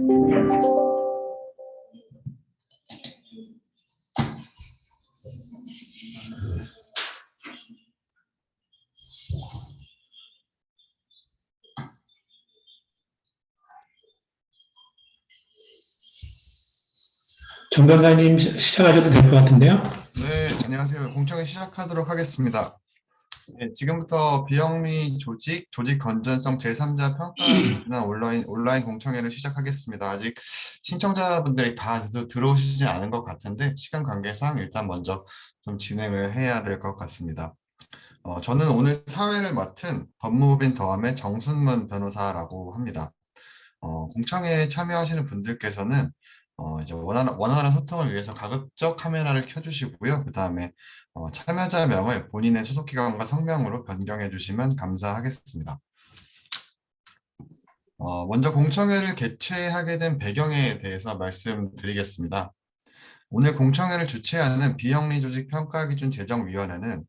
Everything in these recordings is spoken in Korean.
정 변호사님 시작하셔도 될 것 같은데요. 네, 안녕하세요. 공청회 시작하도록 하겠습니다. 네, 지금부터 비영리 조직 건전성 제3자 평가 기준안 온라인 공청회를 시작하겠습니다. 아직 신청자분들이 다 들어오시지 않은 것 같은데 시간 관계상 일단 먼저 좀 진행을 해야 될 것 같습니다. 저는 오늘 사회를 맡은 법무법인 더함의 정순문 변호사라고 합니다. 공청회에 참여하시는 분들께서는 이제 원활한 소통을 위해서 가급적 카메라를 켜주시고요. 그 다음에 참여자명을 본인의 소속기관과 성명으로 변경해 주시면 감사하겠습니다. 먼저 공청회를 개최하게 된 배경에 대해서 말씀드리겠습니다. 오늘 공청회를 주최하는 비영리 조직 평가기준 제정위원회는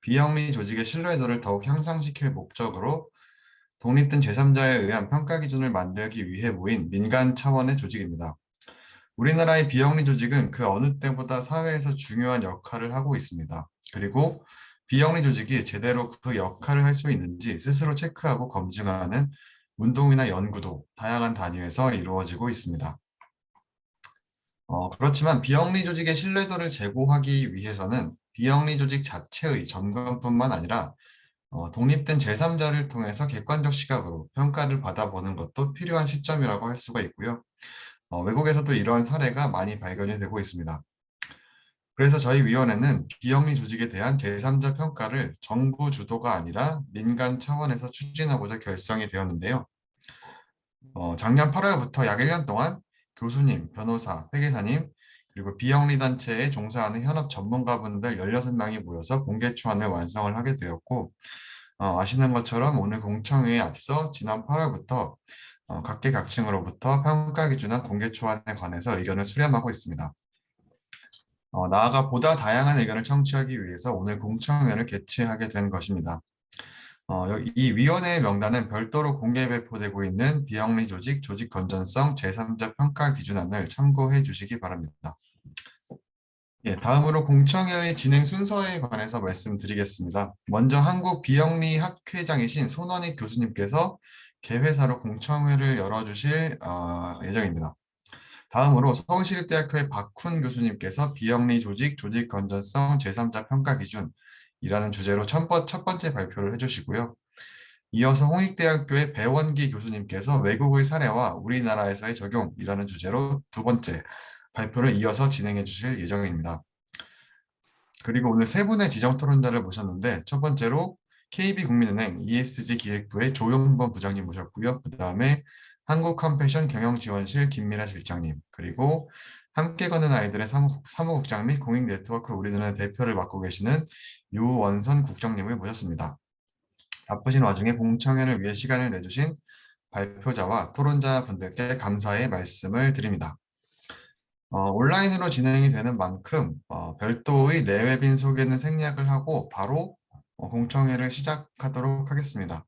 비영리 조직의 신뢰도를 더욱 향상시킬 목적으로 독립된 제3자에 의한 평가 기준을 만들기 위해 모인 민간 차원의 조직입니다. 우리나라의 비영리 조직은 그 어느 때보다 사회에서 중요한 역할을 하고 있습니다. 그리고 비영리 조직이 제대로 그 역할을 할 수 있는지 스스로 체크하고 검증하는 운동이나 연구도 다양한 단위에서 이루어지고 있습니다. 그렇지만 비영리 조직의 신뢰도를 제고하기 위해서는 비영리 조직 자체의 점검뿐만 아니라 독립된 제3자를 통해서 객관적 시각으로 평가를 받아보는 것도 필요한 시점이라고 할 수가 있고요. 외국에서도 이러한 사례가 많이 발견이 되고 있습니다. 그래서 저희 위원회는 비영리 조직에 대한 제3자 평가를 정부 주도가 아니라 민간 차원에서 추진하고자 결성이 되었는데요. 작년 8월부터 약 1년 동안 교수님, 변호사, 회계사님, 그리고 비영리 단체에 종사하는 현업 전문가분들 16명이 모여서 공개 초안을 완성을 하게 되었고, 아시는 것처럼 오늘 공청회에 앞서 지난 8월부터 각계각층으로부터 평가 기준안 공개 초안에 관해서 의견을 수렴하고 있습니다. 나아가 보다 다양한 의견을 청취하기 위해서 오늘 공청회를 개최하게 된 것입니다. 이 위원회의 명단은 별도로 공개 배포되고 있는 비영리 조직 건전성 제3자 평가 기준안을 참고해 주시기 바랍니다. 예, 다음으로 공청회의 진행 순서에 관해서 말씀드리겠습니다. 먼저 한국 비영리 학회장이신 손원익 교수님께서 개회사로 공청회를 열어주실 예정입니다. 다음으로 서울시립대학교의 박훈 교수님께서 비영리 조직 건전성 제3자 평가 기준이라는 주제로 첫 번째 발표를 해주시고요. 이어서 홍익대학교의 배원기 교수님께서 외국의 사례와 우리나라에서의 적용이라는 주제로 두 번째 발표를 이어서 진행해 주실 예정입니다. 그리고 오늘 세 분의 지정 토론자를 모셨는데 첫 번째로 KB국민은행 ESG 기획부의 조용범 부장님 모셨고요. 그 다음에 한국컴패션 경영지원실 김미라 실장님, 그리고 함께 걷는 아이들의 사무국장 및 공익네트워크 우리들의 대표를 맡고 계시는 유원선 국장님을 모셨습니다. 바쁘신 와중에 공청회를 위해 시간을 내주신 발표자와 토론자 분들께 감사의 말씀을 드립니다. 온라인으로 진행이 되는 만큼 별도의 내외빈 소개는 생략을 하고 바로 공청회를 시작하도록 하겠습니다.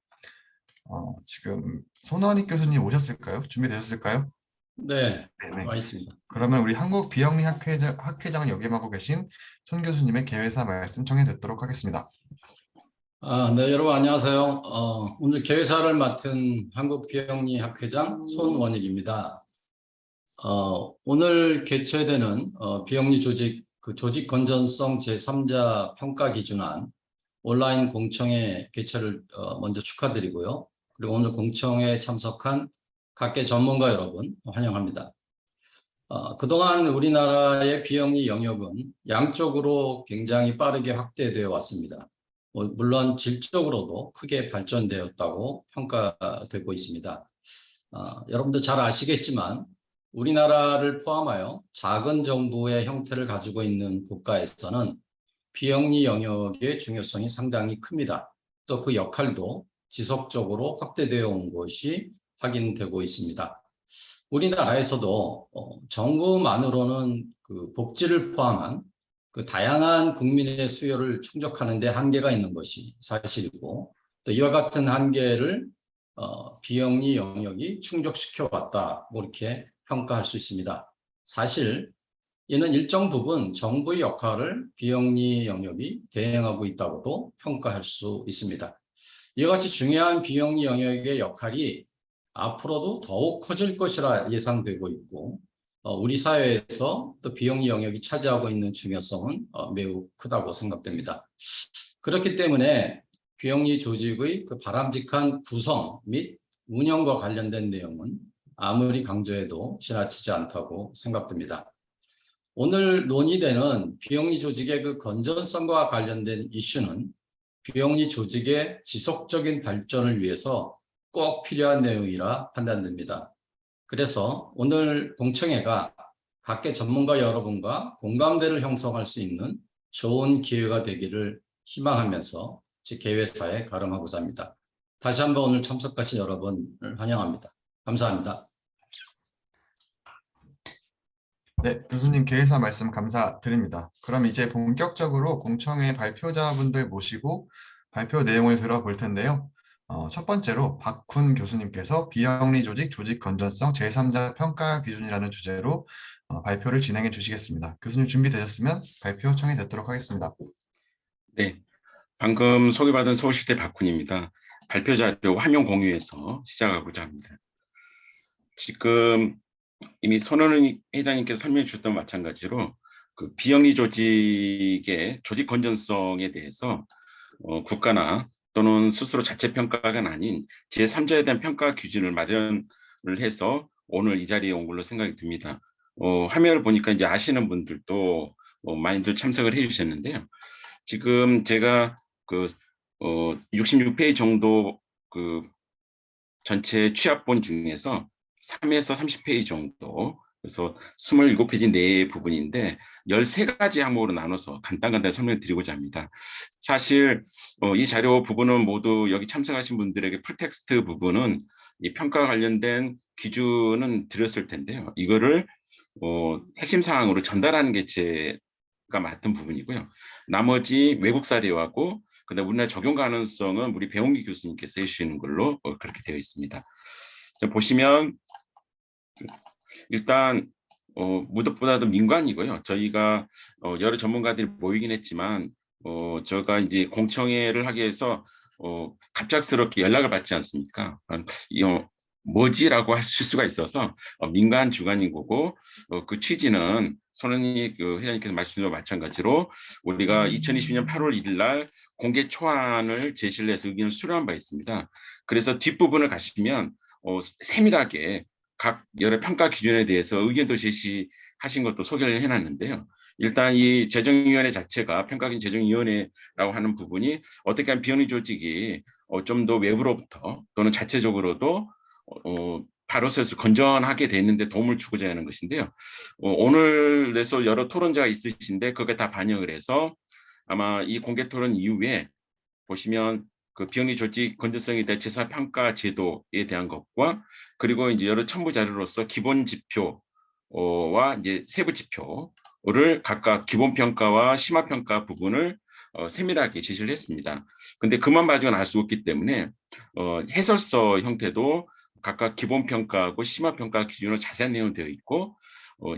지금 손원익 교수님 오셨을까요? 준비되셨을까요? 네, 네네. 와 있습니다. 그러면 우리 한국 비영리 학회장을 역임하고 계신 손 교수님의 개회사 말씀 청해 듣도록 하겠습니다. 네, 여러분 안녕하세요. 오늘 개회사를 맡은 한국 비영리 학회장 손원익입니다. 오늘 개최되는 비영리 조직 조직 건전성 제3자 평가 기준안 온라인 공청회 개최를 먼저 축하드리고요. 그리고 오늘 공청회에 참석한 각계 전문가 여러분 환영합니다. 그동안 우리나라의 비영리 영역은 양쪽으로 굉장히 빠르게 확대되어 왔습니다. 물론 질적으로도 크게 발전되었다고 평가되고 있습니다. 여러분도 잘 아시겠지만 우리나라를 포함하여 작은 정부의 형태를 가지고 있는 국가에서는 비영리 영역의 중요성이 상당히 큽니다. 또 그 역할도 지속적으로 확대되어 온 것이 확인되고 있습니다. 우리나라에서도 정부만으로는 그 복지를 포함한 그 다양한 국민의 수요를 충족하는 데 한계가 있는 것이 사실이고, 또 이와 같은 한계를 비영리 영역이 충족시켜 왔다, 뭐 이렇게 평가할 수 있습니다. 사실 이는 일정 부분 정부의 역할을 비영리 영역이 대행하고 있다고도 평가할 수 있습니다. 이와 같이 중요한 비영리 영역의 역할이 앞으로도 더욱 커질 것이라 예상되고 있고, 우리 사회에서 또 비영리 영역이 차지하고 있는 중요성은 매우 크다고 생각됩니다. 그렇기 때문에 비영리 조직의 그 바람직한 구성 및 운영과 관련된 내용은 아무리 강조해도 지나치지 않다고 생각됩니다. 오늘 논의되는 비영리 조직의 그 건전성과 관련된 이슈는 비영리 조직의 지속적인 발전을 위해서 꼭 필요한 내용이라 판단됩니다. 그래서 오늘 공청회가 각계 전문가 여러분과 공감대를 형성할 수 있는 좋은 기회가 되기를 희망하면서 제 개회사에 가름하고자 합니다. 다시 한번 오늘 참석하신 여러분을 환영합니다. 감사합니다. 네, 교수님 개회사 말씀 감사드립니다. 그럼 이제 본격적으로 공청회 발표자분들 모시고 발표 내용을 들어볼 텐데요. 첫 번째로 박훈 교수님께서 비영리 조직 조직 건전성 제3자 평가 기준이라는 주제로 발표를 진행해 주시겠습니다. 교수님 준비되셨으면 발표 청해 듣도록 하겠습니다. 네, 방금 소개받은 서울시대 박훈입니다. 발표 자료 화면 공유해서 시작하고자 합니다. 지금 이미 손원은 회장님께서 설명해 주셨던 마찬가지로 그 비영리 조직의 조직 건전성에 대해서 국가나 또는 스스로 자체 평가가 아닌 제3자에 대한 평가 기준을 마련을 해서 오늘 이 자리에 온 걸로 생각이 듭니다. 화면을 보니까 이제 아시는 분들도 많이들 참석을 해주셨는데요. 지금 제가 그 66페이지 정도 그 전체 취합본 중에서 3에서 30페이지 정도, 그래서 27페이지 내 부분인데 13가지 항목으로 나눠서 간단간단히 설명을 드리고자 합니다. 사실 이 자료 부분은 모두 여기 참석하신 분들에게 풀텍스트 부분은 이 평가 관련된 기준은 드렸을 텐데요. 이거를 핵심 사항으로 전달하는 게 제가 맡은 부분이고요. 나머지 외국 사례하고 그다음 우리나라 적용 가능성은 우리 배홍기 교수님께서 해주시는 걸로 그렇게 되어 있습니다. 보시면 일단 무엇보다도 민관이고요. 저희가 여러 전문가들이 모이긴 했지만 제가 이제 공청회를 하기 위해서 갑작스럽게 연락을 받지 않습니까? 뭐지라고 할 수가 있어서 민간 주관인 거고 그 취지는 손은희 그 회장님께서 말씀드린 것과 마찬가지로 우리가 2020년 8월 1일 날 공개 초안을 제시를 해서 의견을 수렴한 바 있습니다. 그래서 뒷부분을 가시면 세밀하게 각 여러 평가 기준에 대해서 의견도 제시하신 것도 소개를 해놨는데요. 일단 이 재정위원회 자체가 평가기준 재정위원회라고 하는 부분이 어떻게 하면 비영리 조직이 좀 더 외부로부터 또는 자체적으로도 바로서에서 건전하게 됐는데 도움을 주고자 하는 것인데요. 오늘에서 여러 토론자가 있으신데 그게 다 반영을 해서 아마 이 공개 토론 이후에 보시면 그 비영리 조직 건전성에 대한 재사 평가 제도에 대한 것과 그리고 이제 여러 첨부 자료로서 기본 지표와 이제 세부 지표를 각각 기본 평가와 심화 평가 부분을 세밀하게 제시를 했습니다. 근데 그만 가지고는 알 수 없기 때문에 해설서 형태도 각각 기본 평가하고 심화 평가 기준으로 자세한 내용이 되어 있고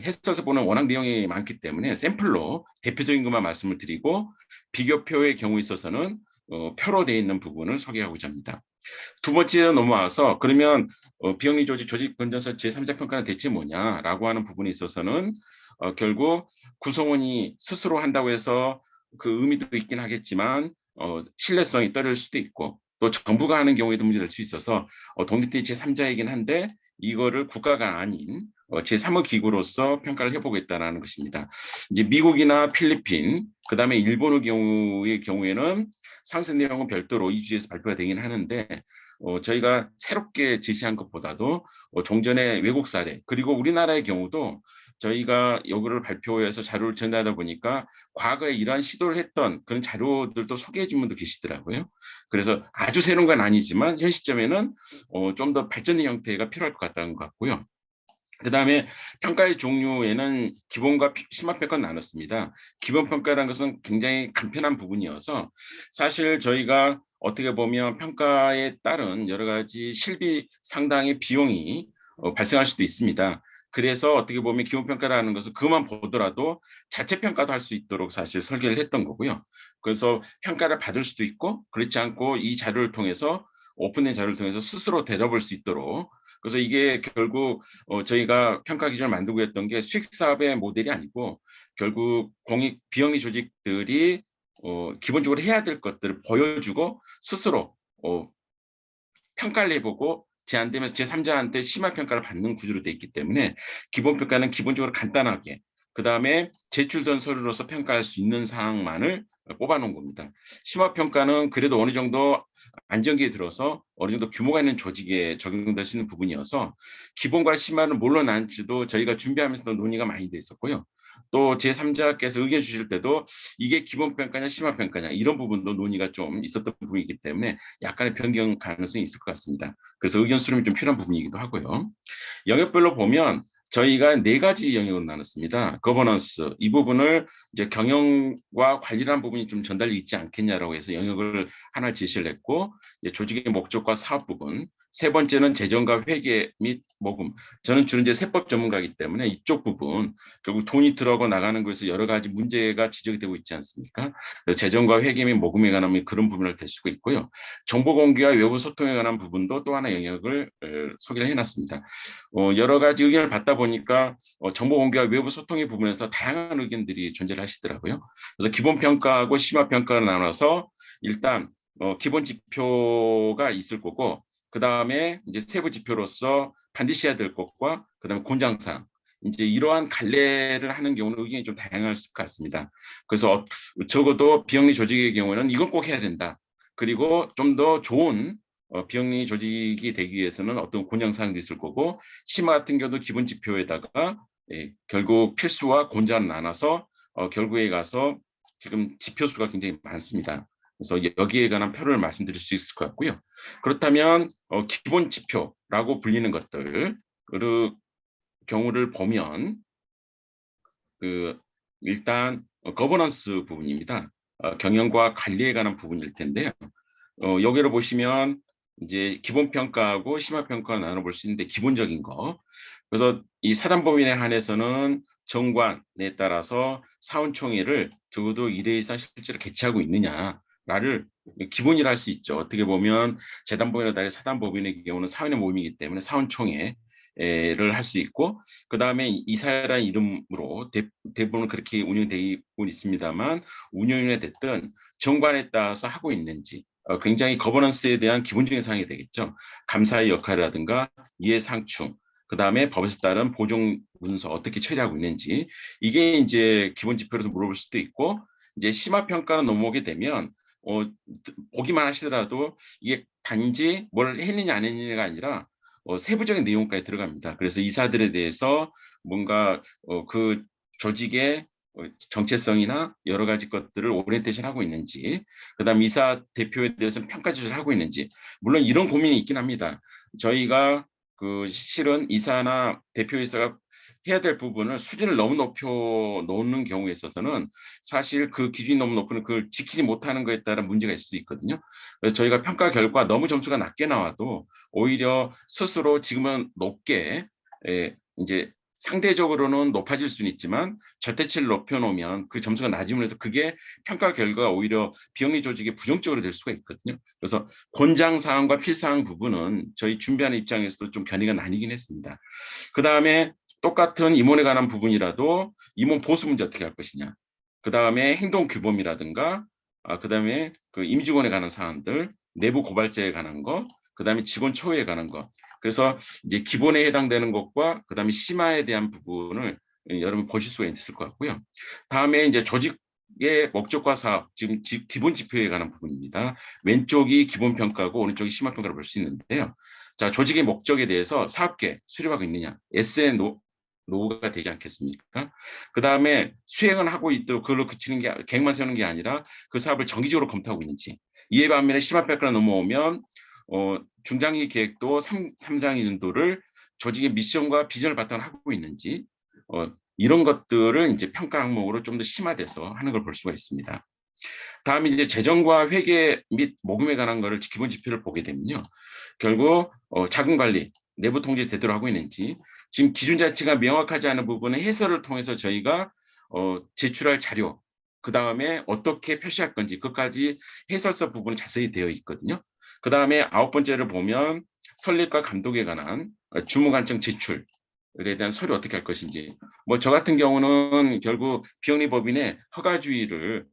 해설서 보는 워낙 내용이 많기 때문에 샘플로 대표적인 것만 말씀을 드리고 비교표의 경우에 있어서는 표로 되어 있는 부분을 소개하고자 합니다. 두 번째로 넘어와서 그러면 비영리 조직 조직 건전성 제3자 평가는 대체 뭐냐라고 하는 부분에 있어서는 결국 구성원이 스스로 한다고 해서 그 의미도 있긴 하겠지만 신뢰성이 떨어질 수도 있고 또 정부가 하는 경우에도 문제될 수 있어서 독립된 제3자이긴 한데 이거를 국가가 아닌 제3의 기구로서 평가를 해보겠다는 것입니다. 이제 미국이나 필리핀, 그 다음에 일본의 경우에는 상세 내용은 별도로 이 주에서 발표가 되긴 하는데 저희가 새롭게 제시한 것보다도 종전의 외국 사례 그리고 우리나라의 경우도 저희가 여기를 발표해서 자료를 전달하다 보니까 과거에 이러한 시도를 했던 그런 자료들도 소개해 준 분도 계시더라고요. 그래서 아주 새로운 건 아니지만 현 시점에는 좀 더 발전의 형태가 필요할 것 같다는 것 같고요. 그다음에 평가의 종류에는 기본과 심화평가가 나눴습니다. 기본평가라는 것은 굉장히 간편한 부분이어서 사실 저희가 어떻게 보면 평가에 따른 여러 가지 실비 상당의 비용이 발생할 수도 있습니다. 그래서 어떻게 보면 기본평가라는 것은 그것만 보더라도 자체평가도 할 수 있도록 사실 설계를 했던 거고요. 그래서 평가를 받을 수도 있고 그렇지 않고 이 자료를 통해서 오픈된 자료를 통해서 스스로 되돌아볼 수 있도록 그래서 이게 결국 저희가 평가 기준을 만들고 했던 게 수익 사업의 모델이 아니고 결국 공익 비영리 조직들이 기본적으로 해야 될 것들을 보여주고 스스로 평가를 해보고 제안되면서 제3자한테 심화 평가를 받는 구조로 되어 있기 때문에 기본 평가는 기본적으로 간단하게 그다음에 제출된 서류로서 평가할 수 있는 사항만을 뽑아놓은 겁니다. 심화 평가는 그래도 어느 정도 안정기에 들어서 어느 정도 규모가 있는 조직에 적용될 수 있는 부분이어서 기본과 심화는 물론날지도 저희가 준비하면서도 논의가 많이 돼 있었고요. 또 제3자께서 의견 주실 때도 이게 기본평가냐 심화평가냐 이런 부분도 논의가 좀 있었던 부분이기 때문에 약간의 변경 가능성이 있을 것 같습니다. 그래서 의견 수렴이 좀 필요한 부분이기도 하고요. 영역별로 보면 저희가 4가지 영역으로 나눴습니다. 거버넌스 이 부분을 이제 경영과 관리라는 부분이 좀 전달이 있지 않겠냐라고 해서 영역을 하나 제시를 했고 조직의 목적과 사업 부분 세 번째는 재정과 회계 및 모금 저는 주로 이제 세법 전문가이기 때문에 이쪽 부분 결국 돈이 들어가고 나가는 것에서 여러 가지 문제가 지적이 되고 있지 않습니까? 그래서 재정과 회계 및 모금에 관한 그런 부분을 대시고 있고요. 정보 공개와 외부 소통에 관한 부분도 또 하나 영역을 소개를 해놨습니다. 여러 가지 의견을 받다 보니까 정보 공개와 외부 소통의 부분에서 다양한 의견들이 존재를 하시더라고요. 그래서 기본 평가하고 심화 평가를 나눠서 일단 기본 지표가 있을 거고 그 다음에 이제 세부 지표로서 반드시 해야 될 것과 그 다음에 권장사항 이제 이러한 갈래를 하는 경우는 의견이 좀 다양할 것 같습니다. 그래서 적어도 비영리 조직의 경우는 이건 꼭 해야 된다. 그리고 좀 더 좋은 비영리 조직이 되기 위해서는 어떤 권장사항도 있을 거고 심화 같은 경우도 기본 지표에다가 결국 필수와 권장을 나눠서 결국에 가서 지금 지표수가 굉장히 많습니다. 그래서 여기에 관한 표를 말씀드릴 수 있을 것 같고요. 그렇다면 기본 지표라고 불리는 것들 그 경우를 보면 일단 거버넌스 부분입니다. 경영과 관리에 관한 부분일 텐데요. 여기를 보시면 이제 기본 평가하고 심화 평가 나눠볼 수 있는데 기본적인 거. 그래서 이 사단법인에 한해서는 정관에 따라서 사원총회를 적어도 1회 이상 실제로 개최하고 있느냐를 기본이라 할 수 있죠. 어떻게 보면 재단법인에 따라 사단법인의 경우는 사원의 모임이기 때문에 사원총회 를 할 수 있고 그 다음에 이사회라는 이름으로 대부분 그렇게 운영되고 있습니다만 운영에 됐든 정관에 따라서 하고 있는지 굉장히 거버넌스에 대한 기본적인 사항이 되겠죠. 감사의 역할이라든가 이해상충 그 다음에 법에서 따른 보정 문서 어떻게 처리하고 있는지 이게 이제 기본 지표로서 물어볼 수도 있고 이제 심화 평가로 넘어오게 되면 보기만 하시더라도 이게 단지 뭘 했느냐 안 했느냐가 아니라 세부적인 내용까지 들어갑니다. 그래서 이사들에 대해서 뭔가 그 조직의 정체성이나 여러 가지 것들을 오리엔테이션 하고 있는지, 그다음 이사 대표에 대해서 평가 지시를 하고 있는지, 물론 이런 고민이 있긴 합니다. 저희가 그 실은 이사나 대표이사가 해야 될 부분을 수준을 너무 높여 놓는 경우에 있어서는 사실 그 기준이 너무 높으면 그걸 지키지 못하는 것에 따른 문제가 있을 수도 있거든요. 그래서 저희가 평가 결과 너무 점수가 낮게 나와도 오히려 스스로 지금은 높게 이제 상대적으로는 높아질 수는 있지만 절대치를 높여놓으면 그 점수가 낮으면 해서 그게 평가 결과가 오히려 비영리 조직에 부정적으로 될 수가 있거든요. 그래서 권장사항과 필사항 부분은 저희 준비하는 입장에서도 좀 견해가 나뉘긴 했습니다. 그 다음에 똑같은 임원에 관한 부분이라도 임원 보수 문제 어떻게 할 것이냐. 그 다음에 행동 규범이라든가 그 다음에 그 임직원에 관한 사항들, 내부 고발자에 관한 거, 그 다음에 직원 처우에 관한 것. 그래서 이제 기본에 해당되는 것과 그 다음에 심화에 대한 부분을 여러분 보실 수가 있을 것 같고요. 다음에 이제 조직의 목적과 사업, 지금 기본 지표에 관한 부분입니다. 왼쪽이 기본 평가고 오른쪽이 심화 평가를 볼 수 있는데요. 자, 조직의 목적에 대해서 사업계 수립하고 있느냐, SN 노후가 되지 않겠습니까? 그 다음에 수행을 하고 있도록 그걸로 그치는 게 계획만 세우는 게 아니라 그 사업을 정기적으로 검토하고 있는지. 이에 반면에 심화 평가가 넘어오면 중장기 계획도 3장기 정도를 조직의 미션과 비전을 바탕으로 하고 있는지 이런 것들을 이제 평가 항목으로 좀 더 심화돼서 하는 걸 볼 수가 있습니다. 다음에 이제 재정과 회계 및 모금에 관한 거를 기본 지표를 보게 되면요. 결국 자금 관리, 내부 통제 제대로 하고 있는지, 지금 기준 자체가 명확하지 않은 부분은 해설을 통해서 저희가 제출할 자료, 그 다음에 어떻게 표시할 건지 그것까지 해설서 부분이 자세히 되어 있거든요. 그 다음에 9번째를 보면 설립과 감독에 관한 주무관청 제출에 대한 서류 어떻게 할 것인지. 뭐 저 같은 경우는 결국 비영리법인의 허가주의를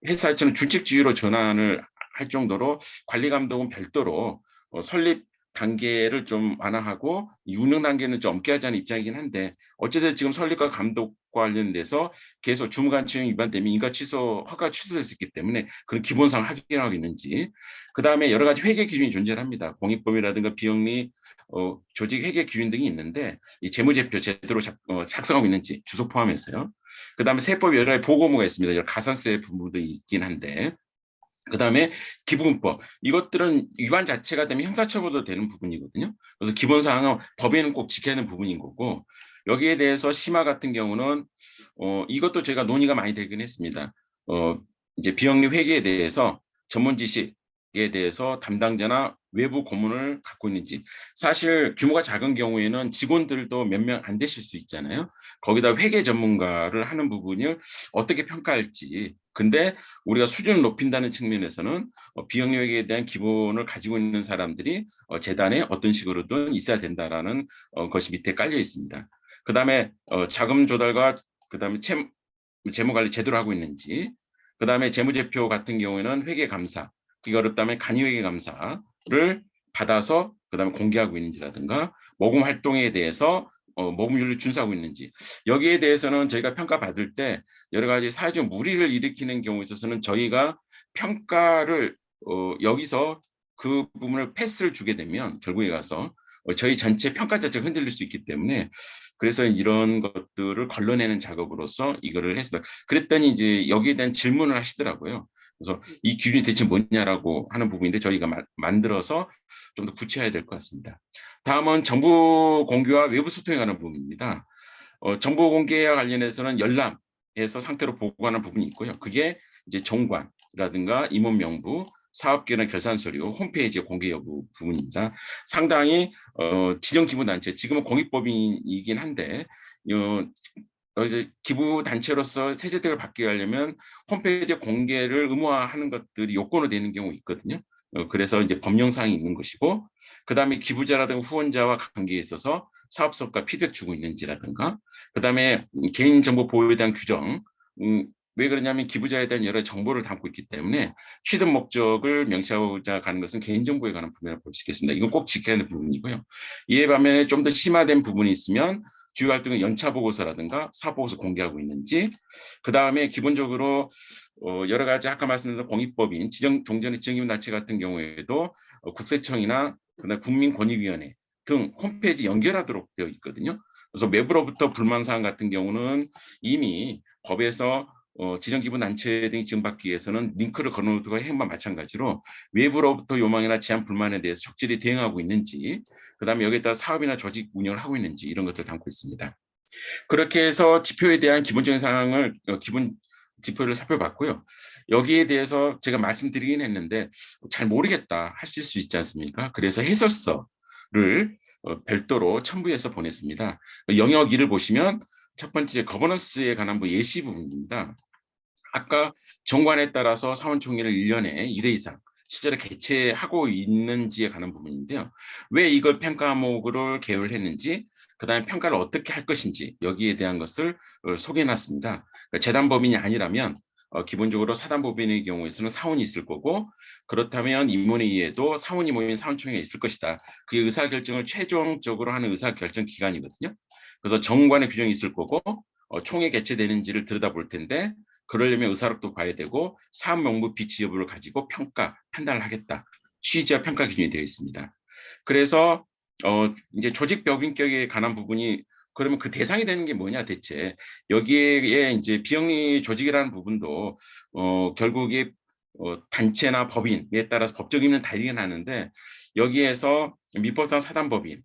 회사처럼 준칙주의로 전환을 할 정도로 관리 감독은 별도로 설립 단계를 좀 완화하고 운영 단계는 좀 엄격하자는 입장이긴 한데 어쨌든 지금 설립과 감독과 관련돼서 계속 주무관청 위반되면 인가 취소, 허가 취소될 수 있기 때문에 그런 기본상 확인하고 있는지, 그 다음에 여러 가지 회계 기준이 존재합니다. 공익법이라든가 비영리 조직 회계 기준 등이 있는데 이 재무제표 제대로 작성하고 있는지 주소 포함해서요. 그 다음에 세법 여러 가지 보고 의무가 있습니다. 여러 가산세 부분도 있긴 한데 그 다음에 기부금법, 이것들은 위반 자체가 되면 형사처벌도 되는 부분이거든요. 그래서 기본사항은 법에는 꼭 지켜야 하는 부분인 거고, 여기에 대해서 심화 같은 경우는 이것도 제가 논의가 많이 되긴 했습니다. 이제 비영리 회계에 대해서 전문 지식에 대해서 담당자나 외부 고문을 갖고 있는지, 사실 규모가 작은 경우에는 직원들도 몇 명 안 되실 수 있잖아요. 거기다 회계 전문가를 하는 부분을 어떻게 평가할지. 근데 우리가 수준을 높인다는 측면에서는 비영리 회계에 대한 기본을 가지고 있는 사람들이 재단에 어떤 식으로든 있어야 된다라는 것이 밑에 깔려 있습니다. 그 다음에 자금 조달과 그 다음에 재무 관리 제대로 하고 있는지, 그 다음에 재무제표 같은 경우에는 회계감사, 그게 어렵다면 간이회계감사를 받아서 그 다음에 공개하고 있는지라든가, 모금 활동에 대해서 모금률을 준수하고 있는지, 여기에 대해서는 저희가 평가받을 때 여러 가지 사회적 무리를 일으키는 경우에 있어서는 저희가 평가를 여기서 그 부분을 패스를 주게 되면 결국에 가서 저희 전체 평가 자체가 흔들릴 수 있기 때문에, 그래서 이런 것들을 걸러내는 작업으로서 이거를 했습니다. 그랬더니 이제 여기에 대한 질문을 하시더라고요. 그래서 이 기준이 대체 뭐냐라고 하는 부분인데 저희가 만들어서 좀 더 구체화해야 될 것 같습니다. 다음은 정보 공개와 외부 소통에 관한 부분입니다. 정보 공개와 관련해서는 열람해서 상태로 보고하는 부분이 있고요. 그게 이제 정관이라든가 임원명부, 사업계획 결산 서류, 홈페이지 공개 여부 부분입니다. 상당히 지정기부단체, 지금은 공익법인이긴 한데 이제 기부단체로서 세제 혜택을 받기 하려면 홈페이지 공개를 의무화하는 것들이 요건으로 되는 경우 있거든요. 그래서 이제 법령사항이 있는 것이고, 그 다음에 기부자라든가 후원자와 관계에 있어서 사업성과 피드백 주고 있는지라든가, 그 다음에 개인정보 보호에 대한 규정, 왜 그러냐면 기부자에 대한 여러 정보를 담고 있기 때문에 취득 목적을 명시하고자 하는 것은 개인정보에 관한 부분이라고 볼 수 있겠습니다. 이건 꼭 지켜야 하는 부분이고요. 이에 반면에 좀 더 심화된 부분이 있으면 주요 활동의 연차 보고서라든가 사보고서 공개하고 있는지, 그 다음에 기본적으로 여러 가지 아까 말씀드린 공익법인, 종전의 지정기부단체 같은 경우에도 국세청이나 그다음 국민권익위원회 등 홈페이지 연결하도록 되어 있거든요. 그래서 외부로부터 불만사항 같은 경우는 이미 법에서 지정기부단체 등이 지정받기 위해서는 링크를 걸어놓고 행만 마찬가지로 외부로부터 요망이나 제한 불만에 대해서 적절히 대응하고 있는지, 그 다음에 여기에 따라 사업이나 조직 운영을 하고 있는지 이런 것들을 담고 있습니다. 그렇게 해서 지표에 대한 기본적인 사항을 기본 지표를 살펴봤고요. 여기에 대해서 제가 말씀드리긴 했는데 잘 모르겠다 하실 수 있지 않습니까? 그래서 해설서를 별도로 첨부해서 보냈습니다. 영역 1을 보시면 첫 번째 거버넌스에 관한 예시 부분입니다. 아까 정관에 따라서 사원총회를 1년에 1회 이상 실제로 개최하고 있는지에 관한 부분인데요. 왜 이걸 평가 항목으로 개요를 했는지, 그 다음에 평가를 어떻게 할 것인지 여기에 대한 것을 소개해놨습니다. 그러니까 재단법인이 아니라면 기본적으로 사단법인의 경우에서는 사원이 있을 거고, 그렇다면 임원회의에도 사원이 모인 사원총회가 있을 것이다. 그게 의사결정을 최종적으로 하는 의사결정 기관이거든요. 그래서 정관의 규정이 있을 거고 총회 개최되는지를 들여다볼 텐데, 그러려면 의사록도 봐야 되고 사업 명부 비치 여부를 가지고 평가, 판단을 하겠다. 취지와 평가 기준이 되어 있습니다. 그래서 이제 조직 법인격에 관한 부분이, 그러면 그 대상이 되는 게 뭐냐 대체. 여기에 이제 비영리 조직이라는 부분도 결국에 단체나 법인에 따라서 법적 의미는 다르긴 하는데, 여기에서 민법상 사단법인,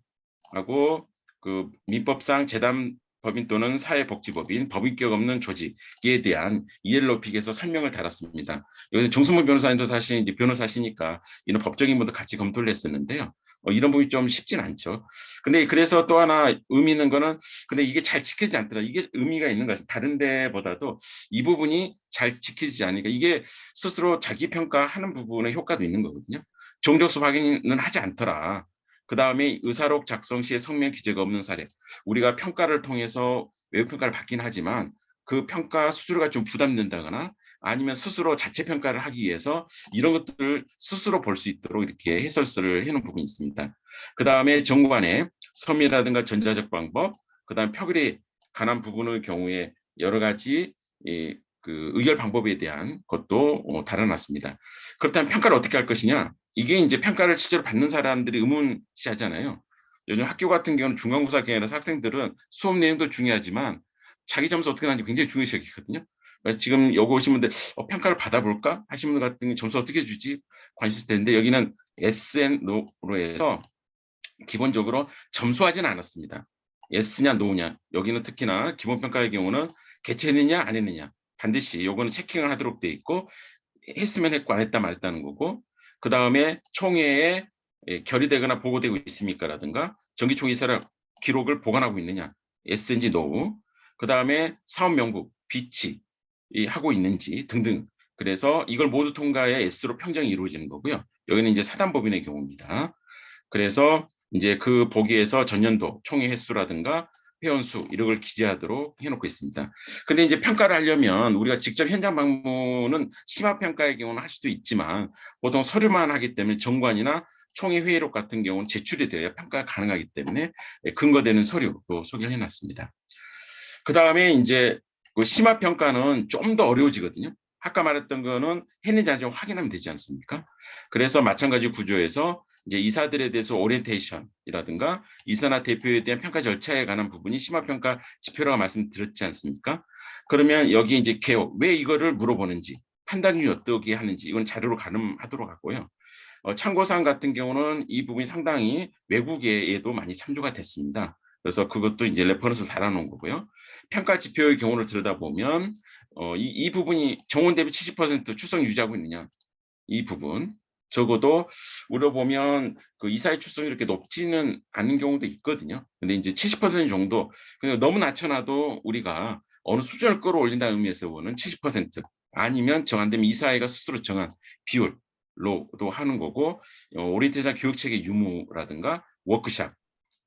하고 그 민법상 재단법인 또는 사회복지법인 법인격 없는 조직에 대한 이해를 높이기 위해서 설명을 달았습니다. 여기서 정순문 변호사님도 사실 이제 변호사시니까 이런 법적인 부분도 같이 검토를 했었는데요. 이런 부분이 좀 쉽진 않죠. 근데 그래서 또 하나 의미 있는 거는 근데 이게 잘 지키지 않더라. 이게 의미가 있는 것은 다른 데보다도 이 부분이 잘 지키지 않으니까 이게 스스로 자기 평가하는 부분의 효과도 있는 거거든요. 정적수 확인은 하지 않더라. 그 다음에 의사록 작성 시에 성명 기재가 없는 사례. 우리가 평가를 통해서 외부 평가를 받긴 하지만 그 평가 수수료가 좀 부담된다거나 아니면 스스로 자체 평가를 하기 위해서 이런 것들을 스스로 볼 수 있도록 이렇게 해설서를 해놓은 부분이 있습니다. 그 다음에 정관의 섬이라든가 전자적 방법, 그 다음 표결에 관한 부분의 경우에 여러 가지 그 의결 방법에 대한 것도 달아놨습니다. 그렇다면 평가를 어떻게 할 것이냐? 이게 이제 평가를 실제로 받는 사람들이 의문시하잖아요. 요즘 학교 같은 경우는 중간고사 기간이라서 학생들은 수업 내용도 중요하지만 자기 점수 어떻게 나는지 굉장히 중요시 여기거든요. 지금 여기 오신 분들 평가를 받아볼까 하시는 분 같은 경우 점수 어떻게 주지 관심 있을 텐데 여기는 SN로 해서 기본적으로 점수하지는 않았습니다. S냐 No냐 여기는 특히나 기본평가의 경우는 개최했느냐 안 했느냐 반드시 요거는 체킹을 하도록 돼 있고 했으면 했고 안 했다 말했다는 거고 그 다음에 총회에 결의되거나 보고되고 있습니까라든가 정기총회 이사람 기록을 보관하고 있느냐 S인지 NO 그 다음에 사업 명부 비치 하고 있는지 등등 그래서 이걸 모두 통과해 S로 평정이 이루어지는 거고요. 여기는 이제 사단법인의 경우입니다. 그래서 이제 그 보기에서 전년도 총회 횟수라든가 회원수 이런 걸 기재하도록 해놓고 있습니다. 근데 이제 평가를 하려면 우리가 직접 현장 방문은 심화평가의 경우는 할 수도 있지만 보통 서류만 하기 때문에 정관이나 총회 회의록 같은 경우는 제출이 돼야 평가가 가능하기 때문에 근거되는 서류도 소개를 해놨습니다. 그 다음에 이제 그 심화평가는 좀 더 어려워지거든요. 아까 말했던 거는 했는지 안 했는지 확인하면 되지 않습니까? 그래서 마찬가지 구조에서 이제 이사들에 대해서 오리엔테이션이라든가 이사나 대표에 대한 평가 절차에 관한 부분이 심화평가 지표라고 말씀드렸지 않습니까? 그러면 여기 이제 개요 왜 이거를 물어보는지 판단이 어떻게 하는지 이건 자료로 가늠하도록 하고요. 참고사항 같은 경우는 이 부분이 상당히 외국에도 많이 참조가 됐습니다. 그래서 그것도 이제 레퍼런스를 달아놓은 거고요. 평가 지표의 경우를 들여다보면 이 부분이 정원 대비 70% 출석 유지하고 있느냐 이 부분 적어도 우려 보면 그 이사의 출석이 이렇게 높지는 않은 경우도 있거든요. 근데 이제 70% 정도 너무 낮춰놔도 우리가 어느 수준을 끌어올린다는 의미에서 보는 70% 아니면 정안되면 이사회가 스스로 정한 비율로도 하는 거고 오리엔테이션 교육체계 유무라든가 워크샵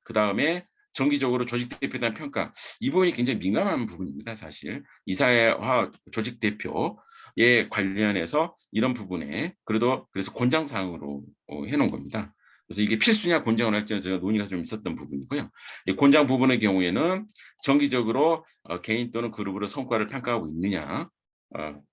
그 다음에 정기적으로 조직 대표에 대한 평가 이 부분이 굉장히 민감한 부분입니다. 사실 이사회와 조직 대표에 관련해서 이런 부분에 그래서 권장 사항으로 해놓은 겁니다. 그래서 이게 필수냐 권장을 할지는 제가 논의가 좀 있었던 부분이고요. 권장 부분의 경우에는 정기적으로 개인 또는 그룹으로 성과를 평가하고 있느냐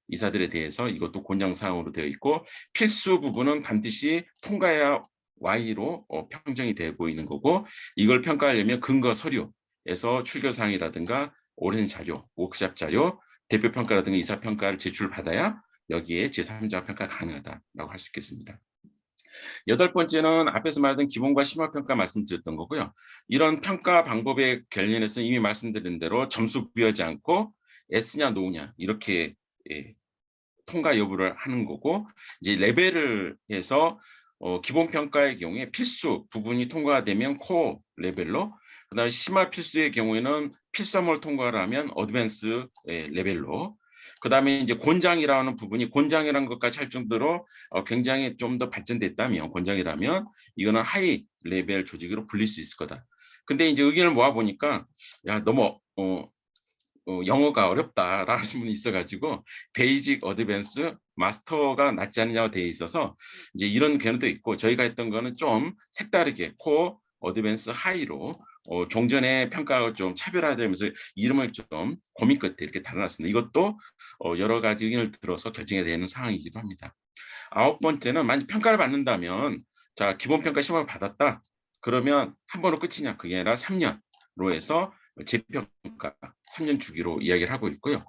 이사들에 대해서 이것도 권장 사항으로 되어 있고 필수 부분은 반드시 통과해야 Y로 평정이 되고 있는 거고 이걸 평가하려면 근거 서류에서 출결사항이라든가 오랜 자료, 워크샵 자료, 대표평가라든가 이사평가를 제출받아야 여기에 제3자 평가 가능하다라고 할 수 있겠습니다. 여덟 번째는 앞에서 말했던 기본과 심화평가 말씀드렸던 거고요. 이런 평가 방법에 관련해서 이미 말씀드린 대로 점수 부여하지 않고 S냐 No냐 이렇게 통과 여부를 하는 거고 이제 레벨을 해서 기본 평가의 경우에 필수 부분이 통과되면 코어 레벨로 그다음에 심화 필수의 경우에는 필수함을 통과를 하면 어드밴스 레벨로 그다음에 이제 권장이라는 부분이 권장이라는 것까지 할 정도로 굉장히 좀 더 발전됐다면 권장이라면 이거는 하이 레벨 조직으로 불릴 수 있을 거다. 근데 이제 의견을 모아 보니까 야 너무 영어가 어렵다라는 하신 분이 있어가지고 베이직, 어드밴스, 마스터가 낫지 않느냐고 되어 있어서 이제 이런 견해도 있고 저희가 했던 거는 좀 색다르게 코어, 어드밴스, 하이로 종전의 평가가 좀 차별화되면서 이름을 좀 고민 끝에 이렇게 달아놨습니다. 이것도 여러 가지 의견을 들어서 결정해야 되는 상황이기도 합니다. 아홉 번째는 만약 평가를 받는다면 자 기본평가 시험을 받았다. 그러면 한 번으로 끝이냐 그게 아니라 3년로 해서 재평가 3년 주기로 이야기를 하고 있고요.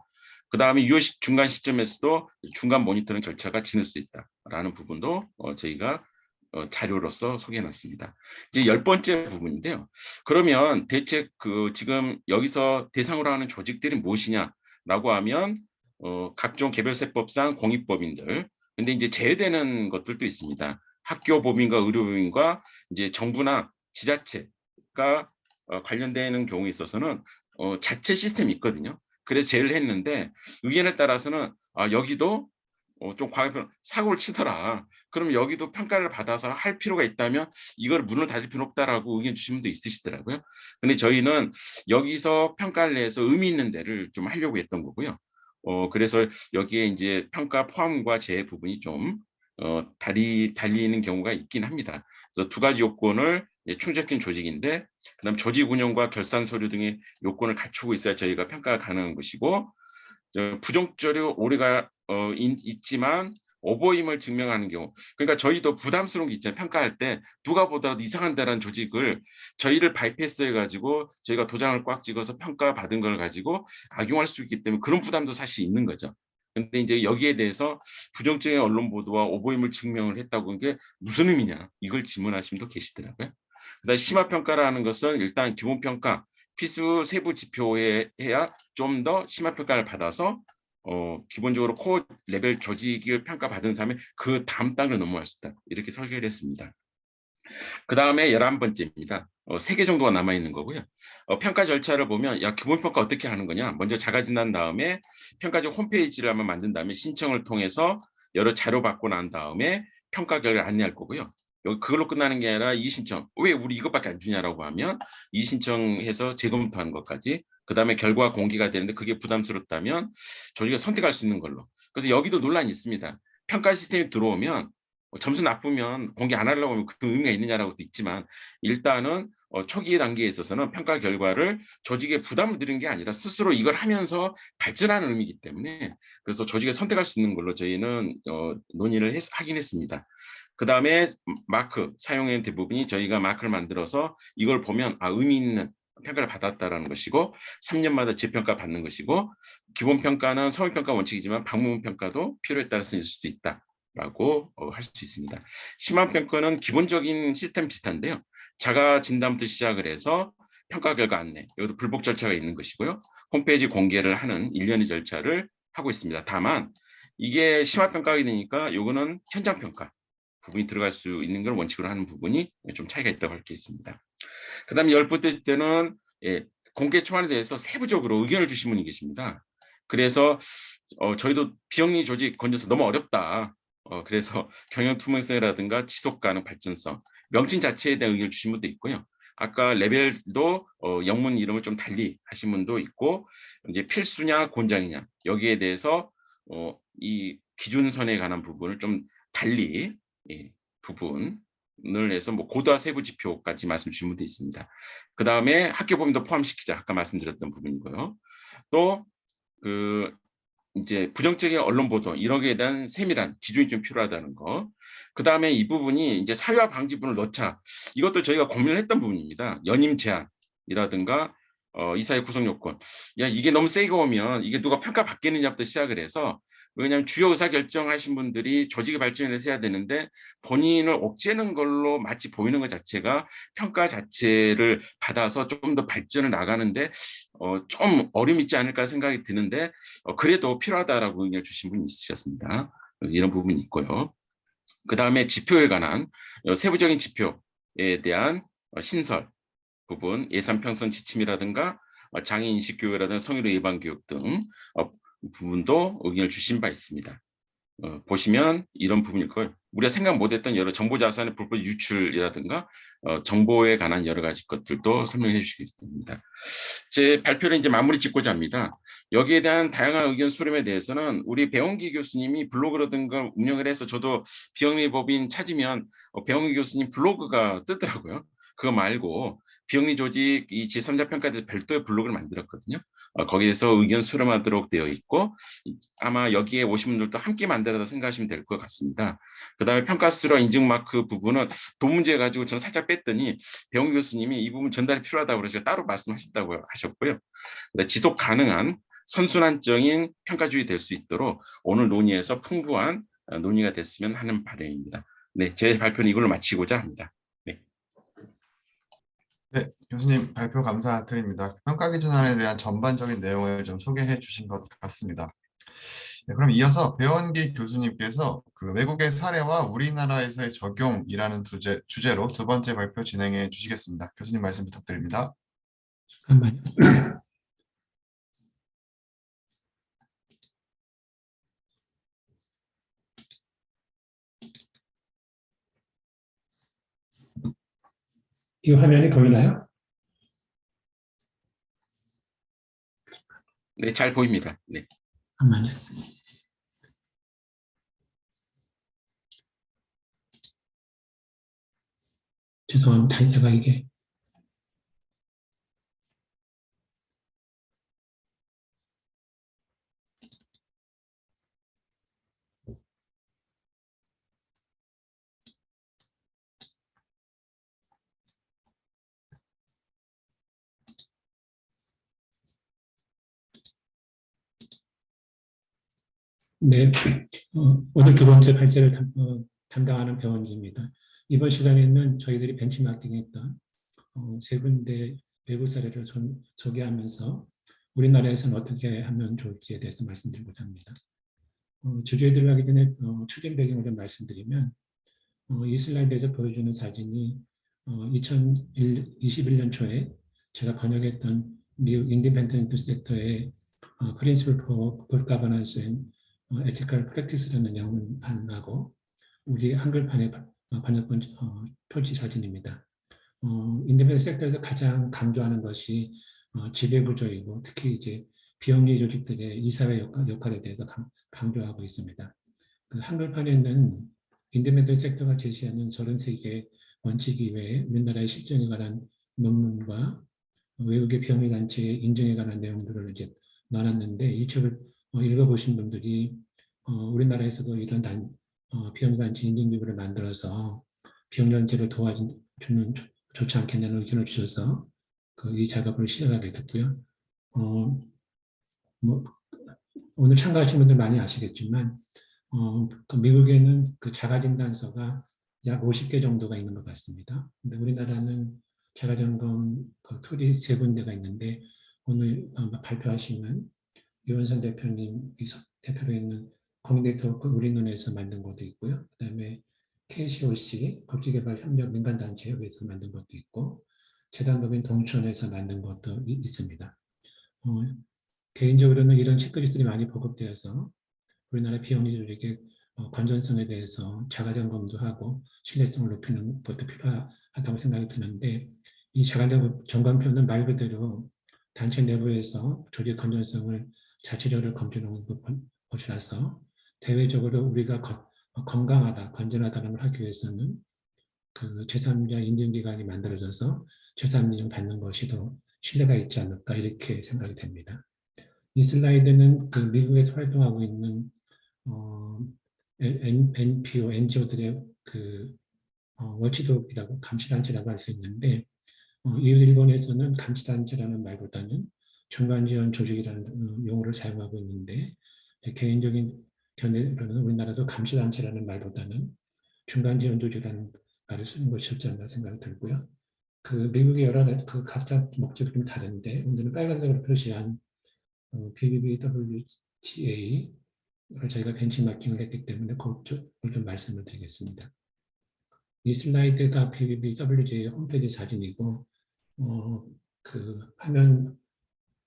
그 다음에 유효 중간 시점에서도 중간 모니터링 절차가 지낼 수 있다라는 부분도 저희가 자료로서 소개해놨습니다. 이제 10번째 부분인데요. 그러면 대체 지금 여기서 대상으로 하는 조직들이 무엇이냐라고 하면 각종 개별세법상 공익법인들, 근데 이제 제외되는 것들도 있습니다. 학교법인과 의료법인과 이제 정부나 지자체가 관련되는 경우에 있어서는 자체 시스템이 있거든요. 그래서 제외를 했는데 의견에 따라서는 여기도 좀 과학적으로 사고를 치더라. 그럼 여기도 평가를 받아서 할 필요가 있다면 이걸 문을 닫을 필요 없다라고 의견 주신 분도 있으시더라고요. 근데 저희는 여기서 평가를 내서 의미 있는 데를 좀 하려고 했던 거고요. 그래서 여기에 이제 평가 포함과 제외 부분이 좀 달리는 경우가 있긴 합니다. 그래서 두 가지 요건을 충족시킨 조직인데, 그다음 조직 운영과 결산 서류 등의 요건을 갖추고 있어야 저희가 평가가 가능한 것이고, 부정적으로 오류가 있지만 오보임을 증명하는 경우, 그러니까 저희도 부담스러운 게 있잖아요. 평가할 때 누가 보더라도 이상한다라는 조직을 저희를 바이패스 해가지고 저희가 도장을 꽉 찍어서 평가받은 걸 가지고 악용할 수 있기 때문에 그런 부담도 사실 있는 거죠. 근데 이제 여기에 대해서 부정적인 언론 보도와 오보임을 증명을 했다고 하는 게 무슨 의미냐, 이걸 질문하시는 분도 계시더라고요. 그다음 심화평가라는 것은 일단 기본평가 필수 세부 지표에 해야 좀 더 심화평가를 받아서 기본적으로 코어 레벨 조직을 평가받은 사람이 그 다음 단계로 넘어갈 수 있다. 이렇게 설계를 했습니다. 그 다음에 11번째입니다. 3개 정도가 남아있는 거고요. 평가 절차를 보면 기본평가 어떻게 하는 거냐. 먼저 자가진단 다음에 평가적 홈페이지를 한번 만든 다음에 신청을 통해서 여러 자료 받고 난 다음에 평가 결과를 안내할 거고요. 여기 그걸로 끝나는 게 아니라 이의신청. 왜 우리 이것밖에 안 주냐라고 하면 이의신청해서 재검토하는 것까지, 그 다음에 결과가 공개가 되는데 그게 부담스럽다면 조직이 선택할 수 있는 걸로. 그래서 여기도 논란이 있습니다. 평가 시스템이 들어오면 점수 나쁘면 공개 안 하려고 하면 그 의미가 있느냐라고도 있지만, 일단은 초기 단계에 있어서는 평가 결과를 조직에 부담을 드리는 게 아니라 스스로 이걸 하면서 발전하는 의미이기 때문에, 그래서 조직에 선택할 수 있는 걸로 저희는 논의를 하긴 했습니다. 그 다음에 마크 사용의 대부분이 저희가 마크를 만들어서 이걸 보면 의미 있는 평가를 받았다라는 것이고, 3년마다 재평가 받는 것이고, 기본평가는 서울평가 원칙이지만 방문평가도 필요에 따라서 있을 수도 있다라고 할 수 있습니다. 심화평가는 기본적인 시스템 비슷한데요. 자가 진단부터 시작을 해서 평가 결과 안내, 여기도 불복 절차가 있는 것이고요. 홈페이지 공개를 하는 일련의 절차를 하고 있습니다. 다만 이게 심화평가가 되니까 요거는 현장평가 부분이 들어갈 수 있는 걸 원칙으로 하는 부분이 좀 차이가 있다고 할 게 있습니다. 그 다음에 10번째는 공개 초안에 대해서 세부적으로 의견을 주신 분이 계십니다. 그래서 저희도 비영리 조직 건져서 너무 어렵다. 그래서 경영 투명성이라든가 지속 가능 발전성, 명칭 자체에 대한 의견을 주신 분도 있고요. 아까 레벨도 영문 이름을 좀 달리 하신 분도 있고, 이제 필수냐 곤장이냐 여기에 대해서 이 기준선에 관한 부분을 좀 달리 부분을 해서 고도화 세부 지표까지 말씀 주신 분도 있습니다. 그 다음에 학교법인도 포함시키자 아까 말씀드렸던 부분이고요. 또 이제 부정적인 언론 보도 이런 게 대한 세밀한 기준이 좀 필요하다는 거. 그 다음에 이 부분이 이제 사유화 방지분을 넣자. 이것도 저희가 고민을 했던 부분입니다. 연임 제한이라든가 이사회 구성 요건. 이게 너무 세게 오면 이게 누가 평가 받겠느냐부터 시작을 해서, 왜냐하면 주요 의사결정하신 분들이 조직의 발전을 해야 되는데 본인을 옥죄는 걸로 마치 보이는 것 자체가 평가 자체를 받아서 조금 더 발전을 나가는데 좀 어려움이 있지 않을까 생각이 드는데, 그래도 필요하다라고 의견을 주신 분이 있으셨습니다. 이런 부분이 있고요. 그 다음에 지표에 관한 세부적인 지표에 대한 신설 부분, 예산 편성 지침이라든가 장애인 인식 교육이라든가 성희롱 예방 교육 등 부분도 의견을 주신 바 있습니다. 보시면 이런 부분일 거예요. 우리가 생각 못했던 여러 정보 자산의 불법 유출이라든가 정보에 관한 여러 가지 것들도 설명해 주시겠습니다. 제 발표를 이제 마무리 짓고자 합니다. 여기에 대한 다양한 의견 수렴에 대해서는 우리 배원기 교수님이 블로그라든가 운영을 해서, 저도 비영리 법인 찾으면 배원기 교수님 블로그가 뜨더라고요. 그거 말고 비영리 조직 이 제3자 평가에 대해서 별도의 블로그를 만들었거든요. 거기에서 의견 수렴하도록 되어 있고, 아마 여기에 오신 분들도 함께 만들어서 생각하시면 될 것 같습니다. 그 다음에 평가 수료 인증 마크 부분은 돈 문제 가지고 저는 살짝 뺐더니 배원 교수님이 이 부분 전달이 필요하다고 그러셔서 따로 말씀하셨다고 하셨고요. 지속 가능한 선순환적인 평가주의 될 수 있도록 오늘 논의에서 풍부한 논의가 됐으면 하는 바람입니다. 네, 제 발표는 이걸로 마치고자 합니다. 네. 네, 교수님 발표 감사드립니다. 평가 기준안에 대한 전반적인 내용을 좀 소개해 주신 것 같습니다. 네, 그럼 이어서 배원기 교수님께서 그 외국의 사례와 우리나라에서의 적용이라는 주제로 두 번째 발표 진행해 주시겠습니다. 교수님 말씀 부탁드립니다. 잠깐만요. 이 화면이 보이나요? 네, 잘 보입니다. 네. 잠깐만요. 죄송합니다. 제가 이게 네, 오늘 두 번째 발제를 담당하는 배원지입니다. 이번 시간에는 저희들이 벤치마킹했던 세 군데 외국 사례를 소개하면서 우리나라에서는 어떻게 하면 좋을지에 대해서 말씀드리고자 합니다. 주제에 들어가기 전에 추진 배경을 좀 말씀드리면 이 슬라이드에서 보여주는 사진이 2021년 초에 제가 번역했던 미국 인디펜던트 섹터의 Principle for Good Governance and Ethical Practice라는 영문판하고 우리 한글판의 번역본 표지 사진입니다. 인디펜던트 섹터에서 가장 강조하는 것이 지배구조이고 특히 이제 비영리 조직들의 이사회 역할에 대해서 강조하고 있습니다. 그 한글판에는 인디펜던트 섹터가 제시하는 33개의 원칙 이외에 우리나라의 실정에 관한 논문과 외국의 비영리 단체의 인증에 관한 내용들을 이제 나눴는데 이 책을 읽어보신 분들이 우리나라에서도 이런 비영리 단체 인증 기구를 만들어서 비영리 단체를 도와주는 좋지 않겠냐는 의견을 주셔서 이 작업을 시작하게 됐고요. 오늘 참가하신 분들 많이 아시겠지만 그 미국에는 그 자가진단서가 약 50개 정도가 있는 것 같습니다. 근데 우리나라는 자가점검 그 툴이 3군데가 있는데 오늘 발표하시는 유원선 대표님 대표로 있는 공인데이터 우리눈에서 만든 것도 있고요. 그다음에 KCOC 국제개발협력 민간단체협에서 만든 것도 있고 재단법인 동촌에서 만든 것도 있습니다. 개인적으로는 이런 책그리스들이 많이 보급되어서 우리나라 비영리 조직의 건전성에 대해서 자가점검도 하고 신뢰성을 높이는 것도 필요하다고 생각이 드는데 이 자가점검표는 말 그대로 단체 내부에서 조직 건전성을 자체적으로 검증하는 것이라서 대외적으로 우리가 건강하다, 건전하다는 걸 하기 위해서는 그 제3자 인증기관이 만들어져서 제3 인증 받는 것이 더 신뢰가 있지 않을까 이렇게 생각이 됩니다. 이 슬라이드는 그 미국에서 활동하고 있는 NPO, NGO들의 그 워치독이라고 감시단체라고 할 수 있는데 일본에서는 감시단체라는 말보다는 중간지원 조직이라는 용어를 사용하고 있는데 개인적인 견해로는 우리나라도 감시단체라는 말보다는 중간지원 조직이라는 말을 쓰는 것이 좋지 않나 생각이 들고요. 그 미국의 여러 그 각자 목적이 좀 다른데 오늘은 빨간색으로 표시한 BBWTA 저희가 벤치마킹을 했기 때문에 그걸 좀 말씀을 드리겠습니다. 이 슬라이드가 BBWJ 홈페이지 사진이고 그 화면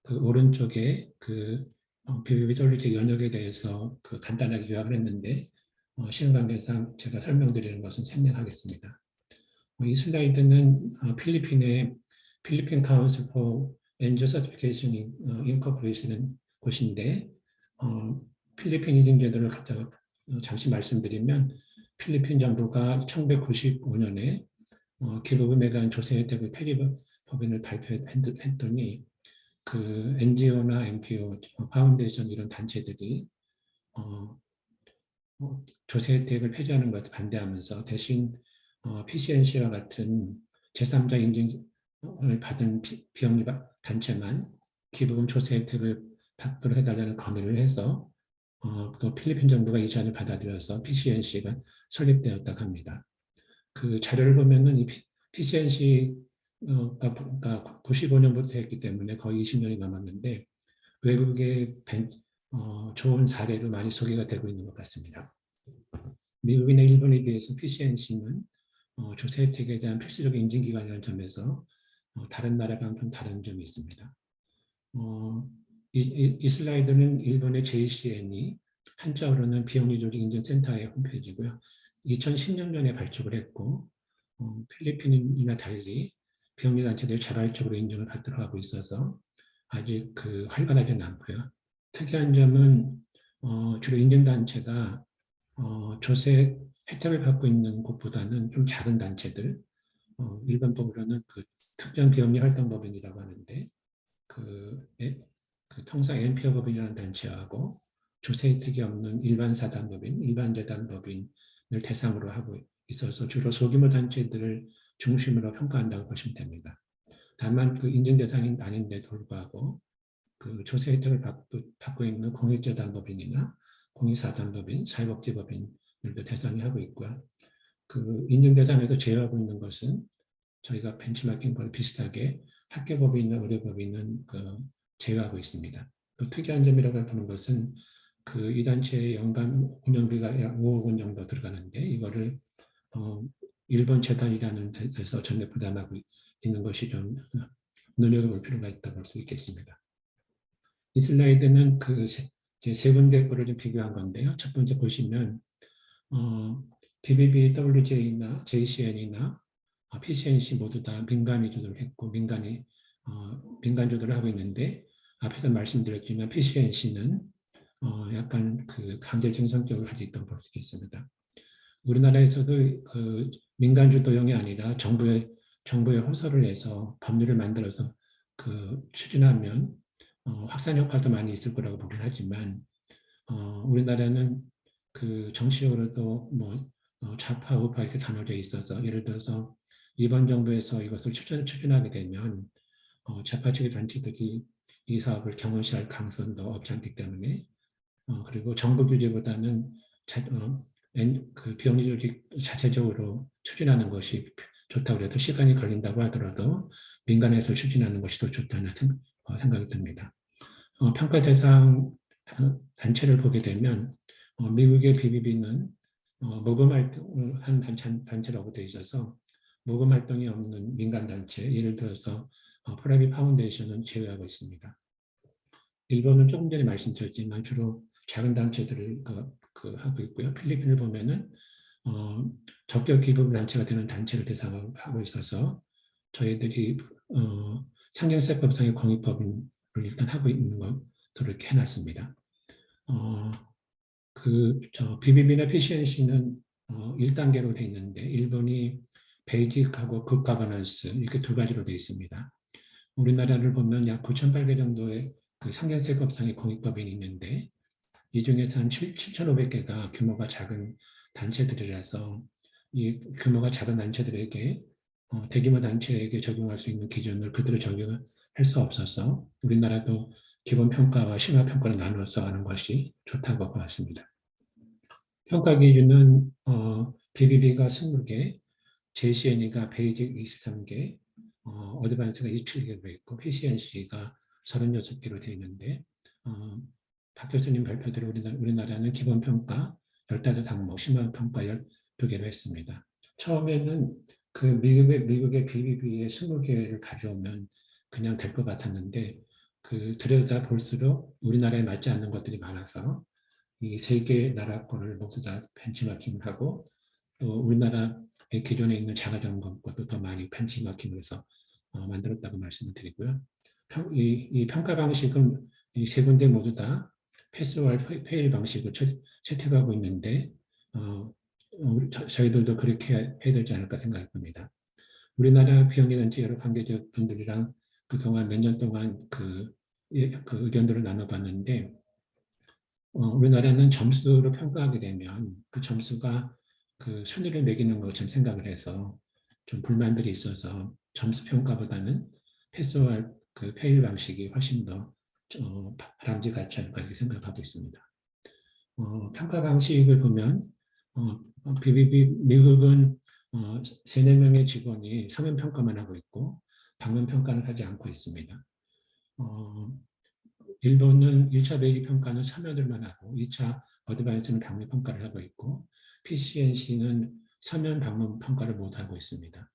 그 오른쪽에 그 BBWJ 연역에 대해서 그 간단하게 요약을 했는데 시간 관계상 제가 설명드리는 것은 생략하겠습니다. 이 슬라이드는 필리핀 카운슬 포 엔저 서티피케이션 인코퍼레이션은 곳인데 필리핀 인증제도를 갖다가 잠시 말씀드리면 필리핀 정부가 1995년에 기부금에 관한 조세 혜택을 폐기 법인을 발표했더니 그 NGO나 NPO, 파운데이션 이런 단체들이 조세 혜택을 폐지하는 것을 반대하면서 대신 PCNC와 같은 제3자 인증을 받은 비영리 단체만 기부금 조세 혜택을 받도록 해달라는 건의를 해서 또 필리핀 정부가 이 제안을 받아들여서 PCNC가 설립되었다고 합니다. 그 자료를 보면은 이 PCNC가 95년부터 했기 때문에 거의 20년이 넘었는데 외국의 좋은 사례로 많이 소개가 되고 있는 것 같습니다. 미국이나 일본에 비해서 PCNC는 조세 혜택에 대한 필수적 인증기관이라는 점에서 다른 나라랑 좀 다른 점이 있습니다. 이 슬라이드는 일본의 JCN이 한자어로는 비영리 조직 인증센터의 홈페이지고요. 2016년에 발족을 했고 필리핀이나 달리 비영리 단체들이 자발적으로 인증을 받도록 하고 있어서 아직 활발하지는 않고요. 특이한 점은 주로 인증단체가 조세 혜택을 받고 있는 곳보다는 좀 작은 단체들, 일반법으로는 특정 비영리 활동법인이라고 하는데 통상 NPO 법인이라는 단체하고 조세 혜택이 없는 일반 사단법인, 일반 재단법인을 대상으로 하고 있어서 주로 소규모 단체들을 중심으로 평가한다고 보시면 됩니다. 다만 인증 대상이 아닌데도 불구하고 조세 혜택을 받고 있는 공익재단법인이나 공익사단법인, 사회복지법인들도 대상이 하고 있고요. 인증 대상에서 제외하고 있는 것은 저희가 벤치마킹과 비슷하게 학교법인이나 의료법인은 제외하고 있습니다. 또 특이한 점이라고 보는 것은 이 단체의 연간 운영비가 약 5억 원 정도 들어가는데 이거를 일본 재단이라는 데서 전액 부담하고 있는 것이 좀 눈여겨볼 필요가 있다고 볼 수 있겠습니다. 이 슬라이드는 세 군데 거를 좀 비교한 건데요. 첫 번째 보시면 BBB, WJ나 JCN이나 PCNC 모두 다 민간이 조절을 했고 민간 조절을 하고 있는데 앞에서 말씀드렸지만 PCNC는 약간 강제적인 성격을 가지고 있다고 볼 수 있습니다. 우리나라에서도 민간 주도형이 아니라 정부의 호소를 해서 법률을 만들어서 추진하면 확산 효과도 많이 있을 거라고 보긴 하지만 우리나라는 정치적으로도 좌파 우파 이렇게 나눠져 있어서 예를 들어서 이번 정부에서 이것을 추진하게 되면 좌파 측의 단체들이 이 사업을 경험시할 가능성도 없지 않기 때문에 그리고 정부 규제보다는 비영리 조직 자체적으로 추진하는 것이 좋다고 해도 시간이 걸린다고 하더라도 민간에서 추진하는 것이 더 좋다는 생각이 듭니다. 평가 대상 단체를 보게 되면 미국의 BBB는 모금 활동을 한 단체라고 되어 있어서 모금 활동이 없는 민간 단체, 예를 들어서 프라이빗 파운데이션은 제외하고 있습니다. 일본은 조금 전에 말씀드렸지만 주로 작은 단체들을 하고 있고요. 필리핀을 보면은 적격 기부 단체가 되는 단체를 대상으로 하고 있어서 저희들이 상경세법상의 공익법인을 일단 하고 있는 것으로 이렇게 해놨습니다. BBB나 PCNC는 1단계로 되어 있는데 일본이 베이직하고 굿 가버넌스 이렇게 두 가지로 되어 있습니다. 우리나라를 보면 약 9,800개 정도의 상경세법상의 공익법인이 있는데 이 중에서 한 7,500개가 규모가 작은 단체들이라서 이 규모가 작은 단체들에게 대규모 단체에게 적용할 수 있는 기준을 그대로 적용할 수 없어서 우리나라도 기본평가와 심화평가를 나눠서 하는 것이 좋다고 봤습니다. 평가 기준은 BBB가 20개, JCN이가 베이직 23개, 어드밴스가 27개로 있고 PCNC가 36개로 되어 있는데 박 교수님 발표대로 우리나라는 기본평가 15항목, 심화평가 12개로 했습니다. 처음에는 미국의 BBB의 20개를 가져오면 그냥 될 것 같았는데 들여다 볼수록 우리나라에 맞지 않는 것들이 많아서 이 세 개 나라 거를 모두 다 벤치마킹을 하고 또 우리나라의 기존에 있는 자가점검 것도 더 많이 벤치마킹을 해서 만들었다고 말씀을 드리고요. 이 평가 방식은 이 세 군데 모두 다 패스월 페일 방식을 채택하고 있는데 저희들도 그렇게 해야 되지 않을까 생각합니다. 우리나라 비영리단체 여러 관계자 분들이랑 그동안 몇 년 동안 의견들을 나눠봤는데 우리나라는 점수로 평가하게 되면 그 점수가 순위를 매기는 것처럼 생각을 해서 좀 불만들이 있어서 점수 평가보다는 패스월 페일 방식이 훨씬 더 바람직하지 않을까 이렇게 생각하고 있습니다. 평가 방식을 보면 BBB 미국은 3, 4명의 직원이 서면 평가만 하고 있고 방문 평가는 하지 않고 있습니다. 일본은 1차 배기 평가는 서면으로만 하고 2차 어드바이스는 방문 평가를 하고 있고 PCNC는 서면 방문 평가를 모두 하고 있습니다.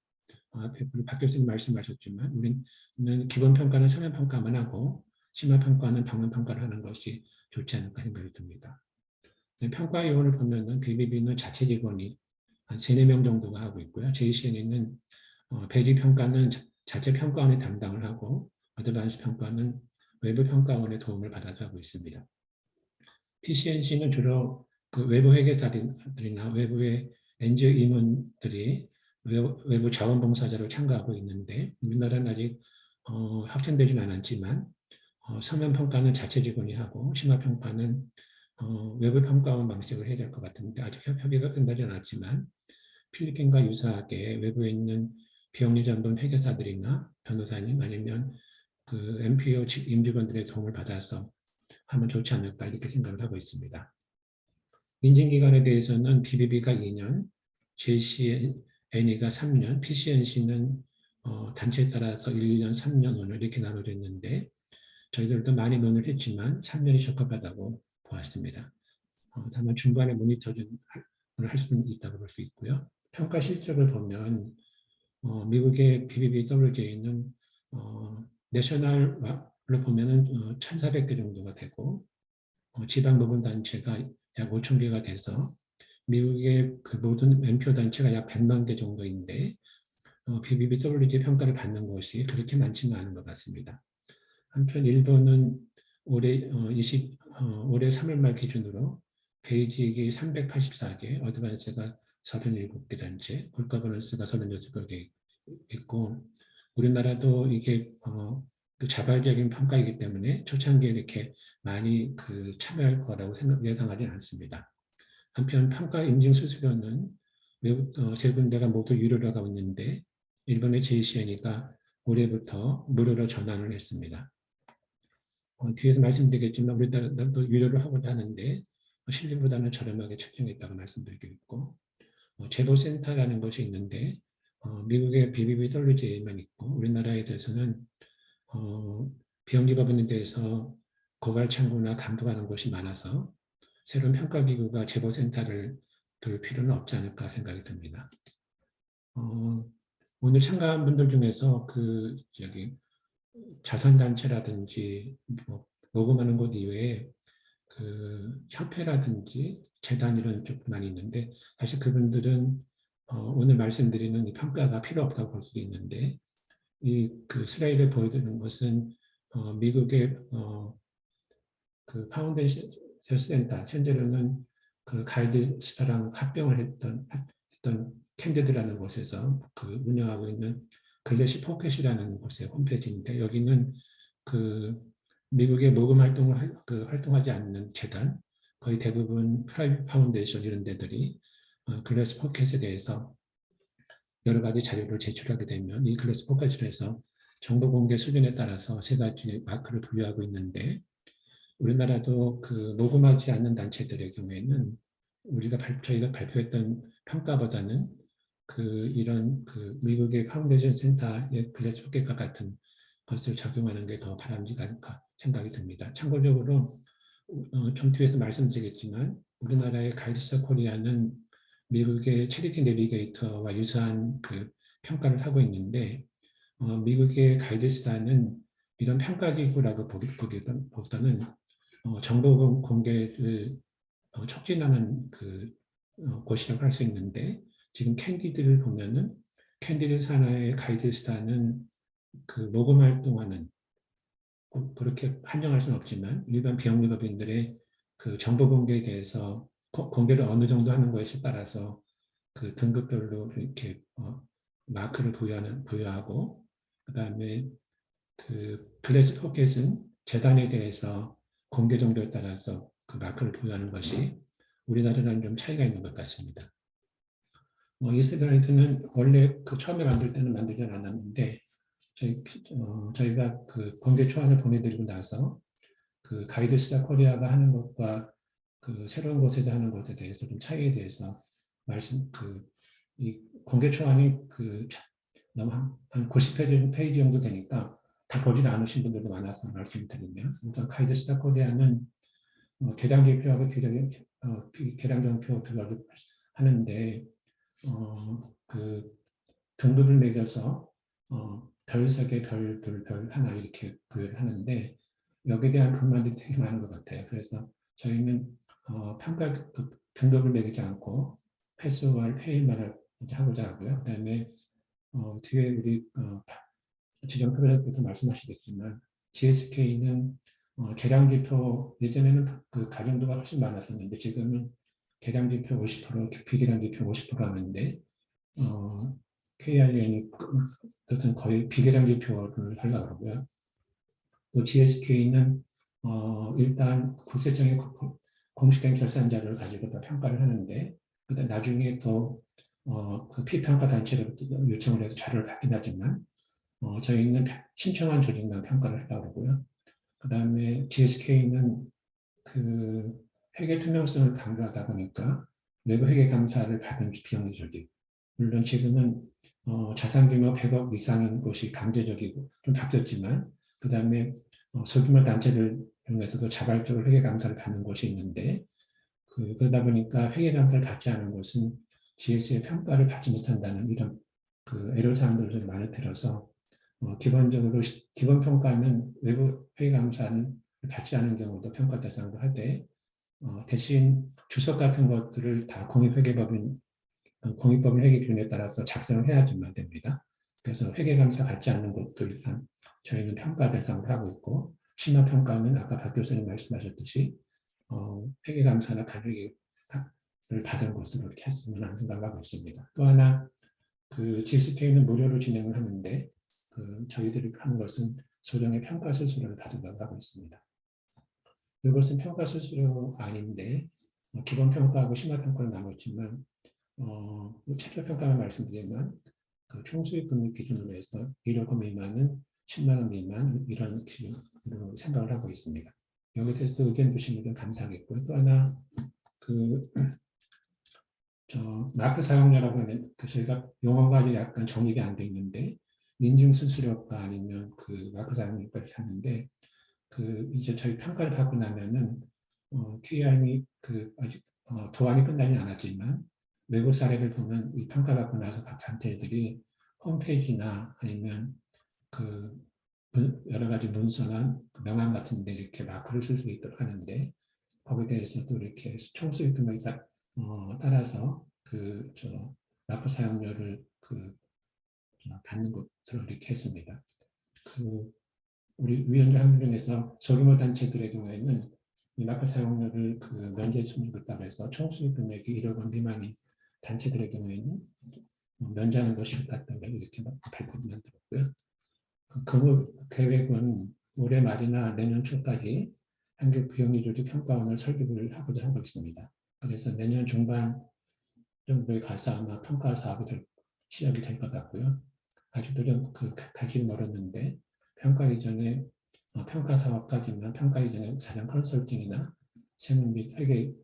박 교수님 말씀하셨지만 우리는 기본 평가는 서면 평가만 하고 심화 평가는 방문 평가를 하는 것이 좋지 않을까 생각이 듭니다. 평가 요원을 보면은 BBB는 자체 직원이 한 3, 4명 정도가 하고 있고요. JCNE는 배기 평가는 자체 평가원이 담당을 하고 어드밴스 평가는 외부 평가원의 도움을 받아서 하고 있습니다. PCNC는 주로 그 외부 회계사들이나 외부의 NGO 임원들이 외부 자원봉사자로 참가하고 있는데 우리나라는 아직 확정되지는 않았지만 서면 평가는 자체 직원이 하고 심화 평가는 외부 평가원 방식을 해야 될 것 같은데 아직 협의가 끝나지 않았지만 필리핀과 유사하게 외부에 있는 비영리 전문 회계사들이나 변호사님 아니면 그 MPO 임직원들의 도움을 받아서 하면 좋지 않을까 이렇게 생각을 하고 있습니다. 인증기간에 대해서는 BBB가 2년, JCNE가 3년, PCNC는 단체에 따라서 1년, 3년 오늘 이렇게 나눠져 있는데 저희들도 많이 논의를 했지만 3년이 적합하다고 보았습니다. 다만 중간에 모니터링을 할 수는 있다고 볼 수 있고요. 평가 실적을 보면 미국의 BBBWJ는 내셔널로 보면은 1,400개 정도가 되고 지방 부분 단체가 약 5,000개가 돼서 미국의 그 모든 MPO 단체가 약 100만 개 정도인데 BBBWJ 평가를 받는 것이 그렇게 많지는 않은 것 같습니다. 한편 일본은 올해 3월 말 기준으로 베이직이 384개, 어드밴스가 37개 단체, 굿거버넌스가 36개 있고 우리나라도 이게 그 자발적인 평가이기 때문에 초창기에 이렇게 많이 그 참여할 거라고 예상하지는 않습니다. 한편 평가 인증 수수료는 외국 세 군데가 모두 유료로 가고 있는데 일본의 JCNE가 올해부터 무료로 전환을 했습니다. 뒤에서 말씀드리겠지만 우리나라도 유료로 하고자 하는데 실리보다는 저렴하게 책정했다고 말씀드리겠고 제보센터라는 것이 있는데 미국의 BBBWJ만 있고 우리나라에 대해서는 비영리법인에 대해서 고발 창구나 감독하는 곳이 많아서 새로운 평가기구가 제보센터를 둘 필요는 없지 않을까 생각이 듭니다. 오늘 참가한 분들 중에서 자선단체라든지 모금하는 곳 이외에 그 협회라든지 재단 이런 쪽만 있는데 사실 그분들은 오늘 말씀드리는 이 평가가 필요 없다고 볼 수도 있는데 이 그 슬라이드에 보여드리는 것은 미국의 그 파운데이션 센터 현재로는 그 가이드 스타랑 합병을 했던 캔디드라는 곳에서 그 운영하고 있는 글래시 포켓이라는 곳의 홈페이지인데 여기는 그 미국의 모금 활동을 활동하지 않는 재단 거의 대부분 프라이빗 파운데이션 이런 데들이 글래시 포켓에 대해서 여러 가지 자료를 제출하게 되면 이 글래시 포켓에서 정보 공개 수준에 따라서 3가지 마크를 부여하고 있는데 우리나라도 그 모금하지 않는 단체들의 경우에는 저희가 발표했던 평가보다는 이런 미국의 파운데이션 센터의 글래시 포켓과 같은 것을 적용하는 게 더 바람직할까 생각이 듭니다. 참고적으로 좀 뒤에서 말씀드리겠지만 우리나라의 가이드스타 코리아는 미국의 체리티 내비게이터와 유사한 그 평가를 하고 있는데 미국의 가이드스타는 이런 평가기구라고 보기보다는 정보 공개를 촉진하는 곳이라고 할 수 있는데 지금 캔디드를 보면은 캔디드 산하의 가이드스타는 그 모금 활동하는 그렇게 한정할 수는 없지만 일반 비영리법인들의 그 정보 공개에 대해서 공개를 어느 정도 하는 것에 따라서 그 등급별로 이렇게 마크를 부여하고 그다음에 그 글래스 포켓은 재단에 대해서 공개 정도에 따라서 그 마크를 부여하는 것이 우리나라랑 좀 차이가 있는 것 같습니다. 이 슬라이드는 원래 처음에 만들 때는 만들지 않았는데 저희가 그 공개 초안을 보내드리고 나서 그 가이드스타 코리아가 하는 것과 그 새로운 곳에서 하는 것에 대해서 좀 차이에 대해서 이 공개 초안이 너무 한 90페이지 정도 되니까 다 보지 않으신 분들도 많아서 말씀드리면, 우선 가이드 스타 코리아는 개량 지표하고 개량 정표 그걸 하는데 그 등급을 매겨서 별 3개, 별 2, 별 1 이렇게 부여를 하는데, 여기에 대한 불만들이 되게 많은 것 같아요. 그래서 저희는 평가 등급을 매기지 않고 패스와 페일만 하고자 하고요. 그다음에 뒤에 우리 지정 프로젝트도 말씀하시겠지만 GSK는 개량 지표, 예전에는 그 가정도가 훨씬 많았었는데 지금은 개량 지표 50%, 비개량 지표 50% 하는데 KIN이 그것은 거의 비개량 지표를 하려고 그러고요. 또 GSK는 일단 국세청의 공식된 결산자를 가지고 다 평가를 하는데, 그다음 나중에 또 그 피평가 단체로 요청을 해서 자료를 받긴 하지만 저희는 신청한 조직만 평가를 하려고 그러고요. 그다음에 GSK는 그 회계 투명성을 강조하다 보니까 외부 회계 감사를 받은 비영리 조직. 물론 지금은 자산 규모 100억 이상인 곳이 강제적이고 좀 바뀌었지만, 그다음에 소규모 단체들 중에서도 자발적으로 회계 감사를 받는 곳이 있는데, 그러다 보니까 회계 감사를 받지 않은 곳은 GS의 평가를 받지 못한다는 이런 애로 사항들을 좀 많이 들어서 기본적으로 기본 평가는 외부 회계 감사는 받지 않은 경우도 평가 대상으로 하되, 대신 주석 같은 것들을 다 공익법인 회계 기준에 따라서 작성을 해야지만 됩니다. 그래서 회계 감사 받지 않는 것도 일단 저희는 평가 대상으로 하고 있고, 심화 평가는 아까 박 교수님 말씀하셨듯이 회계 감사나 가격을 받은 것으로 이렇게 했으면 하는 생각을 하고 있습니다. 또 하나 GSK는 무료로 진행을 하는데 저희들이 하는 것은 소정의 평가 수수료를 받으려고 하고 있습니다. 이것은 평가 수수료 아닌데 기본 평가하고 심화 평가를 나눴지만 최저 평가만 말씀드리면 총수익 금액 기준으로 해서 1억 원 미만은 10만 원 미만 이런 기준으로 생각을 하고 있습니다. 여기에 대해서 의견 주시는 건 감사하겠고요. 또 하나 마크 사용료라고 하는 저희가 용어가 약간 정리가 안 돼 있는데, 인증 수수료가 아니면 마크 사용료까지 샀는데 이제 저희 평가를 받고 나면은 QEI이 아직 도안이 끝나지 않았지만 외부 사례를 보면 이 평가받고 나서 각 단체들이 홈페이지나 아니면 여러 가지 문서나 명함 같은 데 이렇게 마크를 쓸 수 있도록 하는데, 거기에 대해서도 이렇게 총수익 금액에 따라서 마크 사용료를 받는 것으로 이렇게 했습니다. 우리 위원장 한 분 중에서 소규모 단체들의 경우에는 이 마크 사용료를 면제 수준을 따라 해서 총수익 금액이 1억 원 미만인 단체들의 경우에는 면제하는 것이 같다고 이렇게 발표를 만들었고요. 계획은 올해 말이나 내년 초까지 한국 비영리 조직 평가원을 설립을 하고자 하고 있습니다. 그래서 내년 중반 정도에 가서 아마 평가 사업이 시작이 될 것 같고요. 아직도 좀 가기 멀었는데 평가 이전에 평가 사업까지만 평가 이전에 사전 컨설팅이나 세무 및 회계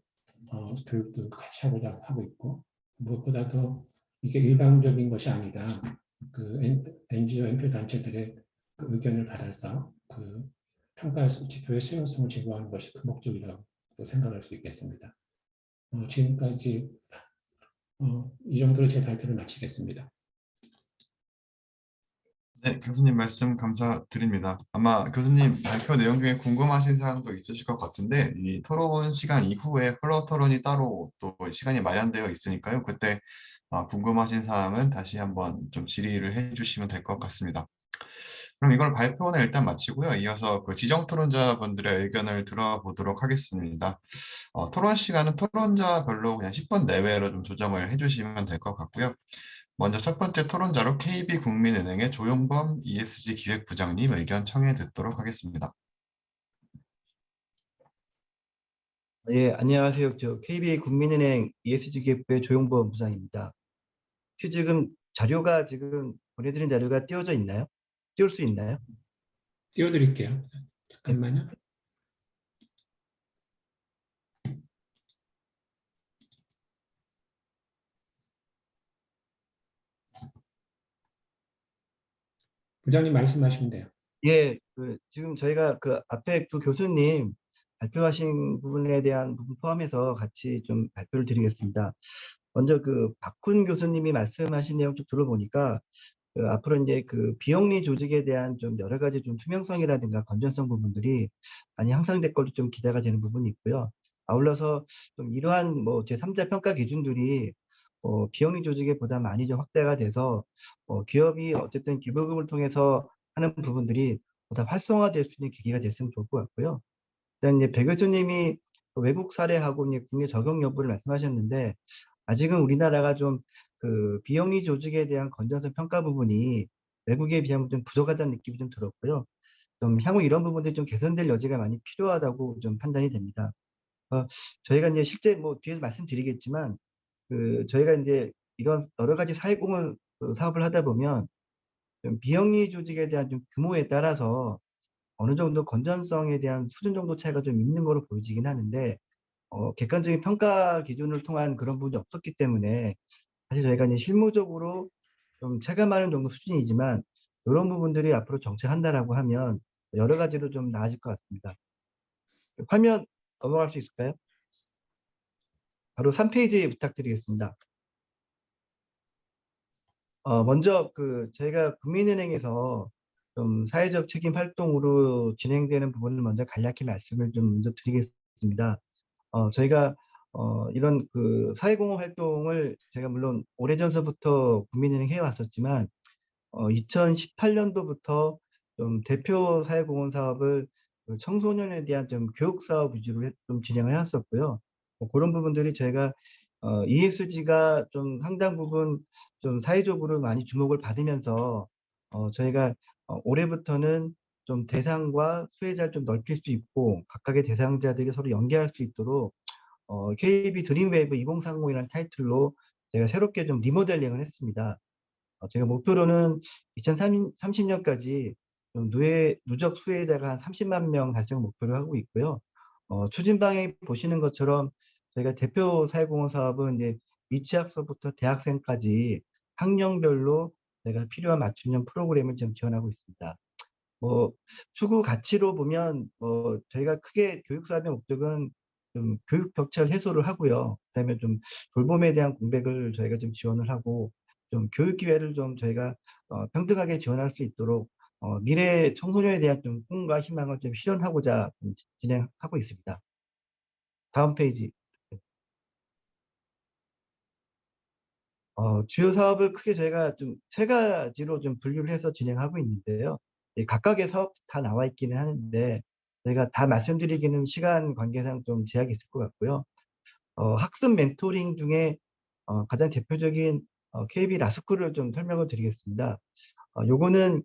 교육도 같이 하고자 하고 있고, 무엇보다도 이게 일방적인 것이 아니라 NGO, NPO 단체들의 의견을 받아서 평가 지표의 수용성을 제고하는 것이 목적이라고 생각할 수 있겠습니다. 지금까지 이 정도로 제 발표를 마치겠습니다. 네, 교수님 말씀 감사드립니다. 아마 교수님 발표 내용 중에 궁금하신 사항도 있으실 것 같은데, 이 토론 시간 이후에 플로어 토론이 따로 또 시간이 마련되어 있으니까요. 그때 궁금하신 사항은 다시 한번 좀 질의를 해주시면 될 것 같습니다. 그럼 이걸 발표는 일단 마치고요. 이어서 지정 토론자분들의 의견을 들어보도록 하겠습니다. 토론 시간은 토론자별로 그냥 10분 내외로 좀 조정을 해주시면 될 것 같고요. 먼저 첫 번째 토론자로 KB국민은행의 조용범 ESG 기획부장님 의견 청해 듣도록 하겠습니다. 예, 안녕하세요. 저 KB국민은행 ESG 기획부의 조용범 부장입니다. 지금 자료가 보내드린 자료가 띄워져 있나요? 띄울 수 있나요? 띄워드릴게요. 잠깐만요. 부장님 말씀하시면 돼요. 예, 지금 저희가 그 앞에 두 교수님 발표하신 부분에 대한 부분 포함해서 같이 좀 발표를 드리겠습니다. 먼저 그 박훈 교수님이 말씀하신 내용 좀 들어보니까 앞으로 이제 그 비영리 조직에 대한 좀 여러 가지 좀 투명성이라든가 건전성 부분들이 많이 향상될 걸로 좀 기대가 되는 부분이 있고요. 아울러서 좀 이러한 뭐 제3자 평가 기준들이 비영리 조직에 보다 많이 좀 확대가 돼서 기업이 어쨌든 기부금을 통해서 하는 부분들이 보다 활성화될 수 있는 계기가 됐으면 좋을 것 같고요. 일단 이제 배 교수님이 외국 사례하고 이제 국내 적용 여부를 말씀하셨는데 아직은 우리나라가 좀 그 비영리 조직에 대한 건전성 평가 부분이 외국에 비하면 좀 부족하다는 느낌이 좀 들었고요. 좀 향후 이런 부분들이 좀 개선될 여지가 많이 필요하다고 좀 판단이 됩니다. 저희가 이제 실제 뭐 뒤에서 말씀드리겠지만 저희가 이제 이런 여러 가지 사회공헌 사업을 하다 보면 좀 비영리 조직에 대한 좀 규모에 따라서 어느 정도 건전성에 대한 수준 정도 차이가 좀 있는 거로 보여지긴 하는데 객관적인 평가 기준을 통한 그런 부분이 없었기 때문에 사실 저희가 이제 실무적으로 좀 체감하는 정도 수준이지만 이런 부분들이 앞으로 정착한다라고 하면 여러 가지로 좀 나아질 것 같습니다. 화면 넘어갈 수 있을까요? 바로 3페이지 부탁드리겠습니다. 먼저 저희가 국민은행에서 좀 사회적 책임 활동으로 진행되는 부분을 먼저 간략히 말씀을 좀 먼저 드리겠습니다. 저희가 이런 사회공헌 활동을 제가 물론 오래전서부터 국민은행 해왔었지만 2018년도부터 좀 대표 사회공헌 사업을 청소년에 대한 좀 교육 사업 위주로 좀 진행을 해왔었고요. 그런 부분들이 저희가 ESG가 좀 상당 부분 좀 사회적으로 많이 주목을 받으면서 저희가 올해부터는 좀 대상과 수혜자를 좀 넓힐 수 있고 각각의 대상자들이 서로 연계할 수 있도록 KB 드림웨이브 2030이라는 타이틀로 제가 새롭게 좀 리모델링을 했습니다. 제가 목표로는 2030년까지 좀 누적 수혜자가 한 30만 명 달성 목표를 하고 있고요. 추진 방향 보시는 것처럼 저희가 대표 사회공헌 사업은 이제 미취학서부터 대학생까지 학년별로 저희가 필요한 맞춤형 프로그램을 좀 지원하고 있습니다. 뭐 추구 가치로 보면 저희가 크게 교육 사업의 목적은 좀 교육 격차를 해소를 하고요. 그다음에 좀 돌봄에 대한 공백을 저희가 좀 지원을 하고 좀 교육 기회를 좀 저희가 평등하게 지원할 수 있도록 미래 청소년에 대한 좀 꿈과 희망을 좀 실현하고자 좀 진행하고 있습니다. 다음 페이지. 주요 사업을 크게 저희가 좀 세 가지로 좀 분류를 해서 진행하고 있는데요. 이 각각의 사업 다 나와 있기는 하는데 저희가 다 말씀드리기는 시간 관계상 좀 제약이 있을 것 같고요. 학습 멘토링 중에 가장 대표적인 KB 라스쿨을 좀 설명을 드리겠습니다. 요거는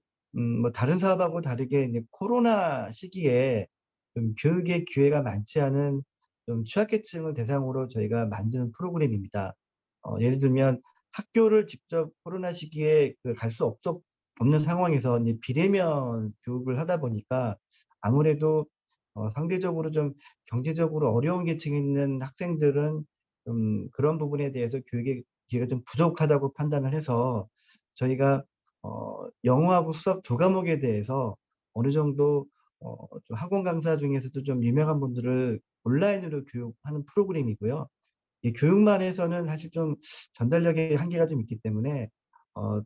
뭐 다른 사업하고 다르게 이제 코로나 시기에 좀 교육의 기회가 많지 않은 좀 취약계층을 대상으로 저희가 만드는 프로그램입니다. 예를 들면 학교를 직접 코로나 시기에 갈 수 없는 상황에서 이제 비대면 교육을 하다 보니까 아무래도 상대적으로 좀 경제적으로 어려운 계층에 있는 학생들은 좀 그런 부분에 대해서 교육의 기회가 좀 부족하다고 판단을 해서 저희가 영어하고 수학 두 과목에 대해서 어느 정도 좀 학원 강사 중에서도 좀 유명한 분들을 온라인으로 교육하는 프로그램이고요. 이 교육만 해서는 사실 좀 전달력의 한계가 좀 있기 때문에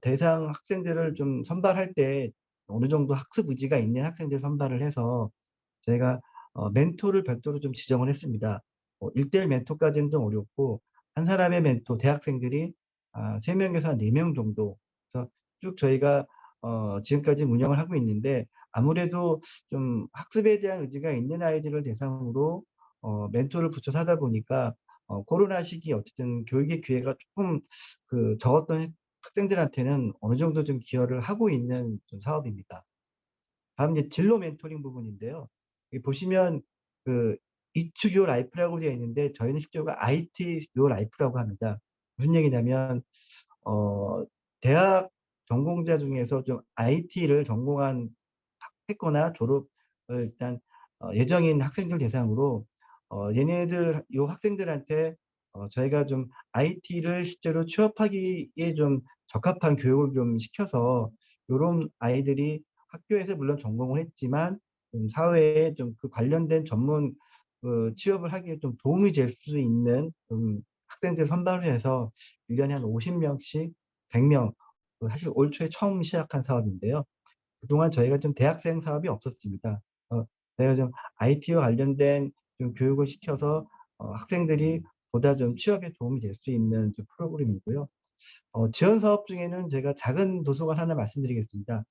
대상 학생들을 좀 선발할 때 어느 정도 학습 의지가 있는 학생들 선발을 해서 저희가 멘토를 별도로 좀 지정을 했습니다. 1대1 멘토까지는 좀 어렵고 한 사람의 멘토 대학생들이 3명에서 한 4명 정도 그래서 쭉 저희가 지금까지 운영을 하고 있는데 아무래도 좀 학습에 대한 의지가 있는 아이들을 대상으로 멘토를 붙여서 하다 보니까 코로나 시기 어쨌든 교육의 기회가 조금 적었던 학생들한테는 어느 정도 좀 기여를 하고 있는 좀 사업입니다. 다음 이제 진로 멘토링 부분인데요. 여기 보시면 It's Your Life라고 되어 있는데 저희는 실제로가 IT Your Life라고 합니다. 무슨 얘기냐면 어, 대학 전공자 중에서 좀 IT를 전공한 했거나 졸업을 일단 예정인 학생들 대상으로 요 학생들한테 저희가 좀 IT를 실제로 취업하기에 좀 적합한 교육을 좀 시켜서 요런 아이들이 학교에서 물론 전공을 했지만 좀 사회에 좀 그 관련된 전문 취업을 하기에 좀 도움이 될 수 있는 학생들 선발을 해서 1 년에 한 50 명씩 100 명, 사실 올 초에 처음 시작한 사업인데요. 그동안 저희가 좀 대학생 사업이 없었습니다. 저희가 좀 IT와 관련된 좀 교육을 시켜서 학생들이 보다 좀 취업에 도움이 될 수 있는 좀 프로그램이고요. 지원 사업 중에는 제가 작은 도서관 하나 말씀드리겠습니다.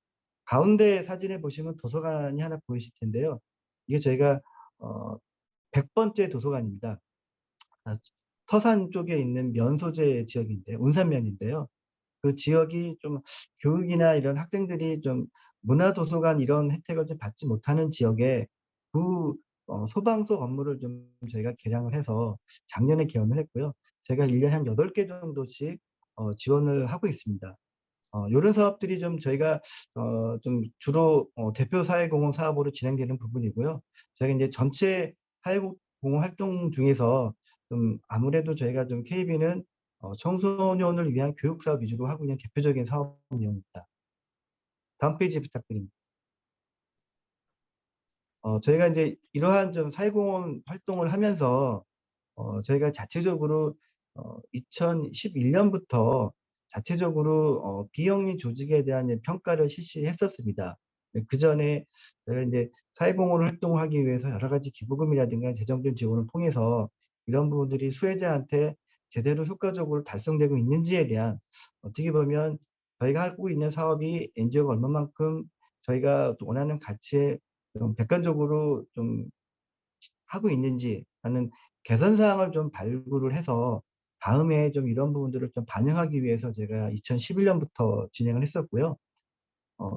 가운데 사진에 보시면 도서관이 하나 보이실 텐데요. 이게 저희가 어 100 번째 도서관입니다. 아 서산 쪽에 있는 면 소재 지역인데 운산면인데요. 그 지역이 좀 교육이나 이런 학생들이 좀 문화도서관 이런 혜택을 좀 받지 못하는 지역에 그 소방서 건물을 좀 저희가 개량을 해서 작년에 개원을 했고요. 제가 1 년에 한 8개 정도씩 지원을 하고 있습니다. 요런 사업들이 좀 저희가 좀 주로 대표 사회공헌 사업으로 진행되는 부분이고요. 저희가 인제 전체 사회공헌 활동 중에서 좀 아무래도 저희가 좀 KB는 청소년을 위한 교육 사업 위주로 하고 있는 대표적인 사업 내용입니다. 다음 페이지 부탁드립니다. 저희가 인제 이러한 좀 사회공헌 활동을 하면서 저희가 자체적으로 2011 년부터 자체적으로 비영리 조직에 대한 평가를 실시했었습니다. 네, 그전에 저희가 인제 사회공헌 활동을 하기 위해서 여러 가지 기부금이라든가 재정적 지원을 통해서 이런 부분들이 수혜자한테 제대로 효과적으로 달성되고 있는지에 대한 어떻게 보면 저희가 하고 있는 사업이 NGO가 얼마만큼 저희가 원하는 가치에 좀 객관적으로 좀 하고 있는지라는 개선 사항을 좀 발굴을 해서 다음에 좀 이런 부분들을 좀 반영하기 위해서 제가 2011 년부터 진행을 했었고요.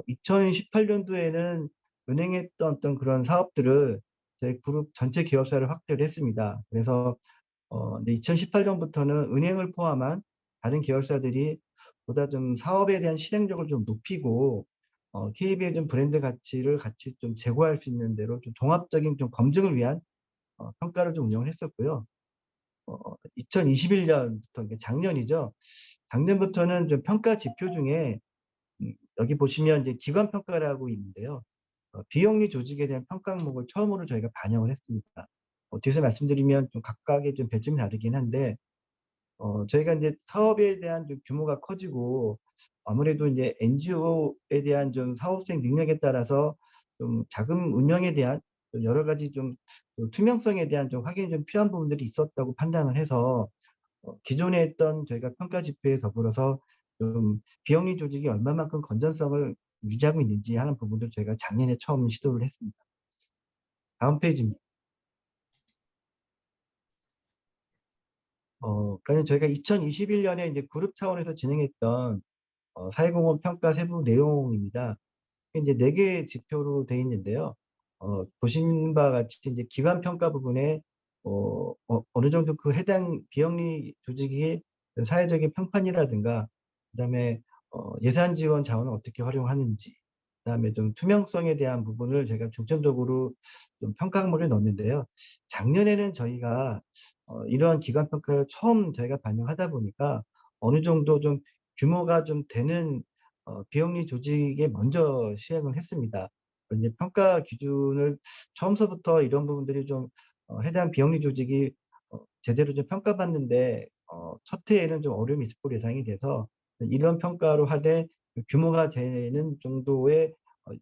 2018 년도에는 은행했던 어떤 그런 사업들을 저희 그룹 전체 기업사를 확대를 했습니다. 그래서 근데 2018 년부터는 은행을 포함한 다른 계열사들이 보다 좀 사업에 대한 실행력을 좀 높이고 KB의 좀 브랜드 가치를 같이 좀 제고할 수 있는 대로 좀 종합적인 좀 검증을 위한 평가를 좀 운영을 했었고요. 2021 년부터 이게 작년이죠. 작년부터는 좀 평가 지표 중에 여기 보시면 이제 기관 평가라고 있는데요. 비영리 조직에 대한 평가 항목을 처음으로 저희가 반영을 했습니다. 뒤에서 말씀드리면 좀 각각의 좀 배점이 다르긴 한데 저희가 인제 사업에 대한 좀 규모가 커지고 아무래도 인제 NGO에 대한 좀 사업 수행 능력에 따라서 좀 자금 운영에 대한 좀 여러 가지 좀 투명성에 대한 좀 확인이 좀 필요한 부분들이 있었다고 판단을 해서 기존에 했던 저희가 평가 지표에 더불어서 좀 비영리 조직이 얼마만큼 건전성을 유지하고 있는지 하는 부분도 저희가 작년에 처음 시도를 했습니다. 다음 페이지입니다. 그러니까 저희가 2021 년에 인제 그룹 차원에서 진행했던 사회공헌 평가 세부 내용입니다. 이제 4 개의 지표로 되어 있는데요. 보시는 바와 같이 이제 기관 평가 부분에 어느 정도 그 해당 비영리 조직이 사회적인 평판이라든가 그다음에 예산 지원 자원을 어떻게 활용하는지 그다음에 좀 투명성에 대한 부분을 제가 중점적으로 좀 평가 항목에 넣었는데요. 작년에는 저희가 이러한 기관 평가를 처음 저희가 반영하다 보니까 어느 정도 좀 규모가 좀 되는 비영리 조직에 먼저 시행을 했습니다. 이제 평가 기준을 처음서부터 이런 부분들이 좀 해당 비영리 조직이 제대로 좀 평가받는데 첫 해에는 좀 어려움이 있을 거로 예상이 돼서 이런 평가로 하되 그 규모가 되는 정도의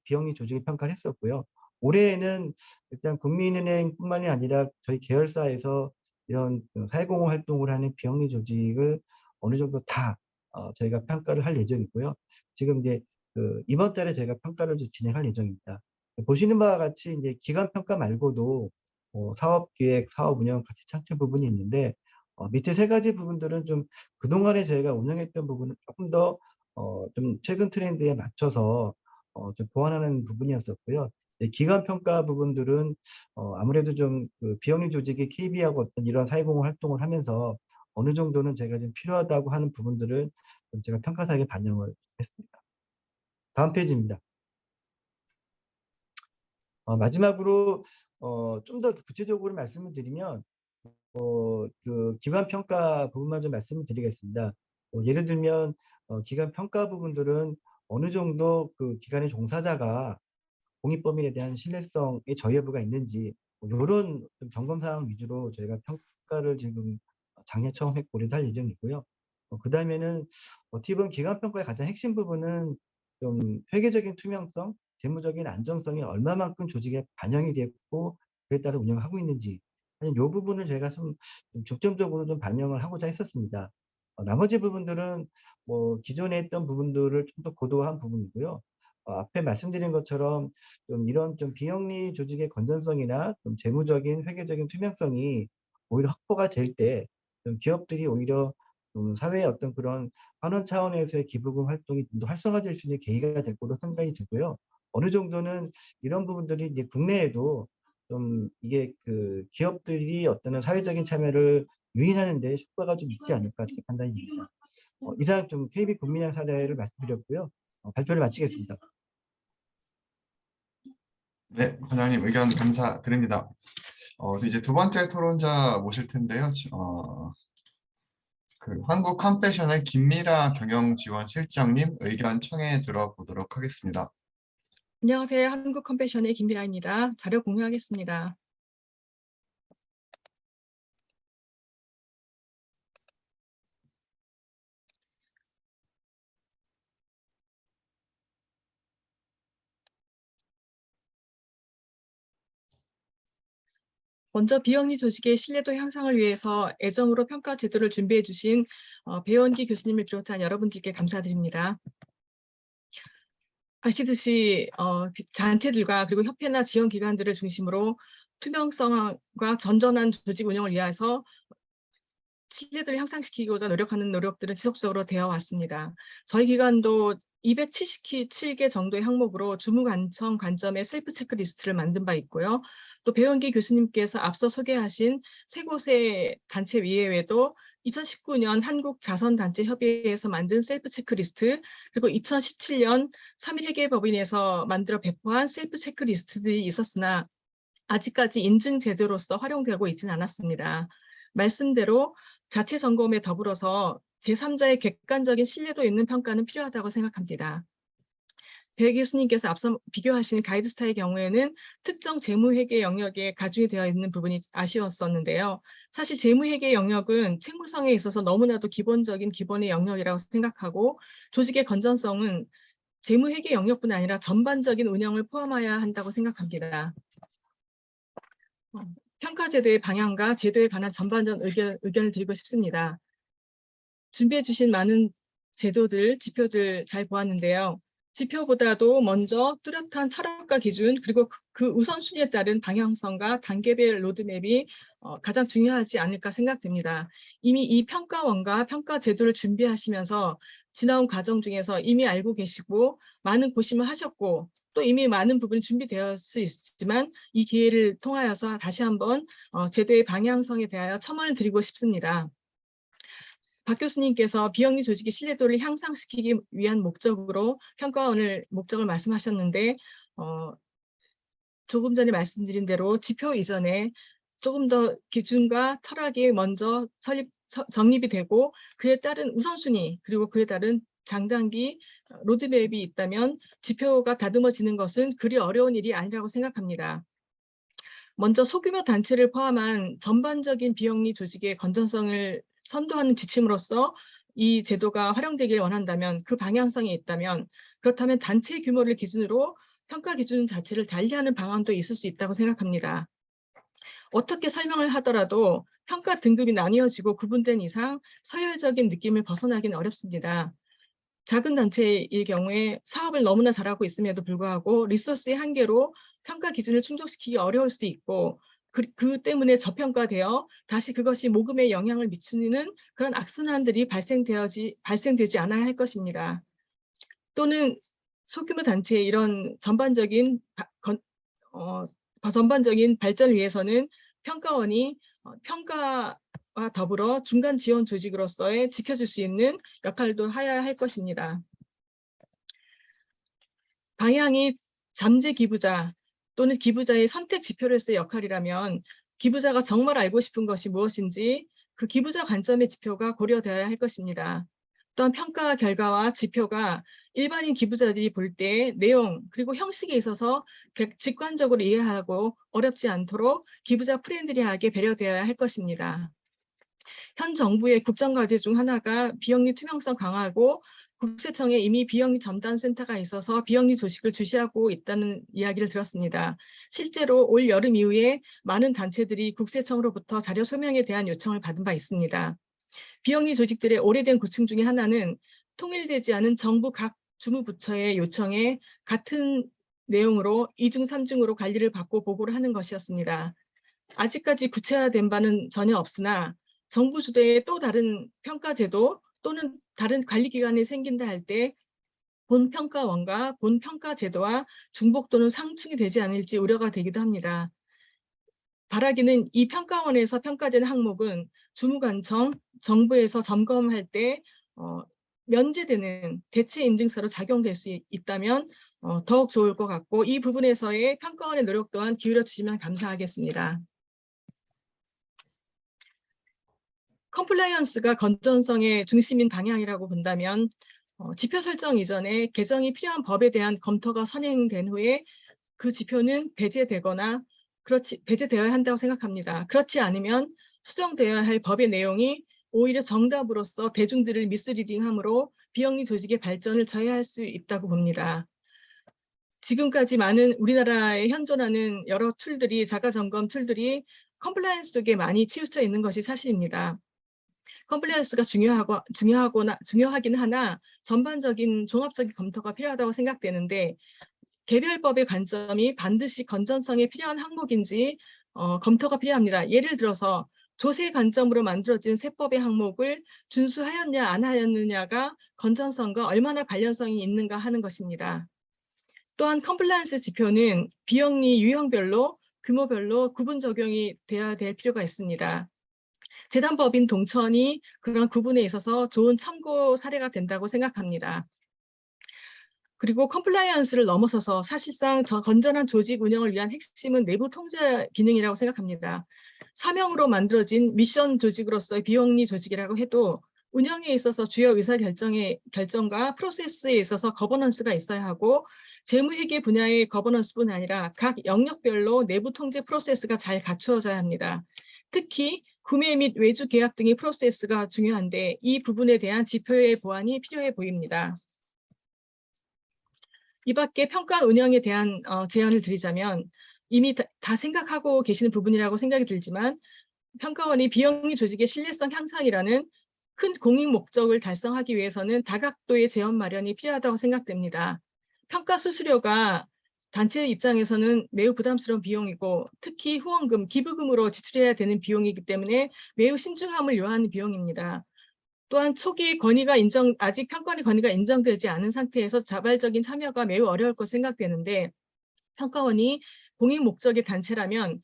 비영리 조직을 평가를 했었고요. 올해에는 일단 국민은행뿐만이 아니라 저희 계열사에서 이런 사회공헌 활동을 하는 비영리 조직을 어느 정도 다 저희가 평가를 할 예정이고요. 지금 이제 이번 달에 저희가 평가를 좀 진행할 예정입니다. 보시는 바와 같이 인제 기관 평가 말고도 사업 기획, 사업 운영, 가치 창출 부분이 있는데 밑에 3 가지 부분들은 좀 그동안에 저희가 운영했던 부분을 쪼끔 더 좀 최근 트렌드에 맞춰서 좀 보완하는 부분이었었고요. 네, 기관 평가 부분들은 아무래도 좀 그 비영리 조직이 KB하고 어떤 이런 사회공헌 활동을 하면서 어느 정도는 저희가 좀 필요하다고 하는 부분들을 좀 제가 평가사항에 반영을 했습니다. 다음 페이지입니다. 마지막으로 좀 더 구체적으로 말씀을 드리면 그 기관 평가 부분만 좀 말씀을 드리겠습니다. 예를 들면 기관 평가 부분들은 어느 정도 그 기관의 종사자가 공익 범위에 대한 신뢰성의 저해 여부가 있는지 요런 좀 점검 사항 위주로 저희가 평가를 지금 작년 처음 했고 올해도 할 예정이고요. 그다음에는 어떻게 보면 기관 평가의 가장 핵심 부분은 좀 회계적인 투명성, 재무적인 안정성이 얼마만큼 조직에 반영이 됐고 그에 따라 운영을 하고 있는지 이 부분을 저희가 좀 중점적으로 좀 반영을 하고자 했었습니다. 나머지 부분들은 뭐 기존에 했던 부분들을 좀 더 고도화한 부분이고요. 앞에 말씀드린 것처럼 좀 이런 좀 비영리 조직의 건전성이나 좀 재무적인 회계적인 투명성이 오히려 확보가 될 때 좀 기업들이 오히려 사회의 어떤 그런 환원 차원에서의 기부금 활동이 좀 더 활성화될 수 있는 계기가 될 거로 생각이 들고요. 어느 정도는 이런 부분들이 이제 국내에도 좀 이게 그 기업들이 어떤 사회적인 참여를 유인하는 데 효과가 좀 있지 않을까 이렇게 판단이 듭니다. 이상 좀 KB 국민형 사례를 말씀드렸고요. 발표를 마치겠습니다. 네, 관장님 의견 감사드립니다. 이제 두 번째 토론자 모실 텐데요. 그 한국 컴패션의 김미라 경영지원실장님 의견 청해 들어보도록 하겠습니다. 안녕하세요. 한국 컴패션의 김미라입니다. 자료 공유하겠습니다. 먼저 비영리 조직의 신뢰도 향상을 위해서 애정으로 평가 제도를 준비해 주신 배원기 교수님을 비롯한 여러분들께 감사드립니다. 아시듯이 단체들과 그리고 협회나 지원기관들을 중심으로 투명성과 전전한 조직 운영을 위해서 신뢰도를 향상시키고자 노력하는 노력들은 지속적으로 되어 왔습니다. 저희 기관도 277개 정도의 항목으로 주무관청 관점의 셀프 체크리스트를 만든 바 있고요. 또 배원기 교수님께서 앞서 소개하신 세 곳의 단체 위에도 2019년 한국자선단체협의회에서 만든 셀프 체크리스트, 그리고 2017년 3.1회계법인에서 만들어 배포한 셀프 체크리스트들이 있었으나 아직까지 인증 제도로서 활용되고 있지는 않았습니다. 말씀대로 자체 점검에 더불어서 제3자의 객관적인 신뢰도 있는 평가는 필요하다고 생각합니다. 배 교수님께서 앞서 비교하신 가이드스타의 경우에는 특정 재무회계 영역에 가중이 되어 있는 부분이 아쉬웠었는데요. 사실 재무회계 영역은 책무성에 있어서 너무나도 기본적인 기본의 영역이라고 생각하고 조직의 건전성은 재무회계 영역뿐 아니라 전반적인 운영을 포함해야 한다고 생각합니다. 평가제도의 방향과 제도에 관한 전반적 의견을 드리고 싶습니다. 준비해 주신 많은 제도들, 지표들 잘 보았는데요. 지표보다도 먼저 뚜렷한 철학과 기준, 그리고 그 우선순위에 따른 방향성과 단계별 로드맵이 가장 중요하지 않을까 생각됩니다. 이미 이 평가원과 평가 제도를 준비하시면서 지나온 과정 중에서 이미 알고 계시고 많은 고심을 하셨고 또 이미 많은 부분이 준비되었을 수 있지만 이 기회를 통하여서 다시 한번 제도의 방향성에 대하여 첨언을 드리고 싶습니다. 박 교수님께서 비영리 조직의 신뢰도를 향상시키기 위한 목적으로 평가원을 목적을 말씀하셨는데 조금 전에 말씀드린 대로 지표 이전에 조금 더 기준과 철학이 먼저 정립이 되고 그에 따른 우선순위 그리고 그에 따른 장단기 로드맵이 있다면 지표가 다듬어지는 것은 그리 어려운 일이 아니라고 생각합니다. 먼저 소규모 단체를 포함한 전반적인 비영리 조직의 건전성을 선도하는 지침으로서 이 제도가 활용되길 원한다면 그 방향성이 있다면 그렇다면 단체 규모를 기준으로 평가 기준 자체를 달리하는 방안도 있을 수 있다고 생각합니다. 어떻게 설명을 하더라도 평가 등급이 나뉘어지고 구분된 이상 서열적인 느낌을 벗어나기는 어렵습니다. 작은 단체일 경우에 사업을 너무나 잘하고 있음에도 불구하고 리소스의 한계로 평가 기준을 충족시키기 어려울 수도 있고 그 때문에 저평가되어 다시 그것이 모금에 영향을 미치는 그런 악순환들이 발생되지 않아야 할 것입니다. 또는 소규모 단체의 이런 전반적인 발전을 위해서는 평가원이 평가와 더불어 중간 지원 조직으로서의 지켜줄 수 있는 역할도 해야 할 것입니다. 방향이 잠재 기부자 또는 기부자의 선택 지표로서의 역할이라면 기부자가 정말 알고 싶은 것이 무엇인지 그 기부자 관점의 지표가 고려되어야 할 것입니다. 또한 평가 결과와 지표가 일반인 기부자들이 볼 때 내용 그리고 형식에 있어서 직관적으로 이해하고 어렵지 않도록 기부자 프렌들리하게 배려되어야 할 것입니다. 현 정부의 국정과제 중 하나가 비영리 투명성 강화하고 국세청에 이미 비영리 전담센터가 있어서 비영리 조직을 주시하고 있다는 이야기를 들었습니다. 실제로 올 여름 이후에 많은 단체들이 국세청으로부터 자료 소명에 대한 요청을 받은 바 있습니다. 비영리 조직들의 오래된 고충 중에 하나는 통일되지 않은 정부 각 주무부처의 요청에 같은 내용으로 2중, 3중으로 관리를 받고 보고를 하는 것이었습니다. 아직까지 구체화된 바는 전혀 없으나 정부 주도의 또 다른 평가제도 또는 다른 관리기관이 생긴다 할 때 본평가원과 본평가제도와 중복 또는 상충이 되지 않을지 우려가 되기도 합니다. 바라기는 이 평가원에서 평가되는 항목은 주무관청, 정부에서 점검할 때 면제되는 대체 인증서로 작용될 수 있다면 더욱 좋을 것 같고 이 부분에서의 평가원의 노력 또한 기울여 주시면 감사하겠습니다. 컴플라이언스가 건전성의 중심인 방향이라고 본다면 지표 설정 이전에 개정이 필요한 법에 대한 검토가 선행된 후에 그 지표는 배제되거나 배제되어야 한다고 생각합니다. 그렇지 않으면 수정되어야 할 법의 내용이 오히려 정답으로서 대중들을 미스리딩함으로 비영리 조직의 발전을 저해할 수 있다고 봅니다. 지금까지 많은 우리나라에 현존하는 여러 툴들이 자가점검 툴들이 컴플라이언스 쪽에 많이 치우쳐 있는 것이 사실입니다. 컴플라이언스가 중요하긴 하나 전반적인 종합적인 검토가 필요하다고 생각되는데 개별법의 관점이 반드시 건전성에 필요한 항목인지 검토가 필요합니다. 예를 들어서 조세 관점으로 만들어진 세법의 항목을 준수하였냐 안 하였느냐가 건전성과 얼마나 관련성이 있는가 하는 것입니다. 또한 컴플라이언스 지표는 비영리 유형별로 규모별로 구분 적용이 되어야 될 필요가 있습니다. 재단법인 동천이 그런 구분에 있어서 좋은 참고 사례가 된다고 생각합니다. 그리고 컴플라이언스를 넘어서서 사실상 건전한 조직 운영을 위한 핵심은 내부 통제 기능이라고 생각합니다. 사명으로 만들어진 미션 조직으로서의 비영리 조직이라고 해도 운영에 있어서 주요 의사결정과 프로세스에 있어서 거버넌스가 있어야 하고 재무회계 분야의 거버넌스뿐 아니라 각 영역별로 내부 통제 프로세스가 잘 갖추어져야 합니다. 특히 구매 및 외주 계약 등의 프로세스가 중요한데 이 부분에 대한 지표의 보완이 필요해 보입니다. 이 밖에 평가 운영에 대한 제안을 드리자면 이미 다 생각하고 계시는 부분이라고 생각이 들지만 평가원이 비영리 조직의 신뢰성 향상이라는 큰 공익 목적을 달성하기 위해서는 다각도의 재원 마련이 필요하다고 생각됩니다. 평가 수수료가 단체 입장에서는 매우 부담스러운 비용이고 특히 후원금, 기부금으로 지출해야 되는 비용이기 때문에 매우 신중함을 요하는 비용입니다. 또한 초기 아직 평가원의 권위가 인정되지 않은 상태에서 자발적인 참여가 매우 어려울 것으로 생각되는데 평가원이 공익 목적의 단체라면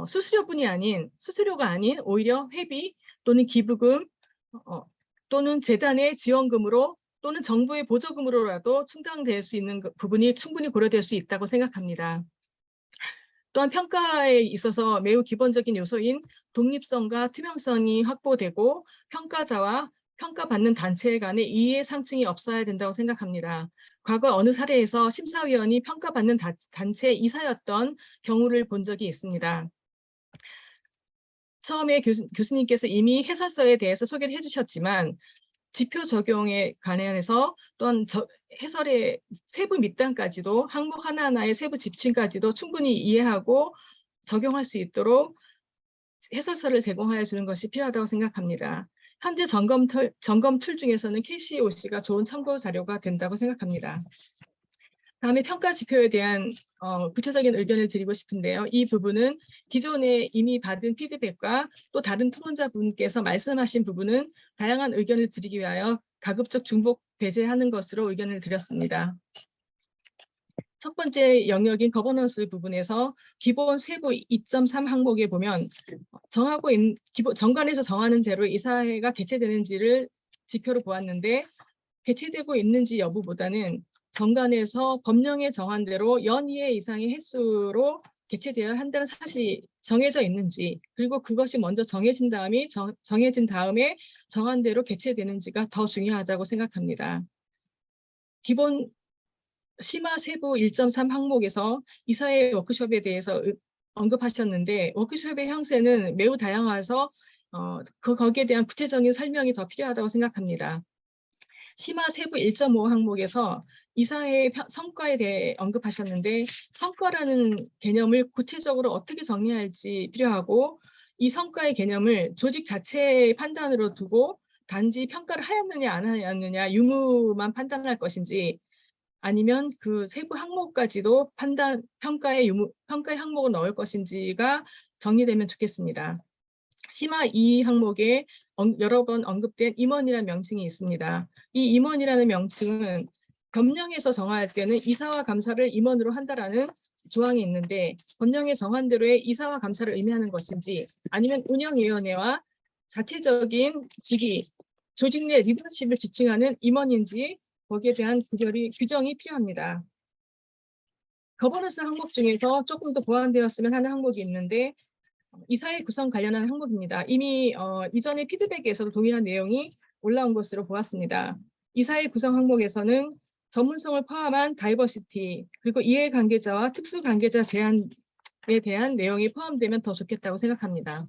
수수료가 아닌 오히려 회비 또는 기부금 또는 재단의 지원금으로 또는 정부의 보조금으로라도 충당될 수 있는 부분이 충분히 고려될 수 있다고 생각합니다. 또한 평가에 있어서 매우 기본적인 요소인 독립성과 투명성이 확보되고 평가자와 평가받는 단체 간의 이해 상충이 없어야 된다고 생각합니다. 과거 어느 사례에서 심사위원이 평가받는 단체 이사였던 경우를 본 적이 있습니다. 처음에 교수님께서 이미 해설서에 대해서 소개를 해주셨지만 지표 적용에 관해서 또한 해설의 세부 밑단까지도 항목 하나하나의 세부 지침까지도 충분히 이해하고 적용할 수 있도록 해설서를 제공하여 주는 것이 필요하다고 생각합니다. 현재 점검 툴 중에서는 KCOC가 좋은 참고 자료가 된다고 생각합니다. 다음에 평가 지표에 대한 구체적인 의견을 드리고 싶은데요. 이 부분은 기존에 이미 받은 피드백과 또 다른 토론자분께서 말씀하신 부분은 다양한 의견을 드리기 위하여 가급적 중복 배제하는 것으로 의견을 드렸습니다. 첫 번째 영역인 거버넌스 부분에서 기본 세부 2.3 항목에 보면 정관에서 정하는 대로 이사회가 개최되는지를 지표로 보았는데 개최되고 있는지 여부보다는 정관에서 법령에 정한 대로 연이해 이상의 횟수로 개최되어야 한다는 사실이 정해져 있는지 그리고 그것이 먼저 정해진 다음에 정한 대로 개최되는지가 더 중요하다고 생각합니다. 기본 심화 세부 1.3 항목에서 이사회 워크숍에 대해서 언급하셨는데 워크숍의 형태는 매우 다양해서 거기에 대한 구체적인 설명이 더 필요하다고 생각합니다. 심화 세부 1.5 항목에서 이사회의 성과에 대해 언급하셨는데 성과라는 개념을 구체적으로 어떻게 정리할지 필요하고 이 성과의 개념을 조직 자체의 판단으로 두고 단지 평가를 하였느냐 안 하였느냐 유무만 판단할 것인지 아니면 그 세부 항목까지도 평가의 항목을 넣을 것인지가 정리되면 좋겠습니다. 심화 2 항목에 여러 번 언급된 임원이라는 명칭이 있습니다. 이 임원이라는 명칭은 법령에서 정할 때는 이사와 감사를 임원으로 한다라는 조항이 있는데 법령에 정한 대로의 이사와 감사를 의미하는 것인지 아니면 운영위원회와 자체적인 직위, 조직 내 리더십을 지칭하는 임원인지 거기에 대한 규정이 필요합니다. 거버넌스 항목 중에서 조금 더 보완되었으면 하는 항목이 있는데 이사회 구성 관련한 항목입니다. 이미 이전에 피드백에서도 동일한 내용이 올라온 것으로 보았습니다. 이사회 구성 항목에서는 전문성을 포함한 다이버시티 그리고 이해관계자와 특수관계자 제한에 대한 내용이 포함되면 더 좋겠다고 생각합니다.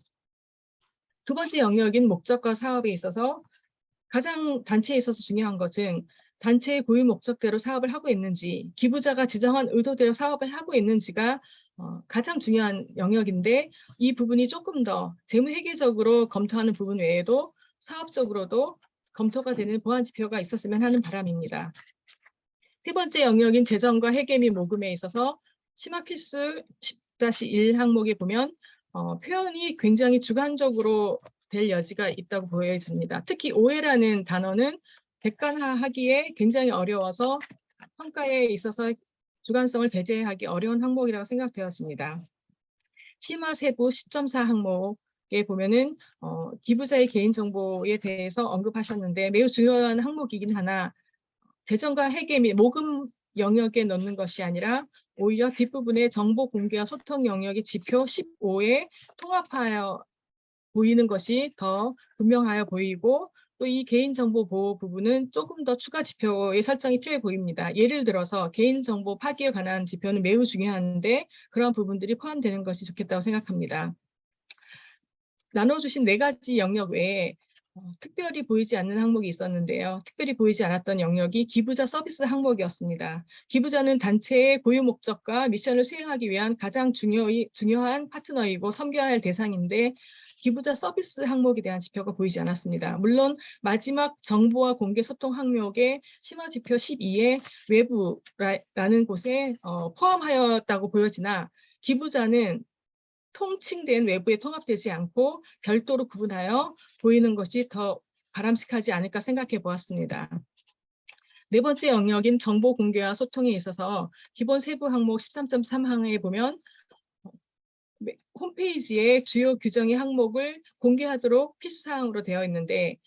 두 번째 영역인 목적과 사업에 있어서 가장 단체에 있어서 중요한 것은 단체의 고유 목적대로 사업을 하고 있는지 기부자가 지정한 의도대로 사업을 하고 있는지가 가장 중요한 영역인데 이 부분이 조금 더 재무회계적으로 검토하는 부분 외에도 사업적으로도 검토가 되는 보완 지표가 있었으면 하는 바람입니다. 세 번째 영역인 재정과 회계 및 모금에 있어서 심화 필수 10-1 항목에 보면 표현이 굉장히 주관적으로 될 여지가 있다고 보여집니다. 특히 오해라는 단어는 객관화하기에 굉장히 어려워서 평가에 있어서 주관성을 배제하기 어려운 항목이라고 생각되었습니다. 심화 세부 10.4 항목에 보면은 기부자의 개인정보에 대해서 언급하셨는데 매우 중요한 항목이긴 하나 재정과 회계 및 모금 영역에 넣는 것이 아니라 오히려 뒷부분에 정보 공개와 소통 영역의 지표 15에 통합하여 보이는 것이 더 분명하여 보이고 또 이 개인정보 보호 부분은 조금 더 추가 지표의 설정이 필요해 보입니다. 예를 들어서 개인정보 파기에 관한 지표는 매우 중요한데 그런 부분들이 포함되는 것이 좋겠다고 생각합니다. 나눠주신 4가지 영역 외에 특별히 보이지 않는 항목이 있었는데요. 특별히 보이지 않았던 영역이 기부자 서비스 항목이었습니다. 기부자는 단체의 고유 목적과 미션을 수행하기 위한 가장 중요한 파트너이고 섬겨야 할 대상인데 기부자 서비스 항목에 대한 지표가 보이지 않았습니다. 물론 마지막 정보와 공개 소통 항목의 심화 지표 12에 외부라는 곳에 포함하였다고 보여지나 기부자는 통칭된 외부에 통합되지 않고 별도로 구분하여 보이는 것이 더 바람직하지 않을까 생각해 보았습니다. 네 번째 영역인 정보 공개와 소통에 있어서 기본 세부 항목 13.3 항에 보면 홈페이지에 주요 규정의 항목을 공개하도록 필수사항으로 되어 있는데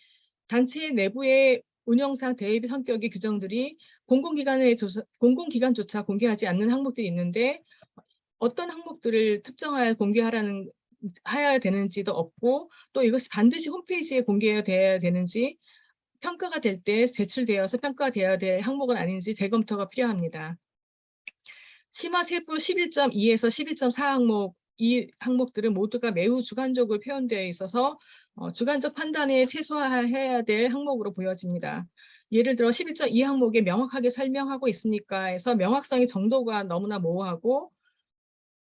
단체 내부의 운영상 대외 성격의 규정들이 공공기관조차 공개하지 않는 항목들이 있는데 어떤 항목들을 특정하여 공개해야 되는지도 없고 또 이것이 반드시 홈페이지에 공개되어야 되는지 평가가 될 때 제출되어서 평가되어야 될 항목은 아닌지 재검토가 필요합니다. 심화 세부 11.2에서 11.4 항목 이 항목들은 모두가 매우 주관적으로 표현되어 있어서 주관적 판단에 최소화해야 될 항목으로 보여집니다. 예를 들어 11.2 항목에 명확하게 설명하고 있으니까 해서 명확성의 정도가 너무나 모호하고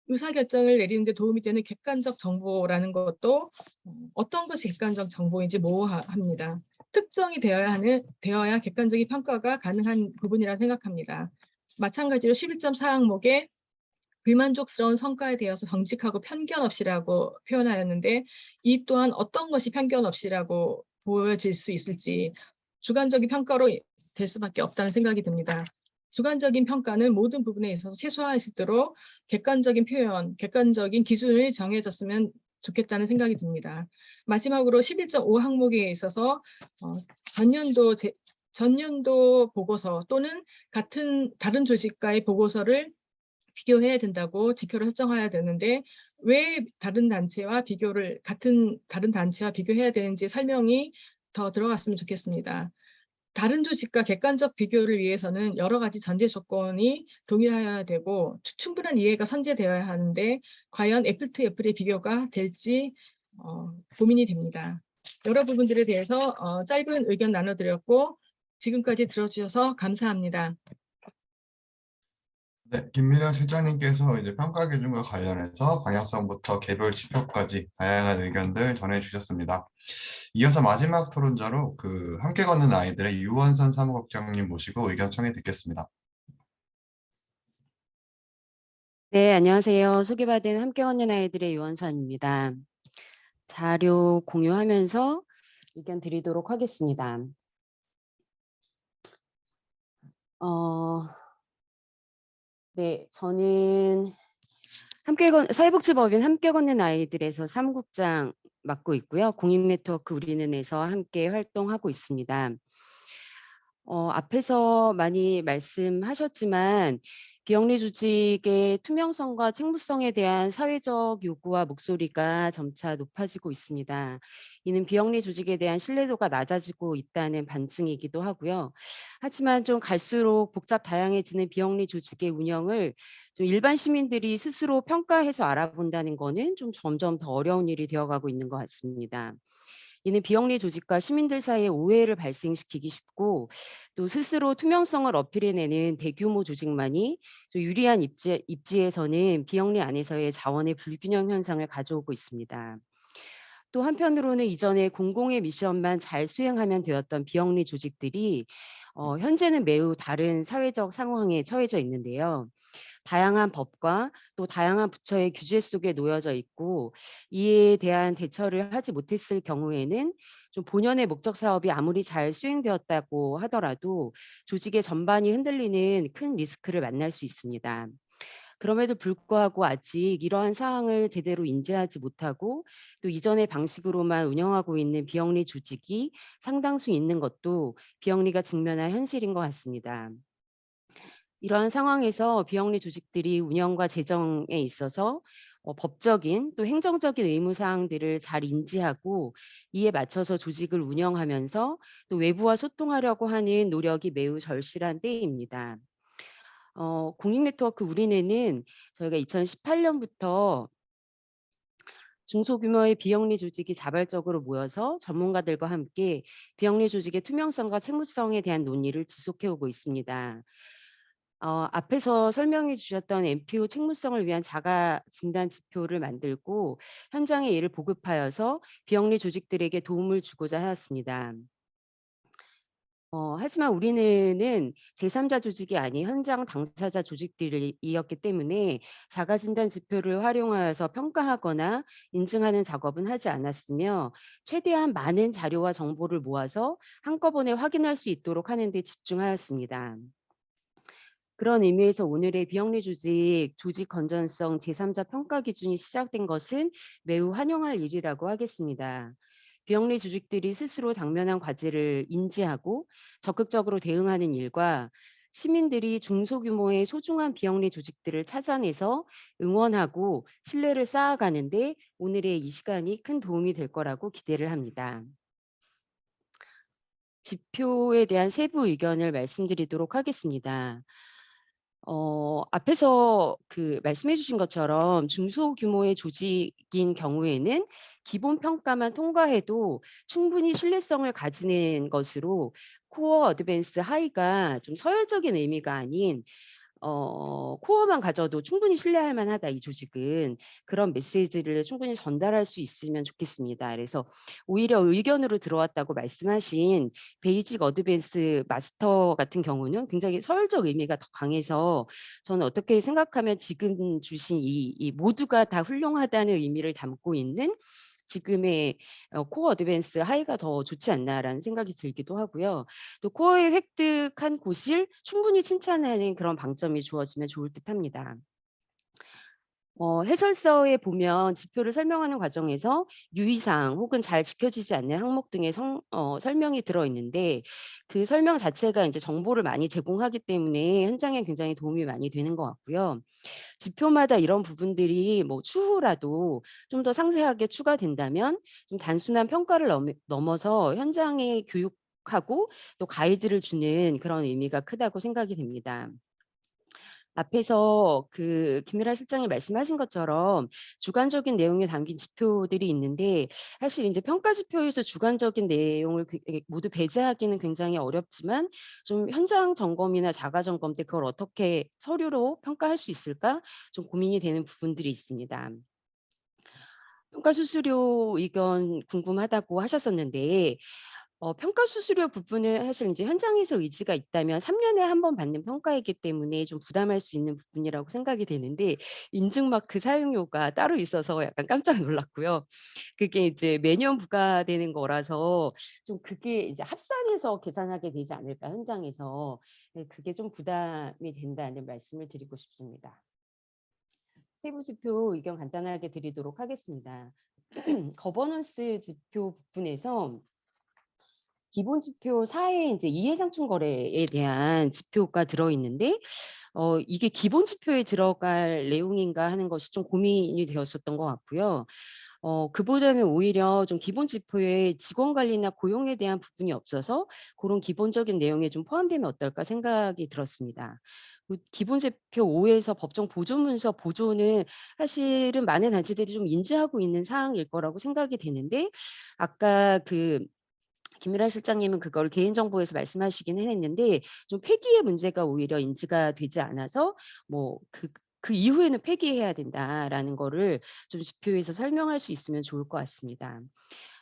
의사결정을 내리는 데 도움이 되는 객관적 정보라는 것도 어떤 것이 객관적 정보인지 모호합니다. 특정이 되어야 객관적인 평가가 가능한 부분이라 생각합니다. 마찬가지로 11.4 항목에 불만족스러운 성과에 대해서 정직하고 편견 없이라고 표현하였는데 이 또한 어떤 것이 편견 없이라고 보여질 수 있을지 주관적인 평가로 될 수밖에 없다는 생각이 듭니다. 주관적인 평가는 모든 부분에 있어서 최소화할 수 있도록 객관적인 표현, 객관적인 기준을 정해졌으면 좋겠다는 생각이 듭니다. 마지막으로 11.5 항목에 있어서 전년도 보고서 또는 다른 조직과의 보고서를 비교해야 된다고 지표를 설정해야 되는데 왜 다른 단체와 비교해야 되는지 설명이 더 들어갔으면 좋겠습니다. 다른 조직과 객관적 비교를 위해서는 여러 가지 전제 조건이 동일해야 되고 충분한 이해가 선제되어야 하는데 과연 애플 투 애플의 비교가 될지 고민이 됩니다. 여러 부분들에 대해서 짧은 의견 나눠드렸고 지금까지 들어주셔서 감사합니다. 네, 김미려 실장님께서 이제 평가 기준과 관련해서 방향성부터 개별 지표까지 다양한 의견들 전해주셨습니다. 이어서 마지막 토론자로 함께 걷는 아이들의 유원선 사무국장님 모시고 의견 청해 듣겠습니다. 네, 안녕하세요. 소개받은 함께 걷는 아이들의 유원선입니다. 자료 공유하면서 의견 드리도록 하겠습니다. 네, 저는 사회복지법인 함께 걷는 아이들에서 사무국장 맡고 있고요. 공익네트워크 우리는에서 함께 활동하고 있습니다. 앞에서 많이 말씀하셨지만 비영리 조직의 투명성과 책무성에 대한 사회적 요구와 목소리가 점차 높아지고 있습니다. 이는 비영리 조직에 대한 신뢰도가 낮아지고 있다는 반증이기도 하고요. 하지만 좀 갈수록 복잡 다양해지는 비영리 조직의 운영을 좀 일반 시민들이 스스로 평가해서 알아본다는 것은 좀 점점 더 어려운 일이 되어가고 있는 것 같습니다. 이는 비영리 조직과 시민들 사이에 오해를 발생시키기 쉽고 또 스스로 투명성을 어필해내는 대규모 조직만이 좀 유리한 입지에서는 비영리 안에서의 자원의 불균형 현상을 가져오고 있습니다. 또 한편으로는 이전에 공공의 미션만 잘 수행하면 되었던 비영리 조직들이 현재는 매우 다른 사회적 상황에 처해져 있는데요. 다양한 법과 또 다양한 부처의 규제 속에 놓여져 있고 이에 대한 대처를 하지 못했을 경우에는 좀 본연의 목적 사업이 아무리 잘 수행되었다고 하더라도 조직의 전반이 흔들리는 큰 리스크를 만날 수 있습니다. 그럼에도 불구하고 아직 이러한 사항을 제대로 인지하지 못하고 또 이전의 방식으로만 운영하고 있는 비영리 조직이 상당수 있는 것도 비영리가 직면한 현실인 것 같습니다. 이러한 상황에서 비영리 조직들이 운영과 재정에 있어서 법적인 또 행정적인 의무 사항들을 잘 인지하고 이에 맞춰서 조직을 운영하면서 또 외부와 소통하려고 하는 노력이 매우 절실한 때입니다. 공익네트워크 우리네는 저희가 2018년부터 중소규모의 비영리 조직이 자발적으로 모여서 전문가들과 함께 비영리 조직의 투명성과 책무성에 대한 논의를 지속해오고 있습니다. 앞에서 설명해 주셨던 MPO 책무성을 위한 자가 진단 지표를 만들고 현장에 이를 보급하여서 비영리 조직들에게 도움을 주고자 하였습니다. 하지만 우리는 제3자 조직이 아닌 현장 당사자 조직들이었기 때문에 자가진단 지표를 활용하여서 평가하거나 인증하는 작업은 하지 않았으며 최대한 많은 자료와 정보를 모아서 한꺼번에 확인할 수 있도록 하는 데 집중하였습니다. 그런 의미에서 오늘의 비영리 조직 건전성 제3자 평가 기준이 시작된 것은 매우 환영할 일이라고 하겠습니다. 비영리 조직들이 스스로 당면한 과제를 인지하고 적극적으로 대응하는 일과 시민들이 중소규모의 소중한 비영리 조직들을 찾아내서 응원하고 신뢰를 쌓아가는데 오늘의 이 시간이 큰 도움이 될 거라고 기대를 합니다. 지표에 대한 세부 의견을 말씀드리도록 하겠습니다. 앞에서 말씀해 주신 것처럼 중소규모의 조직인 경우에는 기본 평가만 통과해도 충분히 신뢰성을 가지는 것으로 코어, 어드밴스, 하이가 좀 서열적인 의미가 아닌 코어만 가져도 충분히 신뢰할 만하다, 이 조직은. 그런 메시지를 충분히 전달할 수 있으면 좋겠습니다. 그래서 오히려 의견으로 들어왔다고 말씀하신 베이직, 어드밴스, 마스터 같은 경우는 굉장히 서열적 의미가 더 강해서 저는 어떻게 생각하면 지금 주신 이 모두가 다 훌륭하다는 의미를 담고 있는 지금의 코어, 어드밴스, 하이가 더 좋지 않나라는 생각이 들기도 하고요. 또 코어에 획득한 곳을 충분히 칭찬하는 그런 방점이 주어지면 좋을 듯합니다. 해설서에 보면 지표를 설명하는 과정에서 유의사항 혹은 잘 지켜지지 않는 항목 등의 설명이 들어있는데 그 설명 자체가 이제 정보를 많이 제공하기 때문에 현장에 굉장히 도움이 많이 되는 것 같고요. 지표마다 이런 부분들이 추후라도 좀 더 상세하게 추가된다면 좀 단순한 평가를 넘어서 현장의 교육 하고 또 가이드를 주는 그런 의미가 크다고 생각이 됩니다. 앞에서 그 김미라 실장이 말씀하신 것처럼 주관적인 내용이 담긴 지표들이 있는데 사실 이제 평가 지표에서 주관적인 내용을 모두 배제하기는 굉장히 어렵지만 좀 현장 점검이나 자가 점검 때 그걸 어떻게 서류로 평가할 수 있을까 좀 고민이 되는 부분들이 있습니다. 평가 수수료 의견 궁금하다고 하셨었는데 평가 수수료 부분은 사실 이제 현장에서 의지가 있다면 3 년에 한 번 받는 평가이기 때문에 좀 부담할 수 있는 부분이라고 생각이 되는데 인증 마크 사용료가 따로 있어서 약간 깜짝 놀랐고요. 그게 이제 매년 부과되는 거라서 좀 그게 이제 합산해서 계산하게 되지 않을까 현장에서. 네, 그게 좀 부담이 된다는 말씀을 드리고 싶습니다. 세부 지표 의견 간단하게 드리도록 하겠습니다. 거버넌스 지표 부분에서 기본 지표 4에 이제 이해상충 거래에 대한 지표가 들어있는데 이게 기본 지표에 들어갈 내용인가 하는 것이 좀 고민이 되었었던 것 같고요. 그보다는 오히려 좀 기본 지표에 직원 관리나 고용에 대한 부분이 없어서 그런 기본적인 내용에 좀 포함되면 어떨까 생각이 들었습니다. 기본 지표 5에서 법정 보조 문서 보조는 사실은 많은 단체들이 좀 인지하고 있는 사항일 거라고 생각이 되는데 아까 김미라 실장님은 그걸 개인정보에서 말씀하시기는 했는데 좀 폐기의 문제가 오히려 인지가 되지 않아서 뭐 그 이후에는 폐기해야 된다라는 거를 좀 지표에서 설명할 수 있으면 좋을 것 같습니다.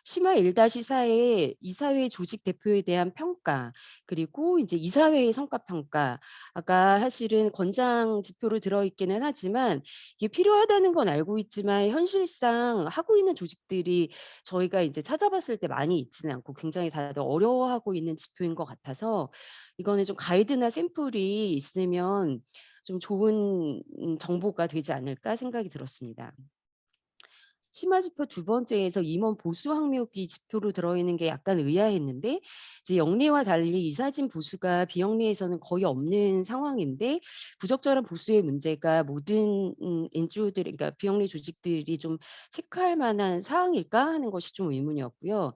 심화 1-4에 이사회 조직 대표에 대한 평가 그리고 이제 이사회의 성과 평가 아까 사실은 권장 지표로 들어있기는 하지만 이게 필요하다는 건 알고 있지만 현실상 하고 있는 조직들이 저희가 이제 찾아봤을 때 많이 있지는 않고 굉장히 다들 어려워하고 있는 지표인 것 같아서 이거는 좀 가이드나 샘플이 있으면 좀 좋은 정보가 되지 않을까 생각이 들었습니다. 심화 지표 두 번째에서 임원 보수 항목이 지표로 들어있는 게 약간 의아했는데 이제 영리와 달리 이사진 보수가 비영리에서는 거의 없는 상황인데 부적절한 보수의 문제가 모든 NGO들 그러니까 비영리 조직들이 좀 체크할 만한 사항일까 하는 것이 좀 의문이었고요.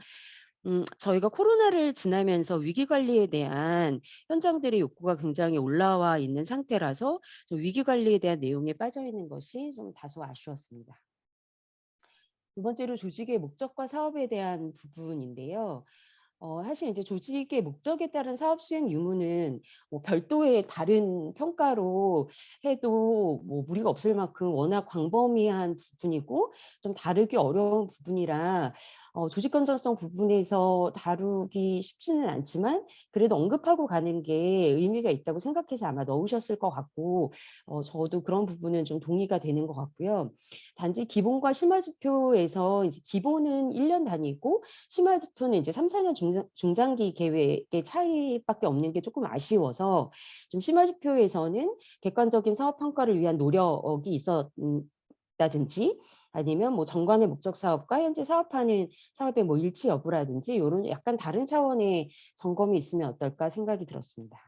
저희가 코로나를 지나면서 위기 관리에 대한 현장들의 욕구가 굉장히 올라와 있는 상태라서 좀 위기 관리에 대한 내용에 빠져 있는 것이 좀 다소 아쉬웠습니다. 두 번째로 조직의 목적과 사업에 대한 부분인데요. 사실 이제 조직의 목적에 따른 사업 수행 유무는 뭐 별도의 다른 평가로 해도 뭐 무리가 없을 만큼 워낙 광범위한 부분이고 좀 다루기 어려운 부분이라 조직 건전성 부분에서 다루기 쉽지는 않지만 그래도 언급하고 가는 게 의미가 있다고 생각해서 아마 넣으셨을 것 같고 저도 그런 부분은 좀 동의가 되는 것 같고요. 단지 기본과 심화 지표에서 이제 기본은 1년 단위고 심화 지표는 이제 3-4년 중장기 계획의 차이밖에 없는 게 조금 아쉬워서 좀 심화 지표에서는 객관적인 사업 평가를 위한 노력이 있었다든지 아니면 뭐 정관의 목적 사업과 현재 사업하는 사업의 뭐 일치 여부라든지 이런 약간 다른 차원의 점검이 있으면 어떨까 생각이 들었습니다.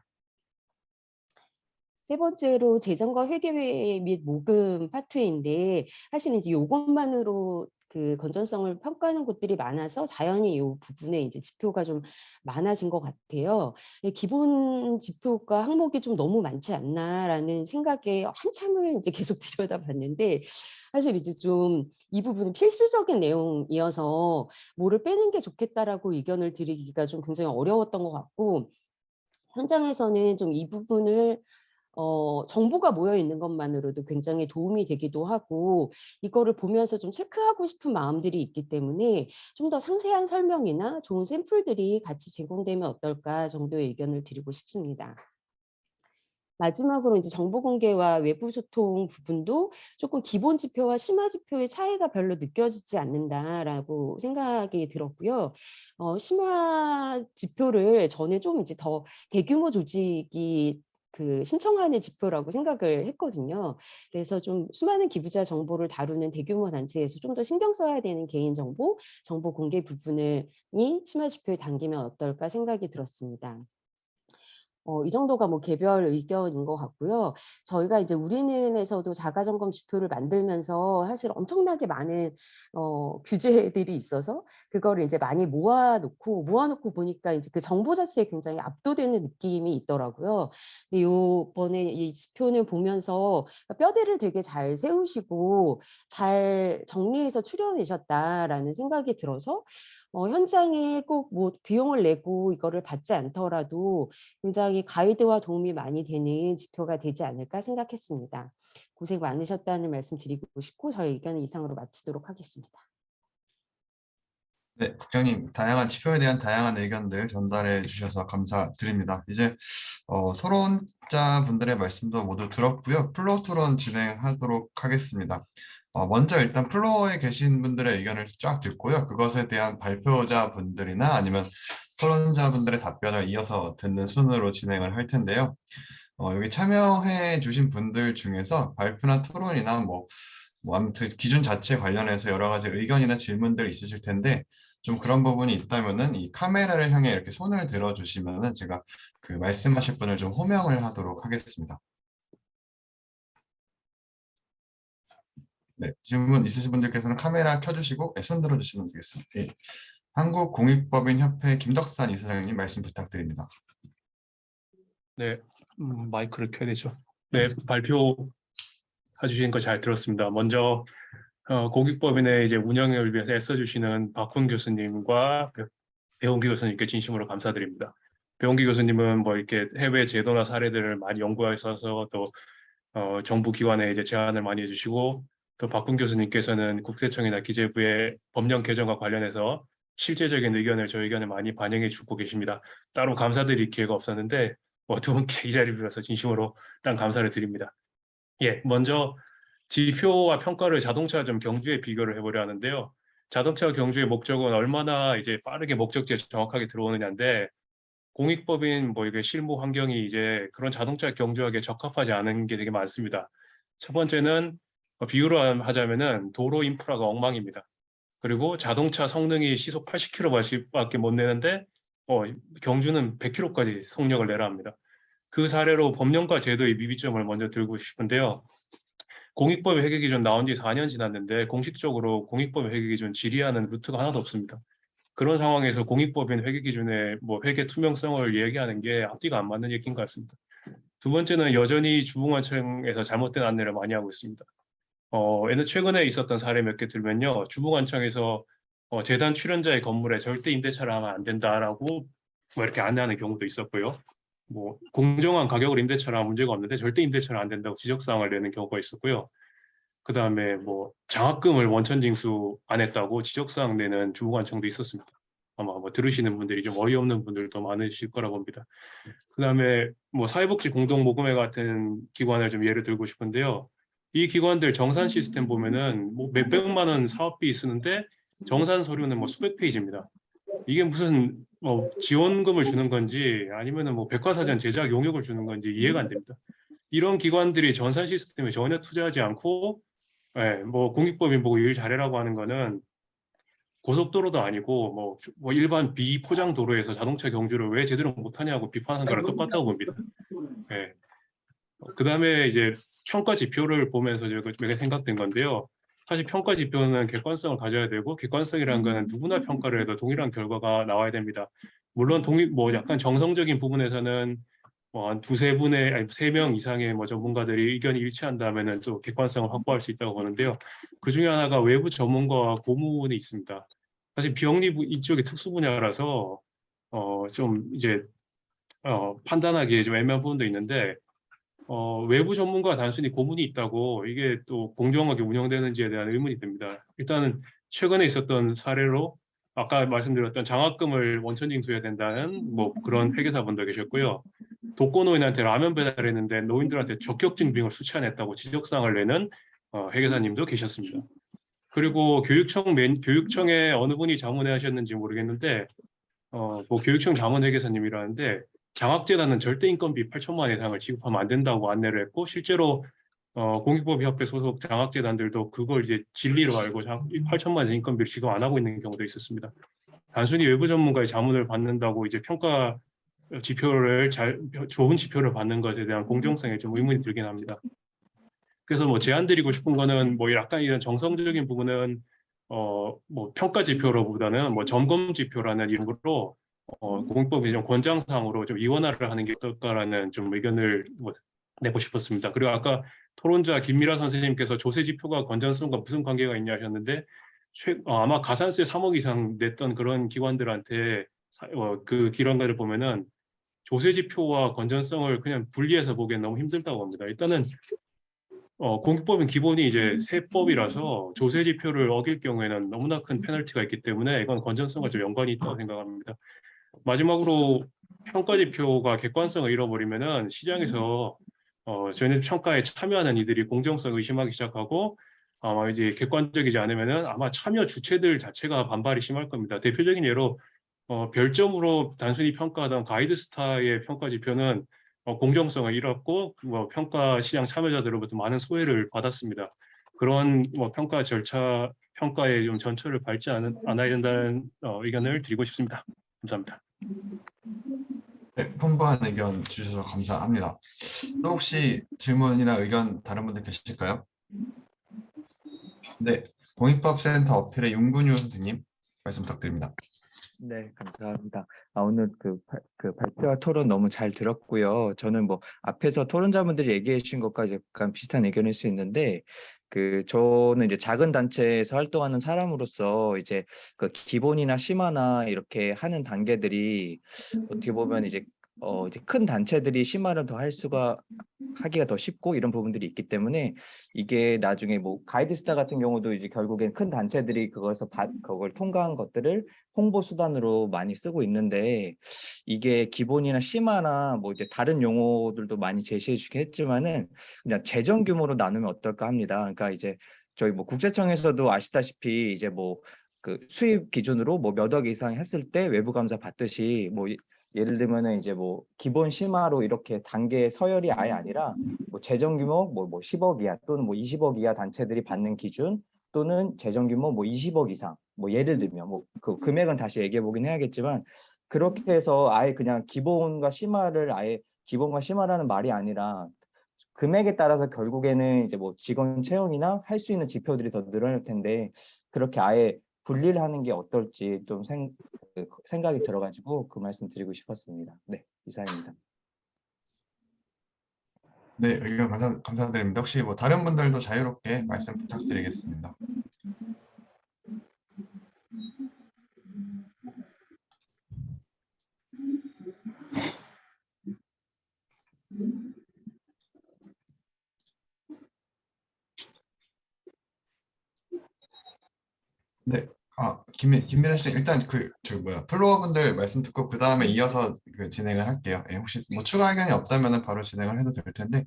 세 번째로 재정과 회계 및 모금 파트인데 사실 이제 요것만으로 그 건전성을 평가하는 곳들이 많아서 자연히 이 부분에 이제 지표가 좀 많아진 것 같아요. 기본 지표가 항목이 좀 너무 많지 않나라는 생각에 한참을 이제 계속 들여다봤는데 사실 이제 좀 이 부분은 필수적인 내용이어서 뭐를 빼는 게 좋겠다라고 의견을 드리기가 좀 굉장히 어려웠던 것 같고 현장에서는 좀 이 부분을 정보가 모여 있는 것만으로도 굉장히 도움이 되기도 하고 이거를 보면서 좀 체크하고 싶은 마음들이 있기 때문에 좀 더 상세한 설명이나 좋은 샘플들이 같이 제공되면 어떨까 정도의 의견을 드리고 싶습니다. 마지막으로 이제 정보 공개와 외부 소통 부분도 조금 기본 지표와 심화 지표의 차이가 별로 느껴지지 않는다라고 생각이 들었고요. 심화 지표를 저는 좀 이제 더 대규모 조직이 신청하는 지표라고 생각을 했거든요. 그래서 좀 수많은 기부자 정보를 다루는 대규모 단체에서 좀 더 신경 써야 되는 개인정보, 정보 공개 부분을 심화 지표에 담기면 어떨까 생각이 들었습니다. 이 정도가 뭐 개별 의견인 것 같고요. 저희가 이제 우리는에서도 자가점검 지표를 만들면서 사실 엄청나게 많은 규제들이 있어서 그거를 이제 많이 모아놓고 보니까 이제 그 정보 자체에 굉장히 압도되는 느낌이 있더라고요. 근데 요번에 이 지표는 보면서 뼈대를 되게 잘 세우시고 잘 정리해서 추려내셨다라는 생각이 들어서 현장에 꼭 뭐 비용을 내고 이거를 받지 않더라도 굉장히 가이드와 도움이 많이 되는 지표가 되지 않을까 생각했습니다. 고생 많으셨다는 말씀 드리고 싶고 저희 의견은 이상으로 마치도록 하겠습니다. 네, 국장님, 다양한 지표에 대한 다양한 의견들 전달해 주셔서 감사드립니다. 이제 토론자 분들의 말씀도 모두 들었고요. 플로어 토론 진행하도록 하겠습니다. 먼저 일단 플로어에 계신 분들의 의견을 쫙 듣고요. 그것에 대한 발표자 분들이나 아니면 토론자 분들의 답변을 이어서 듣는 순으로 진행을 할 텐데요. 여기 참여해 주신 분들 중에서 발표나 토론이나 뭐 아무튼 기준 자체 관련해서 여러 가지 의견이나 질문들 있으실 텐데 좀 그런 부분이 있다면은 이 카메라를 향해 이렇게 손을 들어 주시면은 제가 그 말씀하실 분을 좀 호명을 하도록 하겠습니다. 네, 질문 있으신 분들께서는 카메라 켜주시고 손 들어주시면 되겠습니다. 예. 한국공익법인협회 김덕산 이사장님 말씀 부탁드립니다. 네, 마이크를 켜야 되죠. 네, 발표 해주신 거 잘 들었습니다. 먼저 공익법인의 이제 운영을 위해서 애써주시는 박훈 교수님과 배홍기 교수님께 진심으로 감사드립니다. 배홍기 교수님은 뭐 이렇게 해외 제도나 사례들을 많이 연구하셔서 또 정부 기관에 이제 제안을 많이 해주시고 또 박훈 교수님께서는 국세청이나 기재부의 법령 개정과 관련해서 실제적인 의견을 저희 의견을 많이 반영해 주고 계십니다. 따로 감사드릴 기회가 없었는데 두 분께 이 자리를 빌어서 진심으로 일단 감사를 드립니다. 예, 먼저 지표와 평가를 자동차 경주에 비교를 해보려 하는데요. 자동차 경주의 목적은 얼마나 이제 빠르게 목적지에 정확하게 들어오느냐인데 공익법인 뭐 이게 실무 환경이 이제 그런 자동차 경주하게 적합하지 않은 게 되게 많습니다. 첫 번째는 비유로 하자면은 도로 인프라가 엉망입니다. 그리고 자동차 성능이 시속 80km밖에 못 내는데 경주는 100km까지 속력을 내라 합니다. 그 사례로 법령과 제도의 미비점을 먼저 들고 싶은데요. 공익법의 회계 기준 나온 지 4년 지났는데 공식적으로 공익법의 회계 기준 질의하는 루트가 하나도 없습니다. 그런 상황에서 공익법인 회계 기준의 뭐 회계 투명성을 얘기하는 게 앞뒤가 안 맞는 얘기인 것 같습니다. 두 번째는 여전히 주무관청에서 잘못된 안내를 많이 하고 있습니다. 최근에 있었던 사례 몇 개 들면요, 주무관청에서 재단 출연자의 건물에 절대 임대차를 하면 안 된다라고 뭐 이렇게 안내하는 경우도 있었고요. 뭐 공정한 가격으로 임대차를 하면 문제가 없는데 절대 임대차를 안 된다고 지적사항을 내는 경우가 있었고요. 그 다음에 뭐 장학금을 원천 징수 안 했다고 지적사항 내는 주무관청도 있었습니다. 아마 뭐 들으시는 분들이 좀 어이없는 분들도 많으실 거라고 봅니다. 그 다음에 뭐 사회복지 공동모금회 같은 기관을 좀 예를 들고 싶은데요. 이 기관들 정산 시스템 보면은 뭐 몇백만 원 사업비 쓰는데 정산 서류는 뭐 수백 페이지입니다. 이게 무슨 뭐 지원금을 주는 건지 아니면은 뭐 백과사전 제작 용역을 주는 건지 이해가 안 됩니다. 이런 기관들이 전산 시스템에 전혀 투자하지 않고 뭐 공익법인 보고 일 잘해라고 하는 거는 고속도로도 아니고 뭐 일반 비포장 도로에서 자동차 경주를 왜 제대로 못하냐고 비판하는 거랑 똑같다고 봅니다. 그 다음에 이제 평가 지표를 보면서 제가 생각된 건데요. 사실 평가 지표는 객관성을 가져야 되고 객관성이라는 거는 누구나 평가를 해도 동일한 결과가 나와야 됩니다. 물론 뭐 약간 정성적인 부분에서는 한 두세 분의 아니 3명 이상의 뭐 전문가들이 의견이 일치한다면은 또 객관성을 확보할 수 있다고 보는데요. 그 중에 하나가 외부 전문가와 고문이 있습니다. 사실 비영리 이쪽이 특수 분야라서 좀 이제 판단하기에 좀 애매한 부분도 있는데 외부 전문가 단순히 고문이 있다고 이게 또 공정하게 운영되는지에 대한 의문이 듭니다. 일단은 최근에 있었던 사례로 아까 말씀드렸던 장학금을 원천 징수해야 된다는 뭐 그런 회계사분도 계셨고요. 독거노인한테 라면 배달했는데 노인들한테 적격 증빙을 수취안했다고 지적사항을 내는 회계사님도 계셨습니다. 그리고 교육청에 어느 분이 자문회 하셨는지 모르겠는데 뭐 교육청 자문 회계사님이라는데 장학재단은 절대 인건비 8천만 원 이상을 지급하면 안 된다고 안내를 했고 실제로 공익법협회 소속 장학재단들도 그걸 이제 진리로 알고 8천만 원 인건비를 지급 안 하고 있는 경우도 있었습니다. 단순히 외부 전문가의 자문을 받는다고 이제 평가 지표를 좋은 지표를 받는 것에 대한 공정성에 좀 의문이 들긴 합니다. 그래서 뭐 제안 드리고 싶은 거는 뭐 약간 이런 정성적인 부분은 뭐 평가 지표로보다는 뭐 점검 지표라는 이름으로 공익법의 좀 권장사항으로 좀 이원화를 하는 게 어떨까라는 좀 의견을 뭐 내고 싶었습니다. 그리고 아까 토론자 김미라 선생님께서 조세 지표가 건전성과 무슨 관계가 있냐 하셨는데 아마 가산세 3억 이상 냈던 그런 기관들한테 그 기관들을 보면은 조세 지표와 건전성을 그냥 분리해서 보기엔 너무 힘들다고 합니다. 일단은 공익법은 기본이 이제 세법이라서 조세 지표를 어길 경우에는 너무나 큰 페널티가 있기 때문에 이건 건전성과 좀 연관이 있다고 생각합니다. 마지막으로 평가 지표가 객관성을 잃어버리면은 시장에서 저희는 평가에 참여하는 이들이 공정성을 의심하기 시작하고 아마 이제 객관적이지 않으면은 아마 참여 주체들 자체가 반발이 심할 겁니다. 대표적인 예로 별점으로 단순히 평가하던 가이드스타의 평가 지표는 공정성을 잃었고 뭐 평가 시장 참여자들로부터 많은 소외를 받았습니다. 그런 뭐 평가 절차 평가에 좀 전철을 밟지 않아야 된다는 의견을 드리고 싶습니다. 감사합니다. 네, 풍부한 의견 주셔서 감사합니다. 또 혹시 질문이나 의견 다른 분들 계실까요? 네, 공익법센터 어필의 윤근유 선생님 말씀 부탁드립니다. 네, 감사합니다. 오늘 그 발표와 토론 너무 잘 들었고요. 저는 뭐 앞에서 토론자분들이 얘기해 주신 것과 약간 비슷한 의견일 수 있는데, 저는 이제 작은 단체에서 활동하는 사람으로서 이제 그 기본이나 심화나 이렇게 하는 단계들이 어떻게 보면 이제 큰 단체들이 심화를 더 하기가 더 쉽고 이런 부분들이 있기 때문에 이게 나중에 뭐 가이드스타 같은 경우도 이제 결국엔 큰 단체들이 그걸 통과한 것들을 홍보 수단으로 많이 쓰고 있는데, 이게 기본이나 심화나 뭐 이제 다른 용어들도 많이 제시해 주긴 했지만은 그냥 재정 규모로 나누면 어떨까 합니다. 그러니까 이제 저희 뭐 국세청에서도 아시다시피 이제 뭐 그 수입 기준으로 뭐 몇 억 이상 했을 때 외부 감사 받듯이 뭐 예를 들면은 이제 뭐 기본 심화로 이렇게 단계 서열이 아예 아니라 뭐 재정 규모 뭐 10억 이하 또는 뭐 20억 이하 단체들이 받는 기준, 또는 재정 규모 뭐 20억 이상, 뭐 예를 들면 뭐 그 금액은 다시 얘기해 보긴 해야겠지만, 그렇게 해서 아예 그냥 기본과 심화라는 말이 아니라 금액에 따라서 결국에는 이제 뭐 직원 채용이나 할 수 있는 지표들이 더 늘어날 텐데, 그렇게 아예 분리를 하는 게 어떨지 좀 생각이 들어가지고 그 말씀 드리고 싶었습니다. 네, 이상입니다. 네, 의견 감사드립니다. 혹시 뭐 다른 분들도 자유롭게 말씀 부탁드리겠습니다. 네, 김미래 씨, 일단 플로어 분들 말씀 듣고 그 다음에 이어서 진행을 할게요. 혹시 뭐 추가 의견이 없다면 바로 진행을 해도 될 텐데,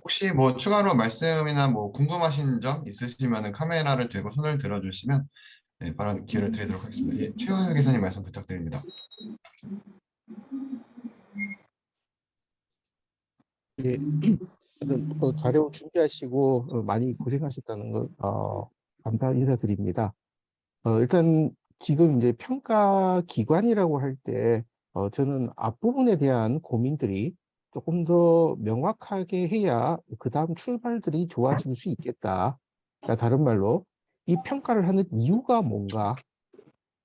혹시 뭐 추가로 말씀이나 뭐 궁금하신 점 있으시면 카메라를 들고 손을 들어주시면 바로 기회를 드리도록 하겠습니다. 최호영 기사님 말씀 부탁드립니다. 예, 자료 준비하시고 많이 고생하셨다는 거 감사 인사드립니다. 일단 지금 이제 평가 기관이라고 할 때 저는 앞부분에 대한 고민들이 조금 더 명확하게 해야 그 다음 출발들이 좋아질 수 있겠다. 그러니까 다른 말로 이 평가를 하는 이유가 뭔가.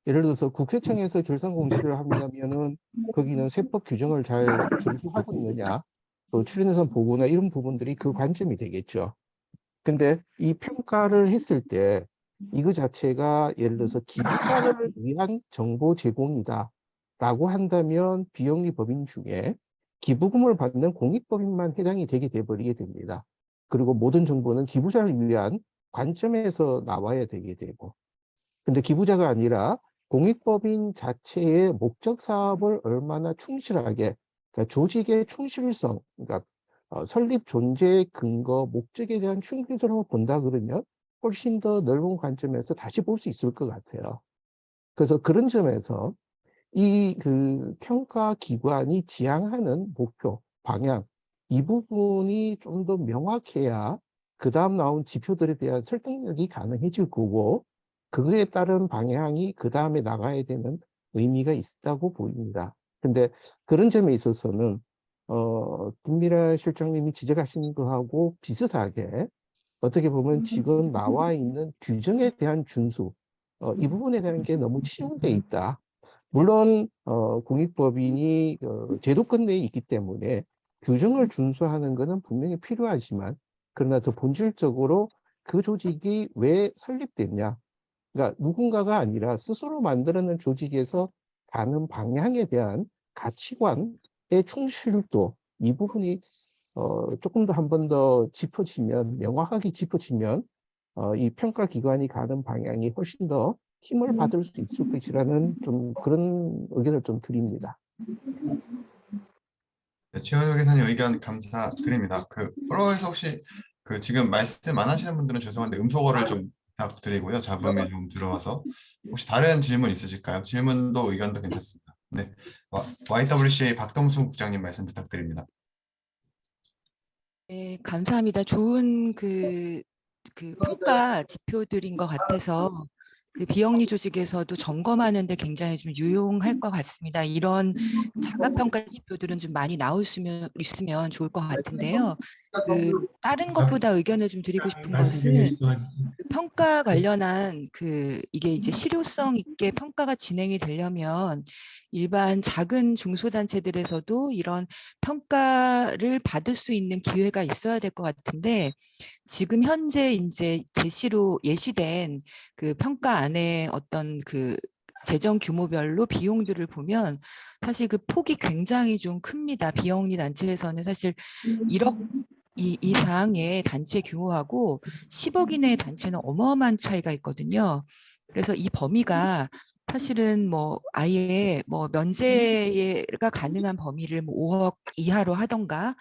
예를 들어서 국세청에서 결산 공시를 하면은 거기는 세법 규정을 잘 준수하고 있느냐, 또 출연예산 보고나 이런 부분들이 그 관점이 되겠죠. 근데 이 평가를 했을 때 이거 자체가 예를 들어서 기부자를 위한 정보 제공이다 라고 한다면 비영리 법인 중에 기부금을 받는 공익법인만 해당이 되게 돼버리게 됩니다. 그리고 모든 정보는 기부자를 위한 관점에서 나와야 되게 되고, 근데 기부자가 아니라 공익법인 자체의 목적 사업을 얼마나 충실하게, 그러니까 조직의 충실성, 그러니까 설립 존재 근거 목적에 대한 충실성을 본다 그러면 훨씬 더 넓은 관점에서 다시 볼 수 있을 것 같아요. 그래서 그런 점에서 이 평가 기관이 지향하는 목표, 방향, 이 부분이 좀 더 명확해야 그 다음 나온 지표들에 대한 설득력이 가능해질 거고, 그거에 따른 방향이 그 다음에 나가야 되는 의미가 있다고 보입니다. 근데 그런 점에 있어서는 김미라 실장님이 지적하신 거하고 비슷하게 어떻게 보면 지금 나와 있는 규정에 대한 준수, 이 부분에 대한 게 너무 치중돼 있다. 물론 공익법인이 제도권 내에 있기 때문에 규정을 준수하는 것은 분명히 필요하지만, 그러나 더 본질적으로 그 조직이 왜 설립됐냐, 그러니까 누군가가 아니라 스스로 만들어낸 조직에서 가는 방향에 대한 가치관의 충실도, 이 부분이 조금 더 한 번 더 짚어지면, 명확하게 짚어지면 이 평가 기관이 가는 방향이 훨씬 더 힘을 받을 수 있을 것이라는 좀 그런 의견을 좀 드립니다. 네, 최현석 기사님 의견 감사드립니다. 그 프로에서 혹시 그 지금 말씀 안 하시는 분들은 죄송한데 음소거를 좀 부탁드리고요. 잡음이 좀 들어와서 혹시 다른 질문 있으실까요? 질문도 의견도 괜찮습니다. 네, YWCA 박동수 국장님 말씀 부탁드립니다. 네, 감사합니다. 좋은 그 평가 지표들인 것 같아서 그 비영리 조직에서도 점검하는데 굉장히 좀 유용할 것 같습니다. 이런 자가평가 지표들은 좀 많이 나올 수 있으면 좋을 것 같은데요. 그 다른 것보다 의견을 좀 드리고 싶은 말씀 중에 것은 평가 관련한 이게 이제 실효성 있게 평가가 진행이 되려면 일반 작은 중소단체들에서도 이런 평가를 받을 수 있는 기회가 있어야 될 것 같은데, 지금 현재 이제 예시된 그 평가안의 어떤 그 재정 규모별로 비용들을 보면 사실 그 폭이 굉장히 좀 큽니다. 비영리 단체에서는 사실 1억 이상의 단체 규모하고 10억 이내의 단체는 어마어마한 차이가 있거든요. 그래서 이 범위가 사실은 뭐 아예 뭐 면제가 가능한 범위를 뭐 5억 이하로 하던가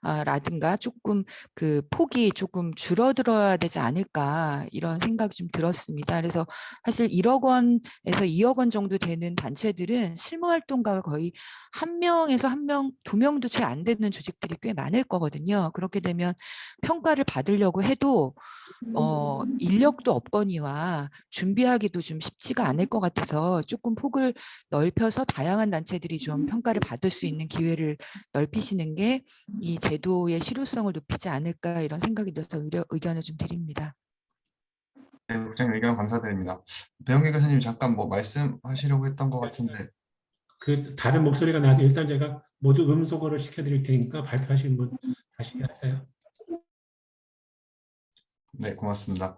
라든가 조금 그 폭이 조금 줄어들어야 되지 않을까, 이런 생각이 좀 들었습니다. 그래서 사실 1억 원에서 2억 원 정도 되는 단체들은 실무활동가가 거의 1명에서 1명, 2명도 채 안 되는 조직들이 꽤 많을 거거든요. 그렇게 되면 평가를 받으려고 해도 인력도 없거니와 준비하기도 좀 쉽지가 않을 것 같아서 조금 폭을 넓혀서 다양한 단체들이 좀 평가를 받을 수 있는 기회를 넓히시는 게 이 제도의 실효성을 높이지 않을까, 이런 생각이 들어서 의견을 좀 드립니다. 네, 국장님 의견 감사드립니다. 배영기 교수님 잠깐 뭐 말씀하시려고 했던 것 같은데. 그 다른 목소리가 나도 일단 제가 모두 음소거를 시켜드릴 테니까 발표하시는 분 다시 하세요. 네, 고맙습니다.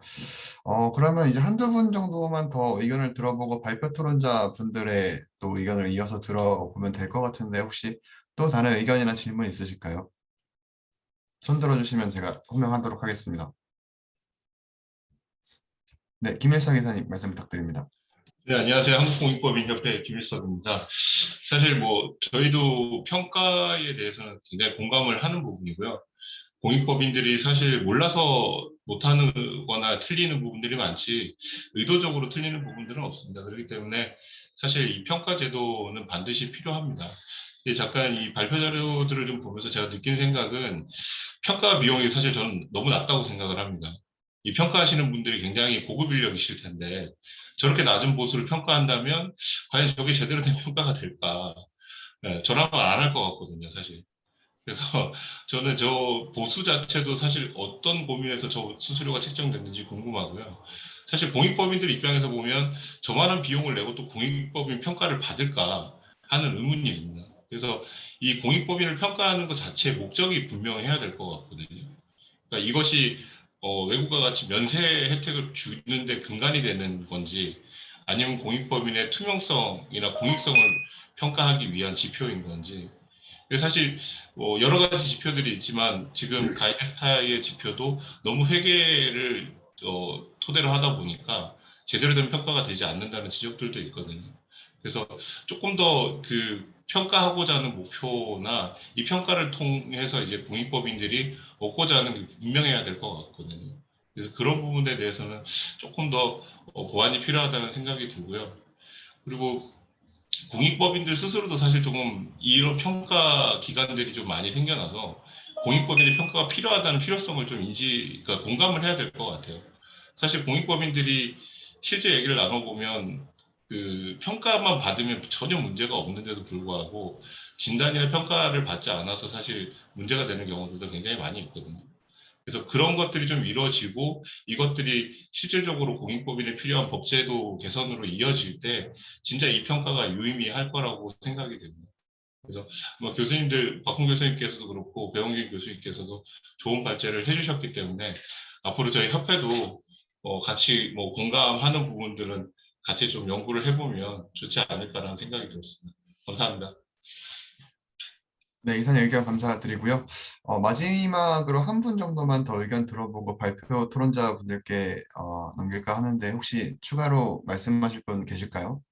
그러면 이제 한두 분 정도만 더 의견을 들어보고 발표 토론자 분들의 또 의견을 이어서 들어보면 될 것 같은데, 혹시 또 다른 의견이나 질문 있으실까요? 손 들어주시면 제가 호명하도록 하겠습니다. 네, 김일성 이사님 말씀 부탁드립니다. 네, 안녕하세요. 한국공익법인협회 김일석입니다. 사실 뭐 저희도 평가에 대해서는 굉장히 공감을 하는 부분이고요. 공익법인들이 사실 몰라서 못하거나 틀리는 부분들이 많지 의도적으로 틀리는 부분들은 없습니다. 그렇기 때문에 사실 이 평가 제도는 반드시 필요합니다. 근데 잠깐 이 발표 자료들을 좀 보면서 제가 느낀 생각은 평가 비용이 사실 저는 너무 낮다고 생각을 합니다. 이 평가하시는 분들이 굉장히 고급 인력이실 텐데 저렇게 낮은 보수를 평가한다면 과연 저게 제대로 된 평가가 될까? 네, 저라면 안 할 것 같거든요, 사실. 그래서 저는 저 보수 자체도 사실 어떤 고민에서 저 수수료가 책정됐는지 궁금하고요. 사실 공익법인들 입장에서 보면 저만한 비용을 내고 또 공익법인 평가를 받을까 하는 의문이 있습니다. 그래서 이 공익법인을 평가하는 것 자체의 목적이 분명해야 될 것 같거든요. 그러니까 이것이 외국과 같이 면세 혜택을 주는데 근간이 되는 건지, 아니면 공익법인의 투명성이나 공익성을 평가하기 위한 지표인 건지. 사실 여러 가지 지표들이 있지만 지금 가이드스타의 지표도 너무 회계를 토대로 하다 보니까 제대로 된 평가가 되지 않는다는 지적들도 있거든요. 그래서 조금 더 그 평가하고자 하는 목표나 이 평가를 통해서 이제 공익법인들이 얻고자 하는 게 분명해야 될 것 같거든요. 그래서 그런 부분에 대해서는 조금 더 보완이 필요하다는 생각이 들고요. 그리고 공익법인들 스스로도 사실 조금 이런 평가 기관들이 좀 많이 생겨나서 공익법인의 평가가 필요하다는 필요성을 좀 그러니까 공감을 해야 될 것 같아요. 사실 공익법인들이 실제 얘기를 나눠보면 그 평가만 받으면 전혀 문제가 없는데도 불구하고 진단이나 평가를 받지 않아서 사실 문제가 되는 경우들도 굉장히 많이 있거든요. 그래서 그런 것들이 좀 이루어지고 이것들이 실질적으로 공익법인에 필요한 법제도 개선으로 이어질 때 진짜 이 평가가 유의미할 거라고 생각이 됩니다. 그래서 뭐 교수님들, 박훈 교수님께서도 그렇고 배용진 교수님께서도 좋은 발제를 해주셨기 때문에 앞으로 저희 협회도 같이 뭐 공감하는 부분들은 같이 좀 연구를 해보면 좋지 않을까라는 생각이 들었습니다. 감사합니다. 네, 이상 의견 감사드리고요. 마지막으로 한 분 정도만 더 의견 들어보고 발표 토론자 분들께 넘길까 하는데 혹시 추가로 말씀하실 분 계실까요?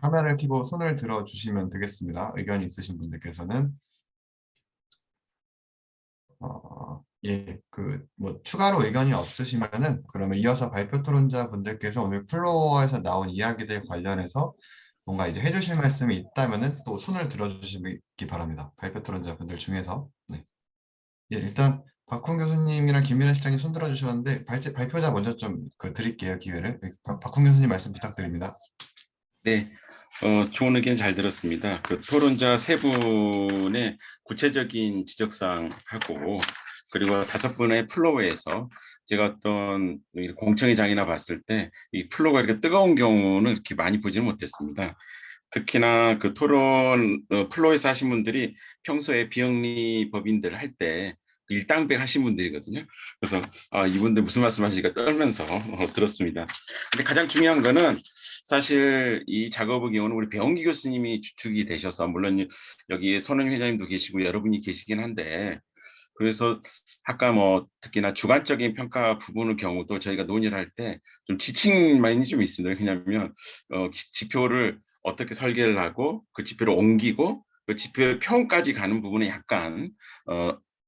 카메라를 켜고 손을 들어주시면 되겠습니다. 의견이 있으신 분들께서는. 예, 뭐 추가로 의견이 없으시면은 그러면 이어서 발표 토론자 분들께서 오늘 플로어에서 나온 이야기들 관련해서 뭔가 이제 해주실 말씀이 있다면은 또 손을 들어주시기 바랍니다. 발표 토론자 분들 중에서. 네. 예, 일단 박훈 교수님이랑 김민아 실장님 손 들어주셨는데 발표자 먼저 좀 드릴게요, 기회를. 네, 박훈 교수님 말씀 부탁드립니다. 네, 좋은 의견 잘 들었습니다. 그 토론자 세 분의 구체적인 지적사항하고 그리고 5분의 플로어에서 제가 어떤 공청회장이나 봤을 때 이 플로어가 이렇게 뜨거운 경우는 이렇게 많이 보지는 못했습니다. 특히나 그 토론 플로어에서 하신 분들이 평소에 비영리 법인들 할 때 일당백 하신 분들이거든요. 그래서 이분들 무슨 말씀하시니까 떨면서 들었습니다. 근데 가장 중요한 거는 사실 이 작업의 경우는 우리 배원기 교수님이 주축이 되셔서 물론 여기 선은 회장님도 계시고 여러분이 계시긴 한데 그래서 아까 뭐 특히나 주관적인 평가 부분의 경우도 저희가 논의를 할 때 좀 지친 마인이 좀 있습니다. 왜냐하면 지표를 어떻게 설계를 하고 그 지표를 옮기고 그 지표의 평까지 가는 부분에 약간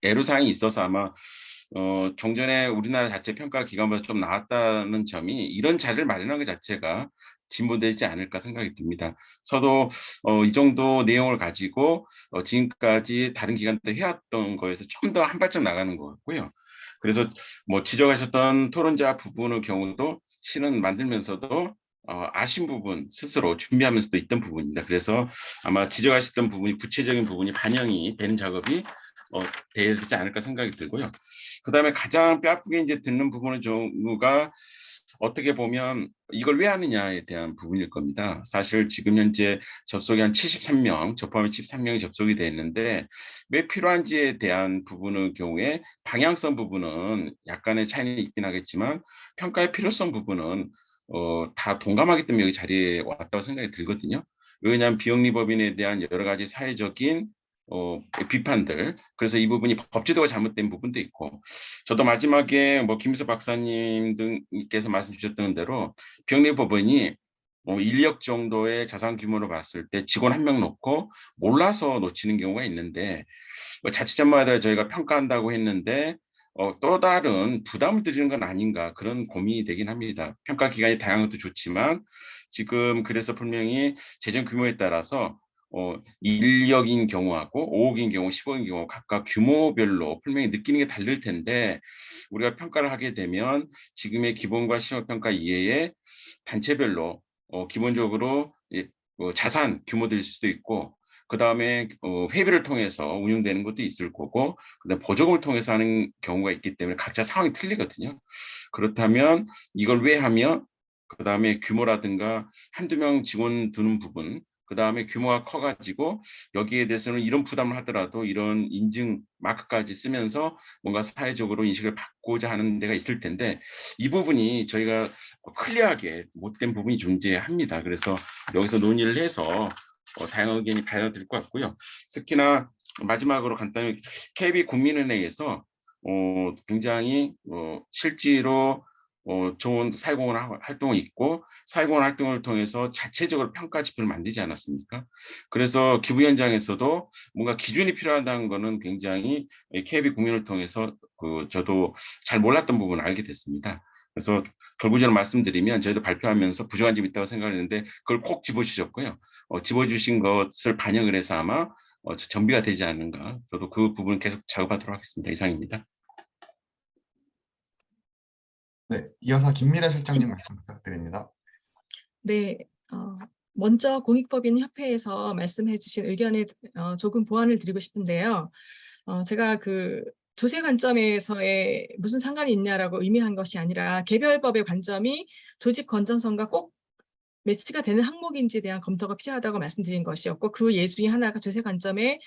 애로사항이 있어서 아마 종전에 우리나라 자체 평가 기관보다 좀 나았다는 점이 이런 자리를 마련한 것 자체가 진보되지 않을까 생각이 듭니다. 저도 이 정도 내용을 가지고 지금까지 다른 기관들 해왔던 거에서 좀 더 한 발짝 나가는 것 같고요. 그래서 뭐 지적하셨던 토론자 부분의 경우도 실은 만들면서도 아신 부분 스스로 준비하면서도 있던 부분입니다. 그래서 아마 지적하셨던 부분이 구체적인 부분이 반영이 되는 작업이 되지 않을까 생각이 들고요. 그다음에 가장 뼈아프게 이제 듣는 부분의 경우가 어떻게 보면 이걸 왜 하느냐에 대한 부분일 겁니다. 사실 지금 현재 접속이 한 73명, 저 포함해 73명이 접속이 돼 있는데 왜 필요한지에 대한 부분의 경우에 방향성 부분은 약간의 차이는 있긴 하겠지만 평가의 필요성 부분은 다 동감하기 때문에 여기 자리에 왔다고 생각이 들거든요. 왜냐하면 비영리법인에 대한 여러 가지 사회적인 비판들, 그래서 이 부분이 법제도가 잘못된 부분도 있고, 저도 마지막에 뭐 김수 박사님 등께서 말씀 주셨던 대로 비영리법인이 1억 정도의 자산 규모로 봤을 때 직원 1명 놓고 몰라서 놓치는 경우가 있는데 자치단마다 저희가 평가한다고 했는데 또 다른 부담을 드리는 건 아닌가 그런 고민이 되긴 합니다. 평가 기간이 다양한 것도 좋지만 지금 그래서 분명히 재정 규모에 따라서 1억인 경우하고 5억인 경우, 10억인 경우 각각 규모별로 분명히 느끼는 게 다를 텐데 우리가 평가를 하게 되면 지금의 기본과 시험평가 이외에 단체별로 기본적으로 자산 규모들일 수도 있고 그 다음에 회비를 통해서 운영되는 것도 있을 거고 그다음 보조금을 통해서 하는 경우가 있기 때문에 각자 상황이 틀리거든요. 그렇다면 이걸 왜 하며 그 다음에 규모라든가 한두 명 직원 두는 부분 그 다음에 규모가 커가지고 여기에 대해서는 이런 부담을 하더라도 이런 인증 마크까지 쓰면서 뭔가 사회적으로 인식을 받고자 하는 데가 있을 텐데 이 부분이 저희가 클리어하게 못된 부분이 존재합니다. 그래서 여기서 논의를 해서 다양한 의견이 발현될 것 같고요. 특히나 마지막으로 간단히 KB 국민은행에서 굉장히 실제로 좋은 사회공헌 활동이 있고 사회공헌 활동을 통해서 자체적으로 평가 지표를 만들지 않았습니까? 그래서 기부 현장에서도 뭔가 기준이 필요하다는 것은 굉장히 KB 국민을 통해서 저도 잘 몰랐던 부분을 알게 됐습니다. 그래서 결국적으로 말씀드리면 저희도 발표하면서 부족한 점이 있다고 생각했는데 그걸 꼭 집어주셨고요. 집어주신 것을 반영을 해서 아마 정비가 되지 않는가. 저도 그 부분 계속 작업하도록 하겠습니다. 이상입니다. 네, 이어서 김미라 실장님 말씀 부탁드립니다. 네, 먼저 공익법인협회에서 말씀해 주신 의견에 조금 보완을 드리고 싶은데요. 제가 그 조세 관점에서의 무슨 상관이 있냐라고 의미한 것이 아니라 개별법의 관점이 조직 건전성과 꼭 매치가 되는 항목인지에 대한 검토가 필요하다고 말씀드린 것이었고 그 예 중에 하나가 조세 관점의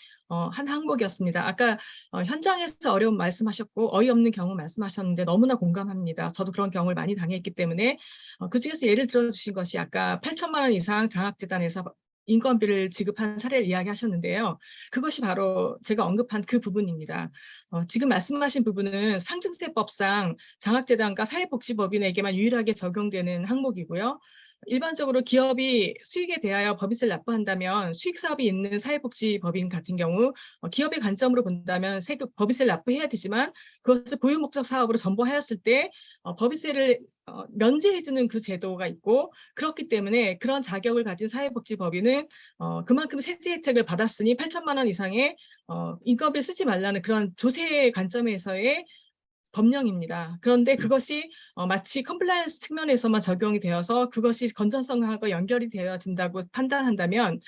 한 항목이었습니다. 아까 현장에서 어려운 말씀하셨고 어이없는 경우 말씀하셨는데 너무나 공감합니다. 저도 그런 경우를 많이 당했기 때문에 그중에서 예를 들어주신 것이 아까 8천만 원 이상 장학재단에서 인건비를 지급한 사례를 이야기하셨는데요. 그것이 바로 제가 언급한 그 부분입니다. 지금 말씀하신 부분은 상증세법상 장학재단과 사회복지법인에게만 유일하게 적용되는 항목이고요. 일반적으로 기업이 수익에 대하여 법인세를 납부한다면 수익 사업이 있는 사회복지법인 같은 경우 기업의 관점으로 본다면 법인세를 납부해야 되지만 그것을 고유 목적 사업으로 전보하였을 때 법인세를 면제해주는 그 제도가 있고 그렇기 때문에 그런 자격을 가진 사회복지법인은 그만큼 세제 혜택을 받았으니 8천만 원 이상의 인건비를 쓰지 말라는 그런 조세 관점에서의 법령입니다. 그런데 그것이 마치 컴플라이언스 측면에서만 적용이 되어서 그것이 건전성하고 연결이 되어진다고 판단한다면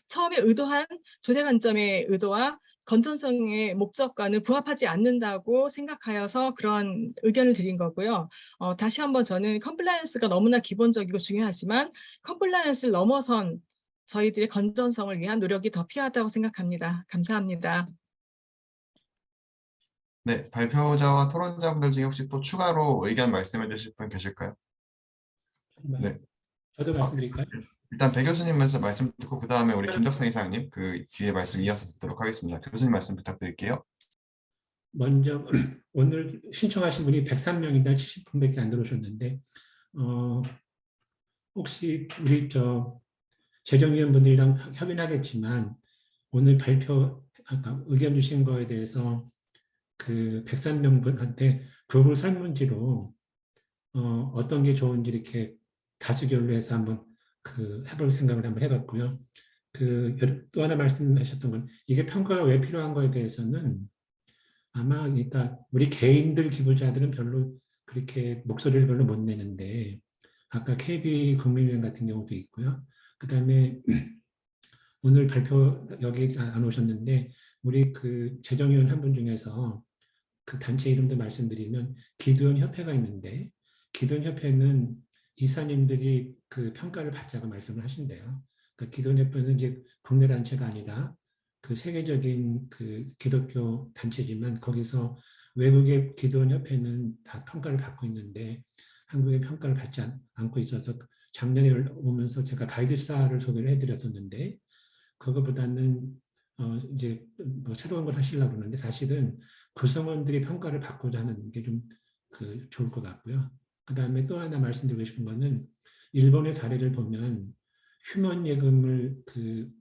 처음에 의도한 조세 관점의 의도와 건전성의 목적과는 부합하지 않는다고 생각하여서 그런 의견을 드린 거고요. 다시 한번 저는 컴플라이언스가 너무나 기본적이고 중요하지만 컴플라이언스를 넘어선 저희들의 건전성을 위한 노력이 더 필요하다고 생각합니다. 감사합니다. 네, 발표자와 토론자분들 중에 혹시 또 추가로 의견 말씀해 주실 분 계실까요? 네. 저도 말씀드릴까요? 일단 배 교수님 말씀 듣고 그 다음에 우리 김덕선 이사장님 그 뒤에 말씀 이어서 듣도록 하겠습니다. 교수님 말씀 부탁드릴게요. 먼저 오늘 신청하신 분이 103명이나 70분밖에 안 들어오셨는데 혹시 우리 재정위원분들이랑 협의하겠지만 오늘 아까 의견 주신 거에 대해서 그 103명분한테 구글 설문지로 어떤 게 좋은지 이렇게 다수결로 해서 한번 해볼 생각을 한번 해봤고요. 또 하나 말씀하셨던 건 이게 평가가 왜 필요한 거에 대해서는 아마 일단 우리 개인들 기부자들은 별로 그렇게 목소리를 별로 못 내는데 아까 KB 국민은행 같은 경우도 있고요. 그다음에 오늘 발표 여기 안 오셨는데 우리 그 재정위원 한 분 중에서 그 단체 이름도 말씀드리면 기도원 협회가 있는데 기도원 협회는 이사님들이 그 평가를 받자고 말씀을 하신대요. 그러니까 기도원 협회는 이제 국내 단체가 아니라 그 세계적인 그 기독교 단체지만 거기서 외국의 기도원 협회는 다 평가를 받고 있는데 한국의 평가를 받지 않고 있어서 작년에 오면서 제가 가이드사를 소개를 해드렸었는데 그거보다는 이제 뭐 새로운 걸 하시려고 그러는데 사실은 구성원들이 평가를 받고자 하는 게 좀 좋을 것 같고요. 그 다음에 또 하나 말씀드리고 싶은 거는 일본의 사례를 보면 휴먼 예금을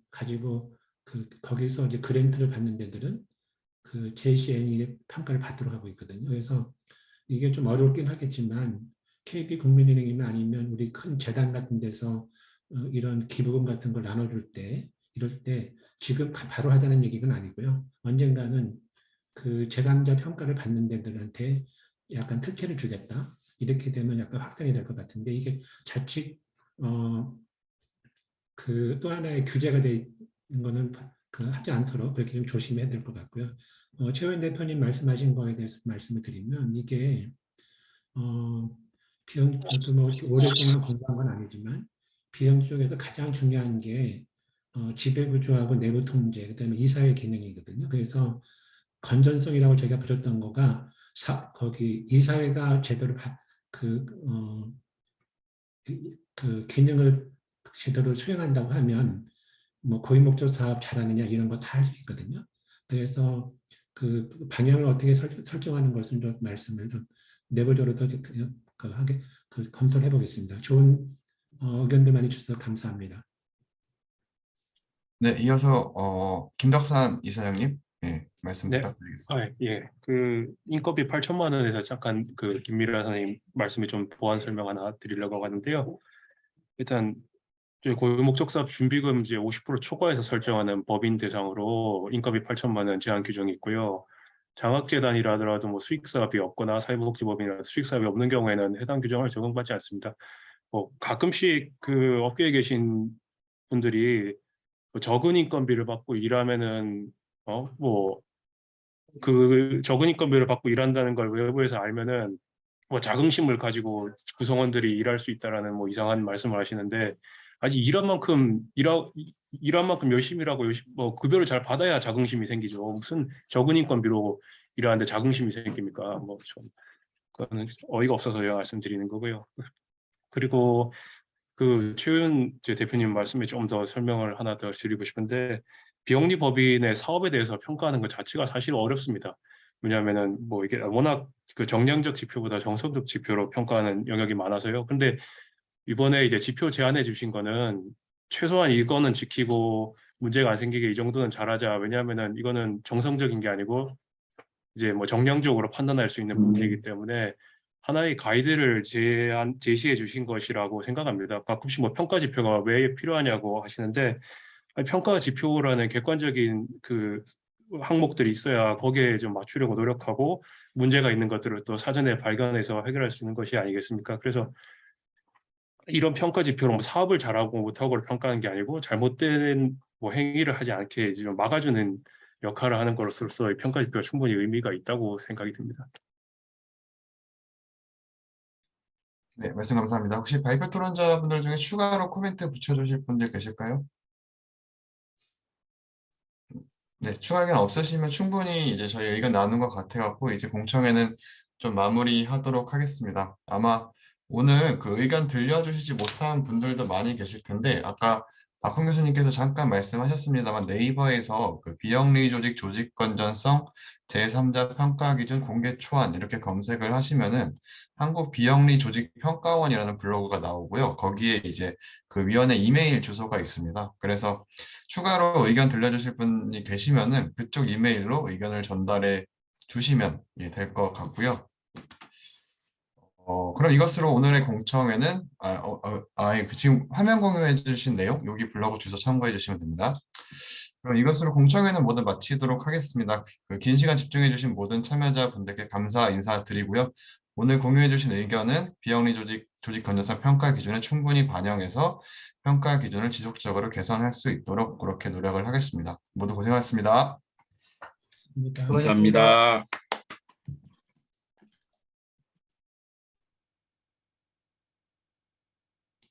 가지고 거기서 이제 그랜트를 받는 데들은 그 JCN이 평가를 받도록 하고 있거든요. 그래서 이게 좀 어렵긴 하겠지만 KB 국민은행이나 아니면 우리 큰 재단 같은 데서 이런 기부금 같은 걸 나눠줄 때 이럴 때 지금 바로 하자는 얘기는 아니고요. 언젠가는 그 제3자 평가를 받는 데들한테 약간 특혜를 주겠다. 이렇게 되면 약간 확산이 될 것 같은데 이게 자칫 또 하나의 규제가 되는 거는 하지 않도록 그렇게 좀 조심해야 될 것 같고요. 최원 대표님 말씀하신 거에 대해서 말씀을 드리면 이게 비용 저도 뭐 오랫동안 공부한 건 아니지만 비용 쪽에서 가장 중요한 게 지배구조하고 내부 통제, 그다음에 이사회 기능이거든요. 그래서 건전성이라고 제가 부렸던 거가 거기 이사회가 제대로 그 기능을 제대로 수행한다고 하면 뭐 고유목적 사업 잘하느냐 이런 거 다 할 수 있거든요. 그래서 그 방향을 어떻게 설정하는 것을 좀 말씀을 좀 내부적으로도 검토를 해보겠습니다. 좋은 의견들 많이 주셔서 감사합니다. 네, 이어서 김덕선 이사장님 말씀 네. 부탁드리겠습니다. 예. 그 인건비 8천만 원에서 잠깐 그 김미라 선생님 말씀에 좀 보완 설명 하나 드리려고 하는데요. 일단 저희 고유목적 사업 준비금 이제 50% 초과해서 설정하는 법인 대상으로 인건비 8천만 원 제한 규정이 있고요. 장학재단이라더라도 뭐 수익사업이 없거나 사회복지법인이라도 수익사업이 없는 경우에는 해당 규정을 적용받지 않습니다. 뭐 가끔씩 그 업계에 계신 분들이 뭐 적은 인건비를 받고 일하면은 뭐 그 적은 인건비를 받고 일한다는 걸 외부에서 알면은 뭐 자긍심을 가지고 구성원들이 일할 수 있다라는 뭐 이상한 말씀을 하시는데, 아직 일한 만큼 열심히 일하고 뭐 급여를 잘 받아야 자긍심이 생기죠. 무슨 적은 인건비로 일하는데 자긍심이 생깁니까? 뭐 좀 그거는 어이가 없어서 말씀드리는 거고요. 그리고 그 최윤 대표님 말씀에 좀 더 설명을 하나 더 드리고 싶은데, 비영리 법인의 사업에 대해서 평가하는 것 자체가 사실 어렵습니다. 왜냐하면은 뭐 이게 워낙 그 정량적 지표보다 정성적 지표로 평가하는 영역이 많아서요. 근데 이번에 이제 지표 제안해 주신 거는 최소한 이거는 지키고 문제가 안 생기게 이 정도는 잘하자. 왜냐하면은 이거는 정성적인 게 아니고 이제 뭐 정량적으로 판단할 수 있는 부분이기 때문에 하나의 가이드를 제시해 주신 것이라고 생각합니다. 가끔씩 뭐 평가 지표가 왜 필요하냐고 하시는데, 아니, 평가 지표라는 객관적인 그 항목들이 있어야 거기에 좀 맞추려고 노력하고 문제가 있는 것들을 또 사전에 발견해서 해결할 수 있는 것이 아니겠습니까? 그래서 이런 평가 지표로 뭐 사업을 잘하고 못하고를 평가하는 게 아니고 잘못된 뭐 행위를 하지 않게 좀 막아주는 역할을 하는 것으로서 이 평가 지표가 충분히 의미가 있다고 생각이 듭니다. 네, 말씀 감사합니다. 혹시 발표 토론자분들 중에 추가로 코멘트 붙여주실 분들 계실까요? 네, 추가 의견 없으시면 충분히 이제 저희 의견 나눈 것 같아갖고 이제 공청회는 좀 마무리하도록 하겠습니다. 아마 오늘 그 의견 들려주시지 못한 분들도 많이 계실 텐데, 아까 박훈 교수님께서 잠깐 말씀하셨습니다만 네이버에서 그 비영리 조직 조직 건전성 제3자 평가 기준 공개 초안 이렇게 검색을 하시면은 한국 비영리 조직 평가원이라는 블로그가 나오고요. 거기에 이제 그 위원회 이메일 주소가 있습니다. 그래서 추가로 의견 들려주실 분이 계시면은 그쪽 이메일로 의견을 전달해 주시면 될 것 같고요. 그럼 이것으로 오늘의 공청회는 지금 화면 공유해 주신 내용 여기 블로그 주소 참고해 주시면 됩니다. 그럼 이것으로 공청회는 모두 마치도록 하겠습니다. 그 긴 시간 집중해 주신 모든 참여자분들께 감사 인사드리고요. 오늘 공유해 주신 의견은 비영리 조직 건전성 평가 기준에 충분히 반영해서 평가 기준을 지속적으로 개선할 수 있도록 그렇게 노력을 하겠습니다. 모두 고생하셨습니다. 감사합니다. 감사합니다.